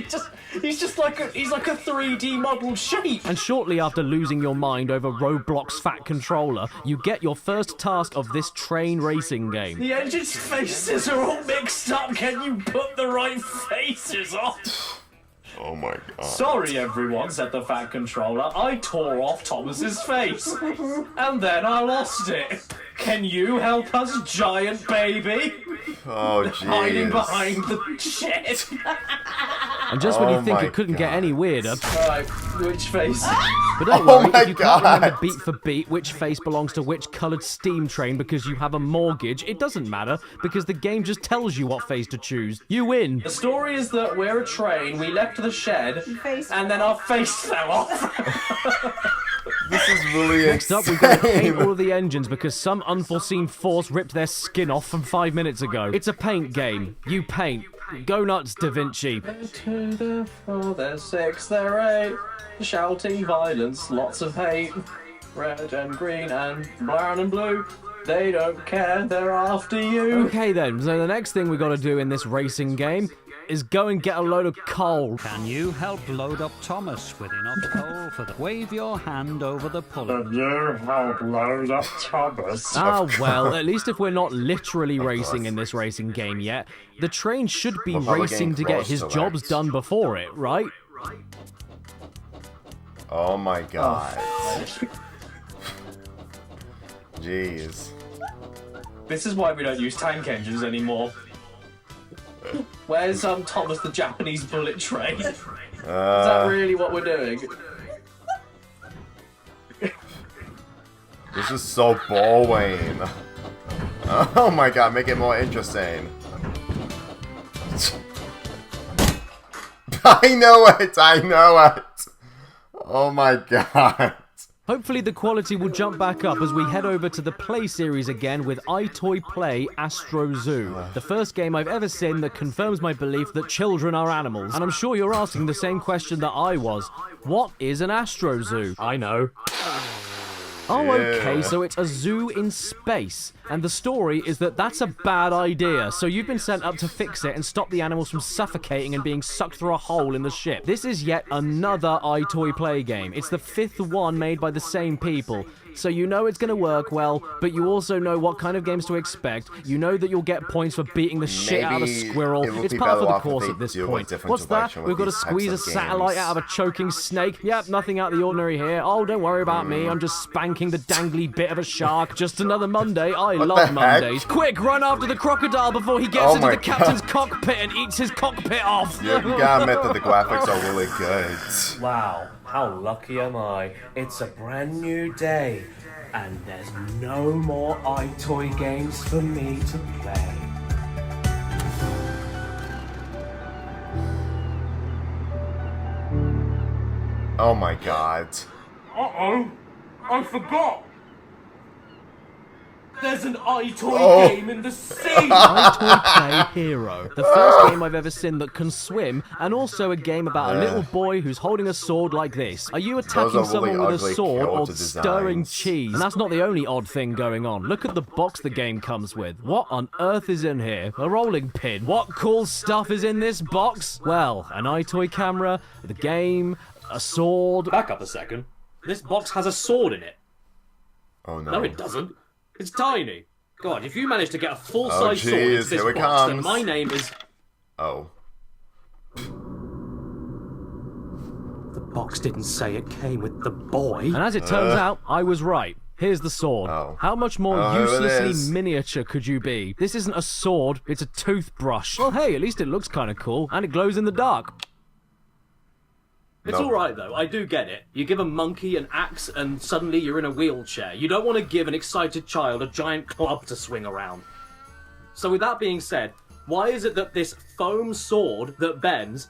he's just like a 3D modelled shape. And shortly after losing your mind over Roblox fat controller, you get your first task of this train racing game. The engine's faces are all mixed up. Can you put the right faces on? Oh my god. Sorry everyone, said the fat controller. I tore off Thomas's face. And then I lost it. Can you help us, giant baby? Oh jeez. Hiding behind the shed. And just when you think it couldn't get any weirder... Alright, which face? But don't worry, if you can't remember beat for beat which face belongs to which coloured steam train because you have a mortgage, it doesn't matter, because the game just tells you what face to choose. You win! The story is that we're a train, we left the shed, and then our face fell off. This is really Next up, we've got to paint all of the engines because some unforeseen force ripped their skin off from 5 minutes ago. It's a paint game. You paint. Go nuts, Da Vinci. 2, there 4, there 6, there 8. Shouting violence, lots of hate. Red and green and brown and blue. They don't care, they're after you. Okay then, so the next thing we got to do in this racing game is go and get a load of coal. Can you help load up Thomas with enough coal for the... Wave your hand over the pulley. Can you help load up Thomas? Ah, well, at least if we're not literally racing in this racing game yet, the train should be racing to get his jobs done before it, right? Oh my god. Jeez. This is why we don't use tank engines anymore. Where's Thomas the Japanese bullet train? Is that really what we're doing? This is so boring. Oh my god, make it more interesting. I know it! I know it! Oh my god. Hopefully the quality will jump back up as we head over to the Play series again with EyeToy Play Astro Zoo. The first game I've ever seen that confirms my belief that children are animals. And I'm sure you're asking the same question that I was. What is an Astro Zoo? I know. Oh, okay, so it's a zoo in space. And the story is that that's a bad idea, so you've been sent up to fix it and stop the animals from suffocating and being sucked through a hole in the ship. This is yet another EyeToy Play game. It's the 5th one made by the same people. So you know it's going to work well, but you also know what kind of games to expect. You know that you'll get points for beating the shit out of a squirrel. It's part of the course at this point. What's that? We've got to squeeze a satellite out of a choking snake? Yep, nothing out of the ordinary here. Oh, don't worry about me. I'm just spanking the dangly bit of a shark. Just another Monday. I love Mondays. Quick, run after the crocodile before he gets into the captain's cockpit and eats his cockpit off. Yeah, you gotta admit that the graphics are really good. Wow, how lucky am I? It's a brand new day, and there's no more EyeToy games for me to play. Oh my god. Uh-oh, I forgot! There's an EyeToy game in the sea! EyeToy Play Hero. The first game I've ever seen that can swim, and also a game about a little boy who's holding a sword like this. Are you attacking someone with a sword or stirring cheese? And that's not the only odd thing going on. Look at the box the game comes with. What on earth is in here? A rolling pin. What cool stuff is in this box? Well, an EyeToy camera, the game, a sword. Back up a second. This box has a sword in it. Oh no. No, it doesn't. It's tiny. God, if you manage to get a full-size sword into this box, then my name is... Oh. The box didn't say it came with the boy. And as it turns out, I was right. Here's the sword. How much more uselessly miniature could you be? This isn't a sword, it's a toothbrush. Well, hey, at least it looks kind of cool, and it glows in the dark. It's alright though, I do get it. You give a monkey an axe and suddenly you're in a wheelchair. You don't want to give an excited child a giant club to swing around. So with that being said, why is it that this foam sword that bends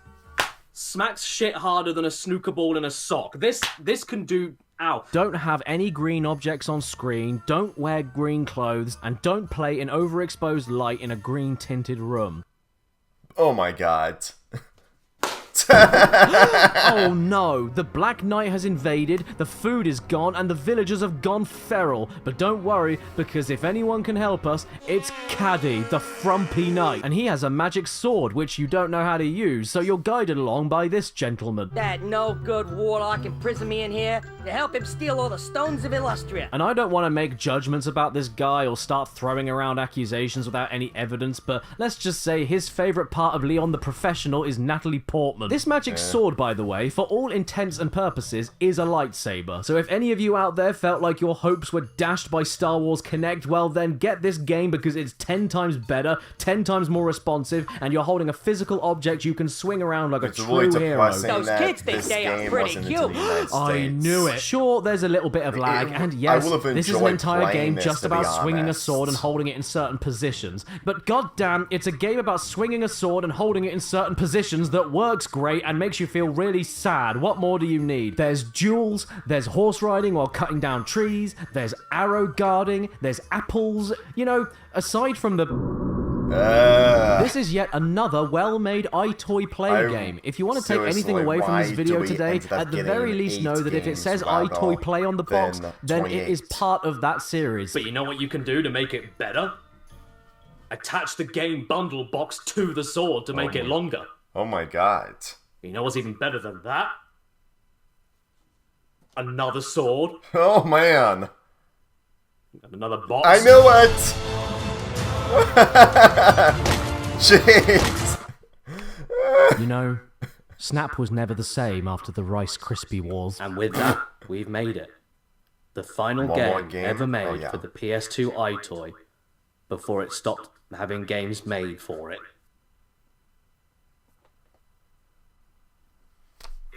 smacks shit harder than a snooker ball in a sock? This can do... Ow. Don't have any green objects on screen, don't wear green clothes, and don't play in overexposed light in a green tinted room. Oh my god. Oh no, the Black Knight has invaded, the food is gone, and the villagers have gone feral. But don't worry, because if anyone can help us, it's Caddy, the frumpy knight. And he has a magic sword, which you don't know how to use, so you're guided along by this gentleman. That no-good warlock imprisoned me in here to help him steal all the stones of Illustria. And I don't want to make judgments about this guy or start throwing around accusations without any evidence, but let's just say his favourite part of Leon the Professional is Natalie Portman. This magic sword, by the way, for all intents and purposes, is a lightsaber. So if any of you out there felt like your hopes were dashed by Star Wars Kinect, well then get this game because it's 10 times better, 10 times more responsive, and you're holding a physical object you can swing around like a true hero. Those kids think they are pretty cute. I knew it. Sure, there's a little bit of lag, and yes, this is an entire game just about swinging a sword and holding it in certain positions. But goddamn, it's a game about swinging a sword and holding it in certain positions that works great and makes you feel really sad. What more do you need? There's duels, there's horse riding while cutting down trees, there's arrow guarding, there's apples. You know, aside from the... This is yet another well-made EyeToy Play game. If you want to take anything away from this video today, at the very least know that if it says EyeToy Play on the box, then it is part of that series. But you know what you can do to make it better? Attach the game bundle box to the sword to make it longer. Oh my god. You know what's even better than that? Another sword. Oh man. And another box. I knew it! Jeez. You know, Snap was never the same after the Rice Krispie Wars. And with that, we've made it. The final game ever made for the PS2 EyeToy before it stopped having games made for it.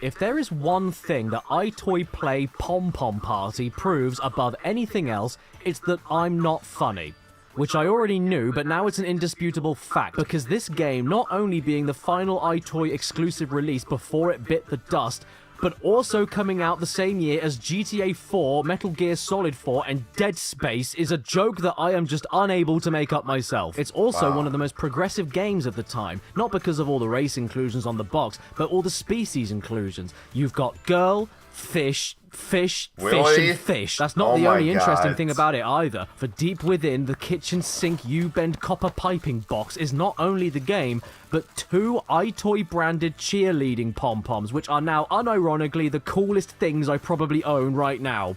If there is one thing that EyeToy Play Pom Pom Party proves above anything else, it's that I'm not funny. which I already knew, but now it's an indisputable fact, because this game, not only being the final EyeToy exclusive release before it bit the dust, but also coming out the same year as GTA 4, Metal Gear Solid 4, and Dead Space is a joke that I am just unable to make up myself. It's also one of the most progressive games of the time, not because of all the race inclusions on the box, but all the species inclusions. You've got girl, fish, fish, and fish. That's not the only interesting thing about it either, for deep within the kitchen sink U-bend copper piping box is not only the game, but 2 EyeToy branded cheerleading pom-poms, which are now unironically the coolest things I probably own right now.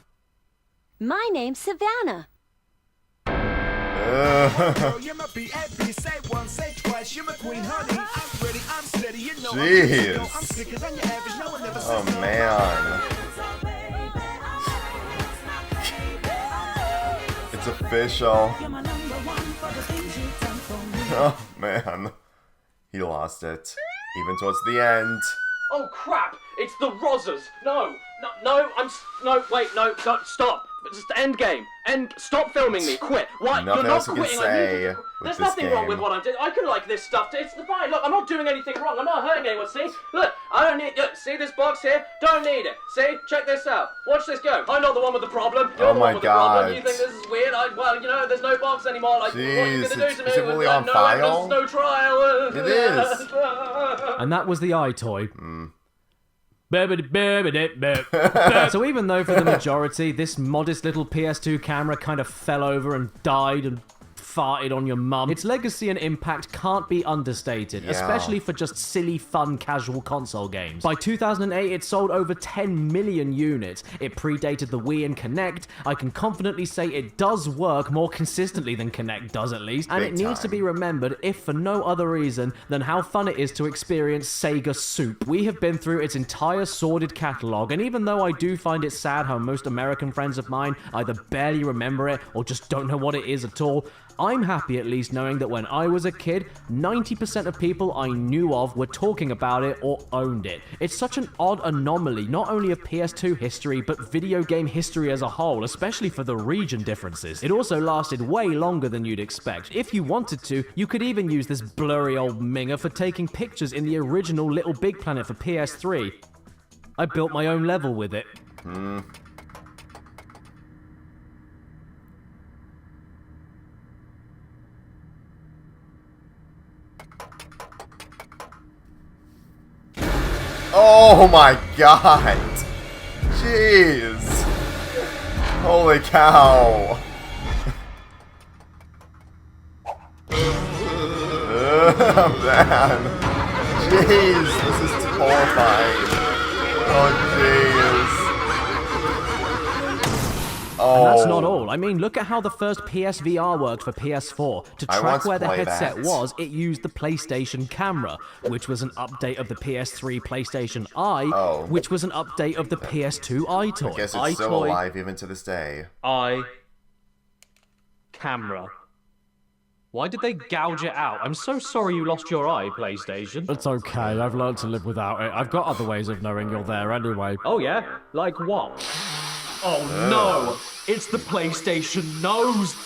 My name's Savannah. Jeez. Oh man. It's official. Oh man. He lost it. Even towards the end. Oh crap! It's the Rozzers! No, wait, stop! It's the end game. Stop filming me. Quit. What? Nothing You're not else you can quitting. say There's nothing wrong with what I'm doing. I can like this stuff. It's fine. Look, I'm not doing anything wrong. I'm not hurting anyone. See? Look, I don't need. Look, see this box here? Don't need it. See? Check this out. Watch this go. I'm not the one with the problem. You're the one with the problem. You think this is weird? There's no box anymore. Like, jeez, what are you gonna do to me? Is it really on file? No trial. It is. And that was the EyeToy. So even though for the majority this modest little PS2 camera kind of fell over and died and farted on your mum, its legacy and impact can't be understated, especially for just silly, fun, casual console games. By 2008, it sold over 10 million units. It predated the Wii and Kinect. I can confidently say it does work more consistently than Kinect does, at least, and it needs to be remembered, if for no other reason than how fun it is to experience Sega Soup. We have been through its entire sordid catalogue, and even though I do find it sad how most American friends of mine either barely remember it or just don't know what it is at all, I'm happy at least knowing that when I was a kid, 90% of people I knew of were talking about it or owned it. It's such an odd anomaly, not only of PS2 history, but video game history as a whole, especially for the region differences. It also lasted way longer than you'd expect. If you wanted to, you could even use this blurry old minger for taking pictures in the original Little Big Planet for PS3. I built my own level with it. Oh my god! Jeez! Holy cow! Man! Jeez! This is horrifying! Oh jeez! And that's not all. I mean, look at how the first PSVR worked for PS4. To track where the headset was, it used the PlayStation camera, which was an update of the PS3 PlayStation Eye, which was an update of the PS2 EyeToy. I guess it's still alive even to this day. Eye. Camera. Why did they gouge it out? I'm so sorry you lost your eye, PlayStation. It's okay, I've learned to live without it. I've got other ways of knowing you're there anyway. Oh yeah? Like what? Oh no! It's the PlayStation nose!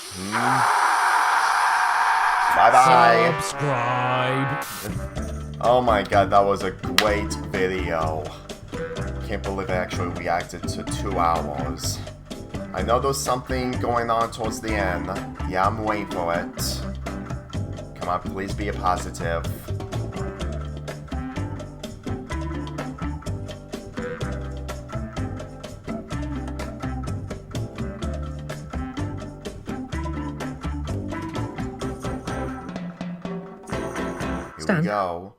Bye-bye! Subscribe! Oh my god, that was a great video. Can't believe I actually reacted to 2 hours. I know there's something going on towards the end. Yeah, I'm waiting for it. Come on, please be a positive. Here we go.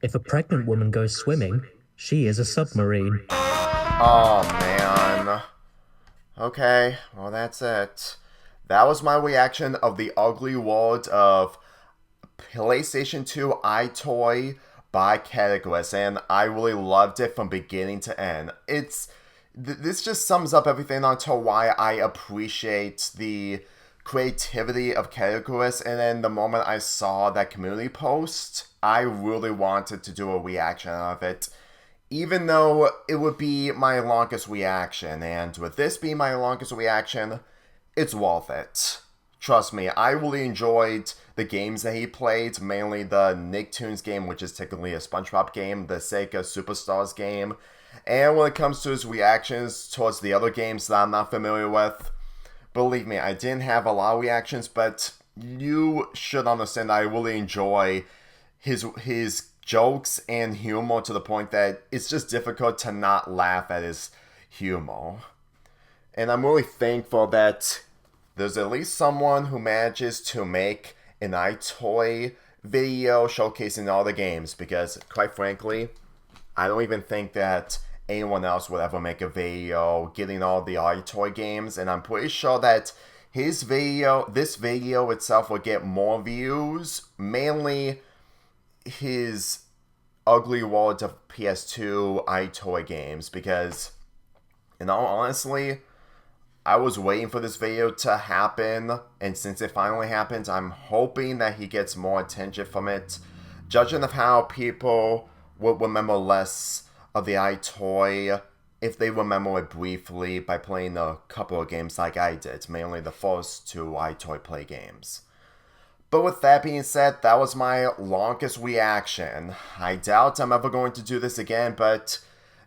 If a pregnant woman goes swimming, she is a submarine. Oh, man. Okay, well, that's it. That was my reaction of the ugly world of PlayStation 2 EyeToy by Caddicarus, and I really loved it from beginning to end. This just sums up everything onto why I appreciate the creativity of Caddicarus, and then the moment I saw that community post, I really wanted to do a reaction of it, even though it would be my longest reaction, and with this being my longest reaction, it's worth it. trust me, I really enjoyed the games that he played, mainly the Nicktoons game, which is technically a SpongeBob game, the Sega Superstars game, and when it comes to his reactions towards the other games that I'm not familiar with, believe me, I didn't have a lot of reactions, but you should understand that I really enjoy his jokes and humor to the point that it's just difficult to not laugh at his humor. And I'm really thankful that there's at least someone who manages to make an EyeToy video showcasing all the games, because quite frankly, I don't even think that anyone else would ever make a video getting all the EyeToy games, and I'm pretty sure that this video itself will get more views, mainly his Ugly World of PS2 EyeToy games, because in all honesty, I was waiting for this video to happen, and since it finally happened, I'm hoping that he gets more attention from it. Judging of how people would remember less of the EyeToy if they remember it briefly by playing a couple of games like I did, mainly the first 2 EyeToy play games. But with that being said, that was my longest reaction. I doubt I'm ever going to do this again, but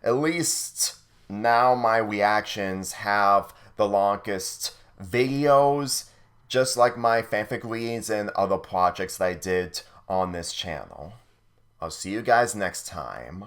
at least now my reactions have the longest videos, just like my fanfic readings and other projects that I did on this channel. I'll see you guys next time.